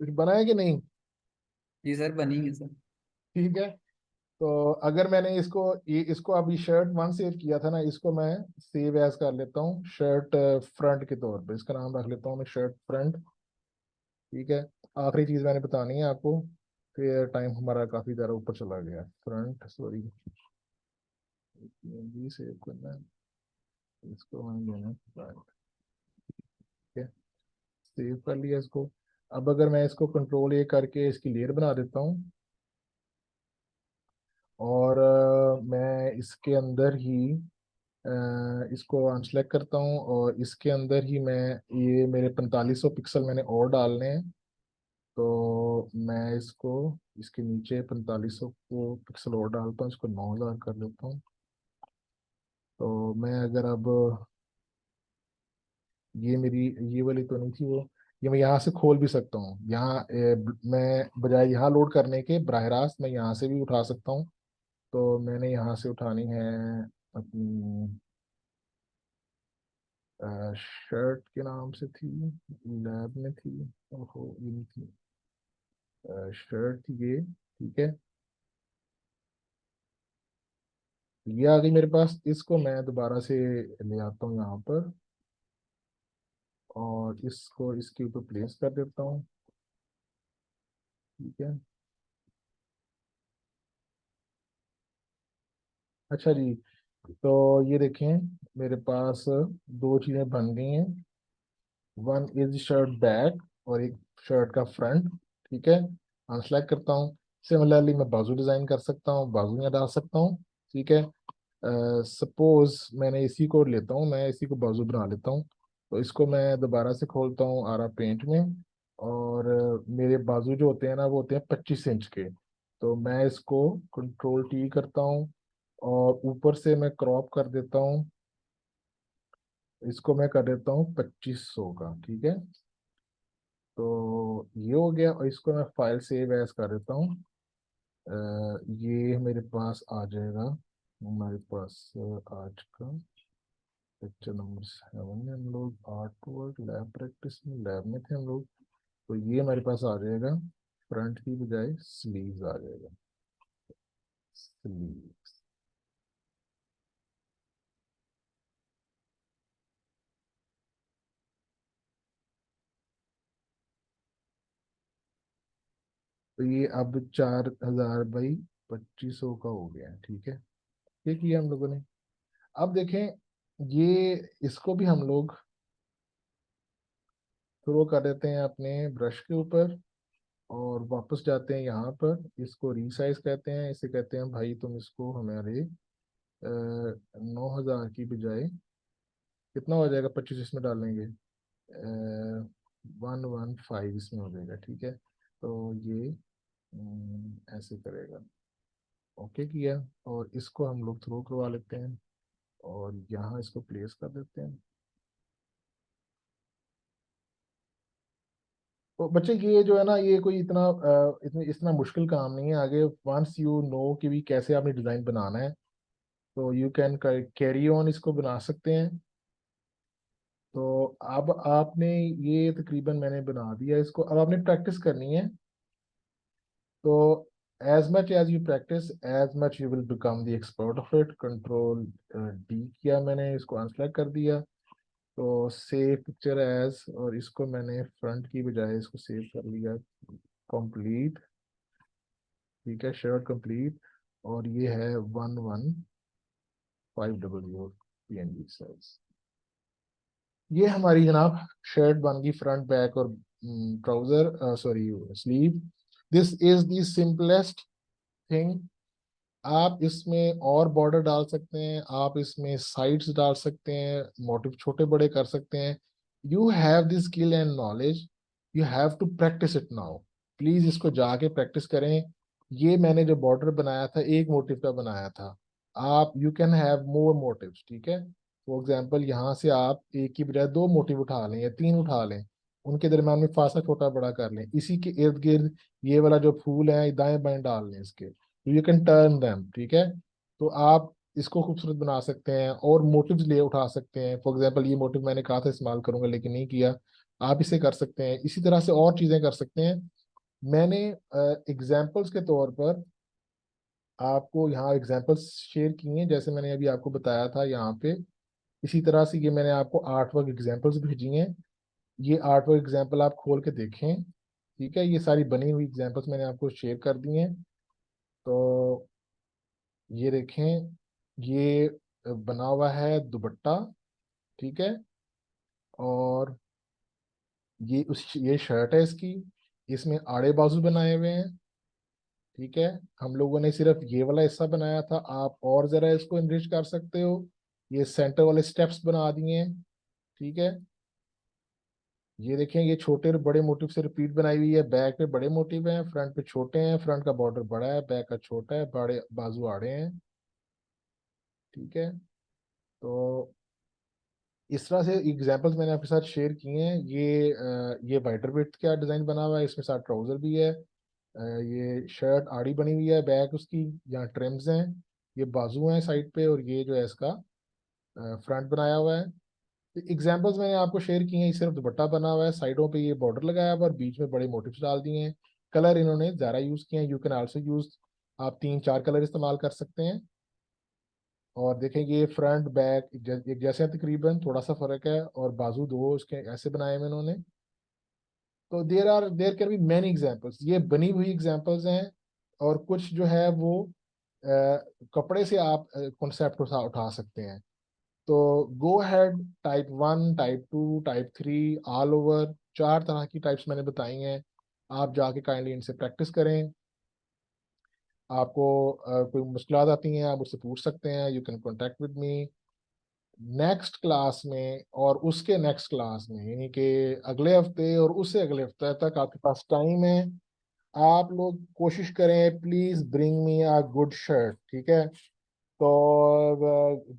कुछ बनाया कि नहीं? जी सर, बनेंगे सर। ठीक है, तो अगर मैंने इसको अभी शर्ट वन सेव किया था ना, इसको मैं सेव एज कर लेता हूँ शर्ट फ्रंट के तौर पे, इसका नाम रख लेता हूँ मैं शर्ट फ्रंट। ठीक है, आखिरी चीज मैंने बतानी है आपको, फिर टाइम हमारा काफी ज्यादा ऊपर चला गया। फ्रंट, सॉरी, ये सेव करना है, इसको मैं देना फ्रंट। ठीक है, सेव कर लिया इसको। अब अगर मैं इसको कंट्रोल ए करके इसकी लेयर बना देता हूँ, और मैं इसके अंदर ही इसको अनसेलेक्ट करता हूँ, और इसके अंदर ही मैं ये मेरे 4500 पिक्सल मैंने और डालने हैं। तो मैं इसको इसके नीचे 4500 को पिक्सल और डालता हूँ, इसको 9000 कर लेता हूँ। तो मैं अगर अब ये मेरी ये वाली तो नहीं थी वो, ये मैं यहाँ से खोल भी सकता हूँ। यहाँ मैं बजाय यहाँ लोड करने के बराह रास्त मैं यहाँ से भी उठा सकता हूँ। तो मैंने यहाँ से उठानी है अपनी शर्ट के नाम से थी, लैब में थी, ओहो ये नहीं थी, शर्ट थी ये। ठीक है, ये आ गई मेरे पास, इसको मैं दोबारा से ले आता हूँ यहाँ पर, और इसको इसके ऊपर प्लेस कर देता हूँ। ठीक है, अच्छा जी, तो ये देखें मेरे पास दो चीज़ें बन गई हैं। वन इज शर्ट बैक और एक शर्ट का फ्रंट, ठीक है। अनसेलेक्ट करता हूँ। सिमिलरली मैं बाजू डिजाइन कर सकता हूँ, बाजू यहाँ डाल सकता हूँ, ठीक है। सपोज मैंने इसी को लेता हूँ, मैं इसी को बाजू बना लेता हूँ। तो इसको मैं दोबारा से खोलता हूँ आरा पेंट में, और मेरे बाजू जो होते हैं ना वो होते हैं 25 इंच के। तो मैं इसको कंट्रोल टी करता हूँ और ऊपर से मैं क्रॉप कर देता हूँ, इसको मैं कर देता हूँ 2500 का, ठीक है। तो ये हो गया, और इसको मैं फाइल सेव एज कर देता हूँ। ये मेरे पास आ जाएगा, हमारे पास आज का लेक्चर नंबर 7 में हम लोग आर्ट वर्क लैब प्रैक्टिस में लैब में थे हम लोग। तो ये हमारे पास आ जाएगा, फ्रंट की बजाय स्लीव्स आ जाएगा, स्लीव्स। तो ये अब 4000 बाई 2500 का हो गया, ठीक है। ये किया हम लोगों ने। अब देखें, ये इसको भी हम लोग थ्रो कर देते हैं अपने ब्रश के ऊपर, और वापस जाते हैं यहाँ पर। इसको रीसाइज कहते हैं, इसे कहते हैं भाई तुम इसको हमारे 9000 की बजाय कितना हो जाएगा, 25 इसमें डाल लेंगे, 115 इसमें हो जाएगा, ठीक है। तो ये ऐसे करेगा, ओके किया। और इसको हम लोग थ्रो करवा लेते हैं और यहाँ इसको प्लेस कर देते हैं। तो बच्चे ये जो है ना, ये कोई इतना मुश्किल काम नहीं है। आगे वंस यू नो कि भी कैसे आपने डिजाइन बनाना है, तो यू कैन कैरी ऑन, इसको बना सकते हैं। तो अब आपने ये तकरीबन मैंने बना दिया इसको, अब आपने प्रैक्टिस करनी है। तो as much as you practice as much you will become the expert of it. Control D किया मैंने, इसको अनसेलेक्ट कर दिया। तो सेव पिक्चर एज, और इसको मैंने फ्रंट की बजाय इसको सेव कर लिया कंप्लीट, ठीक है, शर्ट कंप्लीट। और ये है 11500 PNG साइज। ये हमारी जनाब शर्ट बन गई, फ्रंट बैक और trouser, sorry sleeve. This is the simplest thing. आप इसमें और बॉर्डर डाल सकते हैं, आप इसमें साइड्स डाल सकते हैं, मोटिव छोटे बड़े कर सकते हैं। You have the skill and knowledge, you have to practice it now. Please इसको जाके प्रैक्टिस करें। ये मैंने जो बॉर्डर बनाया था एक मोटिव का बनाया था, आप you can have more motifs, ठीक है। फॉर एग्जाम्पल यहाँ से आप एक की बजाय 2 मोटिव उठा लें या 3 उठा लें, उनके दरम्यान में फासा छोटा बड़ा कर लें, इसी के इर्द गिर्द ये वाला जो फूल है दाएं बाएं डाल लें इसके, यू कैन टर्न देम, ठीक है। तो आप इसको खूबसूरत बना सकते हैं और मोटिव्स ले उठा सकते हैं। फॉर एग्जांपल ये मोटिव मैंने कहा था इस्तेमाल करूंगा लेकिन नहीं किया, आप इसे कर सकते हैं। इसी तरह से और चीजें कर सकते हैं। मैंने एग्जाम्पल्स के तौर पर आपको यहाँ एग्जाम्पल्स शेयर किए हैं, जैसे मैंने अभी आपको बताया था यहाँ पे। इसी तरह से ये मैंने आपको आर्ट वर्क एग्जाम्पल्स भेजी हैं। ये आर्ट वर्क एग्जाम्पल आप खोल के देखें, ठीक है। ये सारी बनी हुई एग्जाम्पल्स मैंने आपको शेयर कर दी हैं। तो ये देखें, ये बना हुआ है दुपट्टा, ठीक है। और ये शर्ट है इसकी, इसमें आड़े बाजू बनाए हुए हैं, ठीक है। हम लोगों ने सिर्फ ये वाला हिस्सा बनाया था, आप और जरा इसको इनरिच कर सकते हो। ये सेंटर वाले स्टेप्स बना दिए हैं, ठीक है। ये देखें, ये छोटे और बड़े मोटिव से रिपीट बनाई हुई है। बैक पे बड़े मोटिव हैं, फ्रंट पे छोटे हैं, फ्रंट का बॉर्डर बड़ा है, बैक का छोटा है, बड़े बाजू आड़े हैं, ठीक है। तो इस तरह से एग्जांपल्स मैंने आपके साथ शेयर किए हैं। ये वाइडर विड्थ का डिज़ाइन बना हुआ है, इसमें साथ ट्राउज़र भी है। ये शर्ट आड़ी बनी हुई है, बैक उसकी यहाँ ट्रिम्स हैं, ये बाजू हैं साइड पे, और ये जो है इसका फ्रंट बनाया हुआ है। एग्जांपल्स मैंने आपको शेयर किए हैं, सिर्फ दुपट्टा बना हुआ है, साइडों पे ये बॉर्डर लगाया हुआ है और बीच में बड़े मोटिव्स डाल दिए हैं। कलर इन्होंने ज़्यादा यूज़ किए हैं, यू कैन आल्सो यूज़, आप 3-4 कलर इस्तेमाल कर सकते हैं। और देखेंगे ये फ्रंट बैक एक जैसे हैं तकरीबन, थोड़ा सा फर्क है, और बाजू दो इसके ऐसे बनाए हैं इन्होंने। तो there can be many examples, ये बनी हुई एग्जांपल्स हैं। और कुछ जो है वो कपड़े से आप कॉन्सेप्ट उठा सकते हैं। तो go head, type 1, type 2, type 3, all over, 4 तरह की टाइप्स मैंने बताई हैं। आप जाके काइंडली इनसे प्रैक्टिस करें। आपको कोई मुश्किलात आती हैं आप मुझसे पूछ सकते हैं। You can contact with me. Next class में और उसके नेक्स्ट क्लास में, यानी कि अगले हफ्ते और उससे अगले हफ्ते तक आपके पास टाइम है। आप लोग कोशिश करें, please bring me a good shirt, ठीक है। तो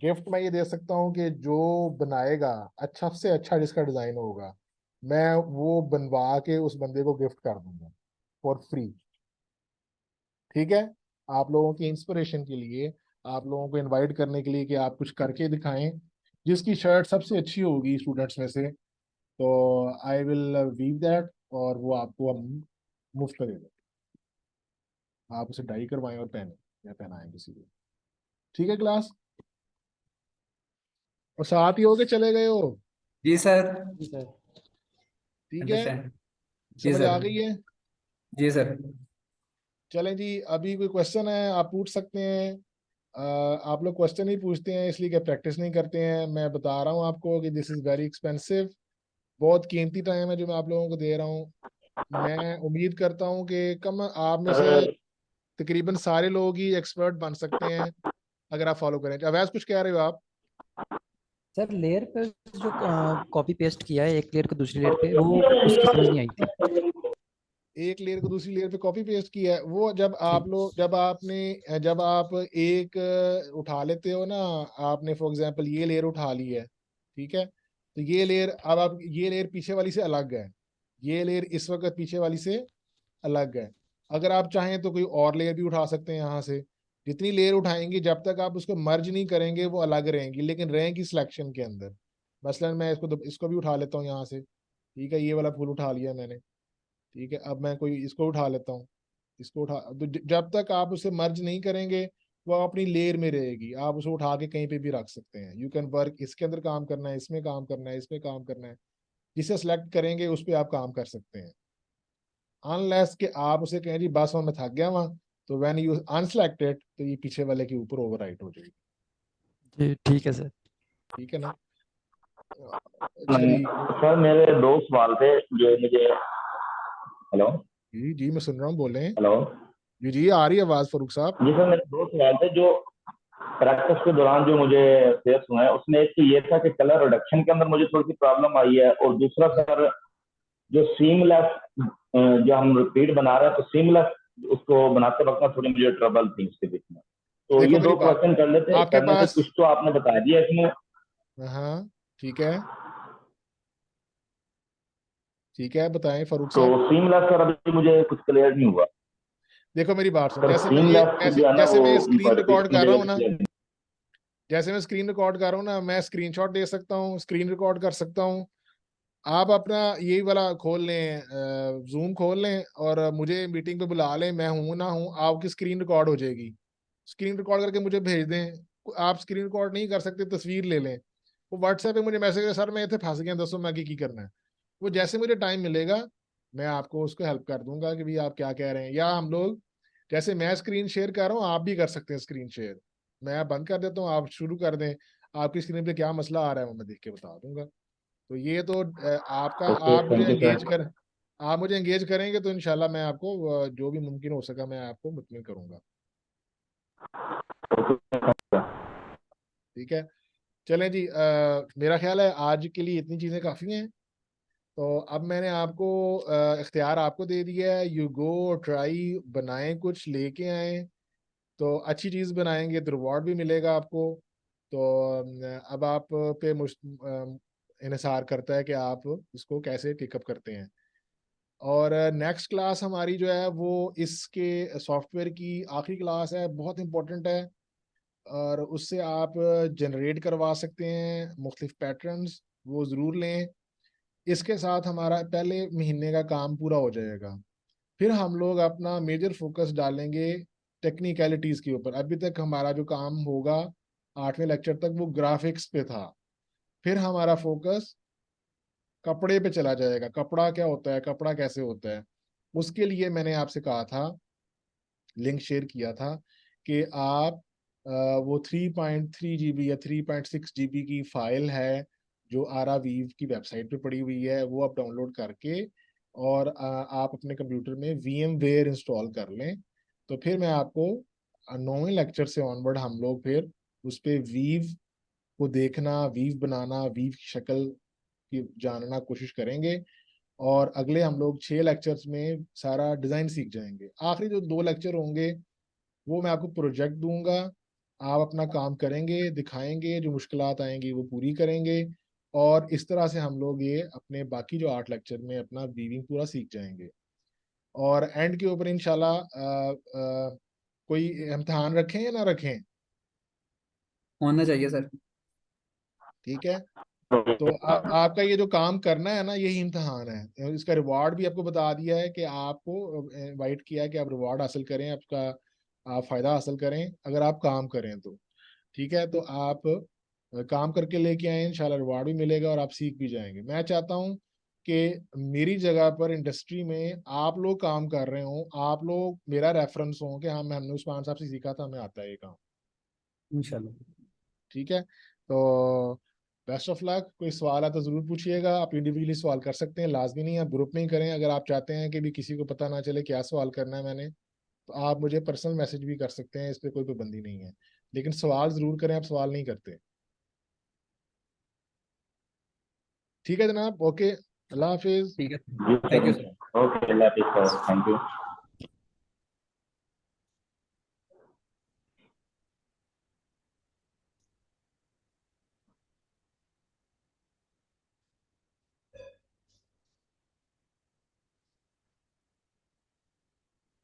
गिफ्ट मैं ये दे सकता हूँ कि जो बनाएगा अच्छा से अच्छा, जिसका डिजाइन होगा, मैं वो बनवा के उस बंदे को गिफ्ट कर दूंगा फॉर फ्री, ठीक है। आप लोगों की इंस्पिरेशन के लिए, आप लोगों को इनवाइट करने के लिए कि आप कुछ करके दिखाएं। जिसकी शर्ट सबसे अच्छी होगी स्टूडेंट्स में से, तो आई विल वीव दैट, और वो आपको हम मुफ्त में दे दें। आप उसे डाई करवाएं और पहने या पहनाएं किसी को, ठीक है क्लास। और साथ ही होके चले गए हो, जी सर। ठीक है। अंडरस्टैंड। जी समझ सर। आ गई है। जी सर। चलें जी, अभी कोई क्वेश्चन है आप पूछ सकते हैं। आप लोग क्वेश्चन ही पूछते हैं इसलिए कि प्रैक्टिस नहीं करते हैं। मैं बता रहा हूँ आपको कि दिस इज़ वेरी एक्सपेंसिव, बहुत कीमती टाइम है जो मैं आप लोगों को दे रहा हूँ। मैं उम्मीद करता हूँ कि कम आप में से सर तकरीबन सारे लोग ही एक्सपर्ट बन सकते हैं अगर आप फॉलो करें। अवैस कुछ कह रहे हो आप? सर लेयर पे जो कॉपी पेस्ट किया है एक लेयर को दूसरी लेयर पे, वो उसकी समझ नहीं आई थी। एक लेयर को दूसरी लेयर पे कॉपी पेस्ट किया है, वो जब जी आप लोग जब आप एक उठा लेते हो ना, आपने फॉर एग्जांपल ये लेयर उठा ली है, ठीक है। तो ये लेयर, अब आप ये लेयर पीछे वाली से अलग है, ये लेयर इस वक्त पीछे वाली से अलग है। अगर आप चाहें तो कोई और लेयर भी उठा सकते हैं यहाँ से। जितनी लेयर उठाएंगे, जब तक आप उसको मर्ज नहीं करेंगे वो अलग रहेंगी, लेकिन रहेंगी सिलेक्शन के अंदर। मसलन मैं इसको भी उठा लेता हूँ यहाँ से, ठीक है। ये वाला फूल उठा लिया मैंने, ठीक है। अब मैं कोई इसको उठा लेता हूँ, इसको उठा, तो जब तक आप उसे मर्ज नहीं करेंगे वो अपनी लेयर में रहेगी। आप उसे उठा के कहीं पे भी रख सकते हैं। यू कैन वर्क, इसके अंदर काम करना है, इसमें काम करना है, इसमें काम करना है, जिसे सेलेक्ट करेंगे उस पर आप काम कर सकते हैं। अनलेस कि आप उसे कहें जी बस मैं थक गया वहां, तो व्हेन यू अनसेलेक्टेड, तो ये पीछे वाले के ऊपर ओवरराइट हो जाएगी, जी ठीक है सर। ठीक है ना। चलिए सर मेरे दो सवाल थे जो मुझे। हेलो। जी जी, मैं सुन रहा हूँ, बोलें। हेलो। जी जी, आ रही है आवाज फारूक साहब। जी सर मेरे दो सवाल थे जो प्रैक्टिस के दौरान जो मुझे फेस हुए हैं, उसमें एक तो ये था कि कलर रिडक्शन के अंदर मुझे थोड़ी सी प्रॉब्लम आई है, और दूसरा सर जो सीमलेस जो हम रिपीट बना रहे हैं, तो सीमलेस उसको बनाते वक्त ना थोड़ी मुझे ट्रबल थी उसके बीच में। तो देखो ये मेरी दो बात, क्वेश्चन आपके करने थे, पास, कुछ तो आपने बता दिया इसमें। हाँ ठीक है, ठीक है, बताएं फारूक तो साहब। सीमलेस सर अभी मुझे कुछ क्लियर नहीं हुआ। देखो मेरी बात सुन, सर जैसे मैं ये सीमलेस ऐसे जो है ना जैसे वो मैं स्क्रीन रिपीट रिकॉर्ड कर रहा मुझे हूँ ना, clear नहीं। जैसे मैं स्क्रीन रिकॉर्ड कर रहा हूँ ना, मैं स्क्रीनशॉट दे सकता हूँ, स्क्रीन रिकॉर्ड कर सकता हूँ। आप अपना यही वाला खोल लें, जूम खोल लें और मुझे मीटिंग पे बुला लें, मैं हूं ना हूं आपकी स्क्रीन रिकॉर्ड हो जाएगी। स्क्रीन रिकॉर्ड करके मुझे भेज दें। आप स्क्रीन रिकॉर्ड नहीं कर सकते, तस्वीर ले लें, वो व्हाट्सएप पे मुझे मैसेज करें, सर मैं इतने फंस गया, दसो मैं की करना है। वो जैसे मुझे टाइम मिलेगा मैं आपको उसको हेल्प कर दूंगा कि भाई आप क्या कह रहे हैं। या हम लोग, जैसे मैं स्क्रीन शेयर कर रहा हूँ आप भी कर सकते हैं स्क्रीन शेयर। मैं बंद कर देता हूँ, आप शुरू कर दें। आपकी स्क्रीन पे क्या मसला आ रहा है वो मैं देख के बता दूंगा। तो ये तो आपका, ओके थैंक यू सर। आप मुझे एंगेज करेंगे तो इंशाल्लाह मैं आपको जो भी मुमकिन हो सका मैं आपको मुतमिन करूंगा, ठीक है। चलें जी, मेरा ख्याल है आज के लिए इतनी चीज़ें काफ़ी हैं। तो अब मैंने आपको इख्तियार आपको दे दिया है, यू गो ट्राई, बनाएं, कुछ लेके आए। तो अच्छी चीज़ बनाएंगे तो रिवॉर्ड भी मिलेगा आपको। तो अब आप पे इन्हिसार करता है कि आप इसको कैसे टिकअप करते हैं। और नेक्स्ट क्लास हमारी जो है वो इसके सॉफ्टवेयर की आखिरी क्लास है, बहुत इंपॉर्टेंट है। और उससे आप जनरेट करवा सकते हैं मुख्तलिफ पैटर्न्स, वो ज़रूर लें। इसके साथ हमारा पहले महीने का काम पूरा हो जाएगा। फिर हम लोग अपना मेजर फोकस डालेंगे टेक्निकलिटीज़ के ऊपर। अभी तक हमारा जो काम होगा 8वें लेक्चर तक वो ग्राफिक्स पे था। फिर हमारा फोकस कपड़े पे चला जाएगा, कपड़ा क्या होता है, कपड़ा कैसे होता है। उसके लिए मैंने आपसे कहा था, लिंक शेयर किया था कि आप वो 3.3 GB या 3.6 GB की फाइल है जो आरा वीव की वेबसाइट पे पड़ी हुई है, वो आप डाउनलोड करके और आप अपने कंप्यूटर में VMware इंस्टॉल कर लें। तो फिर मैं आपको 9वें लेक्चर से ऑनवर्ड हम लोग फिर उस पे वीव को देखना, वीव बनाना, वीव की शक्ल की जानना कोशिश करेंगे। और अगले हम लोग 6 लेक्चर्स में सारा डिज़ाइन सीख जाएंगे। आखिरी जो 2 लेक्चर होंगे वो मैं आपको प्रोजेक्ट दूंगा, आप अपना काम करेंगे, दिखाएंगे, जो मुश्किलात आएंगी वो पूरी करेंगे। और इस तरह से हम लोग ये अपने बाकी जो 8 लेक्चर में अपना वीविंग पूरा सीख जाएंगे। और एंड के ऊपर इंशाल्लाह कोई इम्तिहान रखें या ना रखें? होना चाहिए सर। ठीक है, तो आपका ये जो काम करना है ना, यही इम्तिहान है। इसका रिवॉर्ड भी आपको बता दिया है कि आपको इनवाइट किया है कि आप रिवॉर्ड हासिल करें, आपका आप फायदा हासिल करें अगर आप काम करें तो। ठीक है, तो आप काम करके लेके आए, इंशाल्लाह रिवॉर्ड भी मिलेगा और आप सीख भी जाएंगे। मैं चाहता हूँ कि मेरी जगह पर इंडस्ट्री में आप लोग काम कर रहे हो, आप लोग मेरा रेफरेंस हो कि हाँ हमने उस्मान साहब से सीखा था, हमें आता है ये काम। इंशाल्लाह। ठीक है, तो बेस्ट ऑफ लक। कोई सवाल है तो ज़रूर पूछिएगा। आप इंडिविजुअली सवाल कर सकते हैं, लाजमी नहीं आप ग्रुप में ही करें। अगर आप चाहते हैं कि भी किसी को पता ना चले क्या सवाल करना है मैंने, तो आप मुझे पर्सनल मैसेज भी कर सकते हैं, इस पर कोई पाबंदी नहीं है। लेकिन सवाल ज़रूर करें, आप सवाल नहीं करते। ठीक है जनाब, ओके, अल्लाह हाफिज़। ठीक है। जी thank you sir, sir. Okay, अल्लाह हाफिज़ सर, थैंक यू।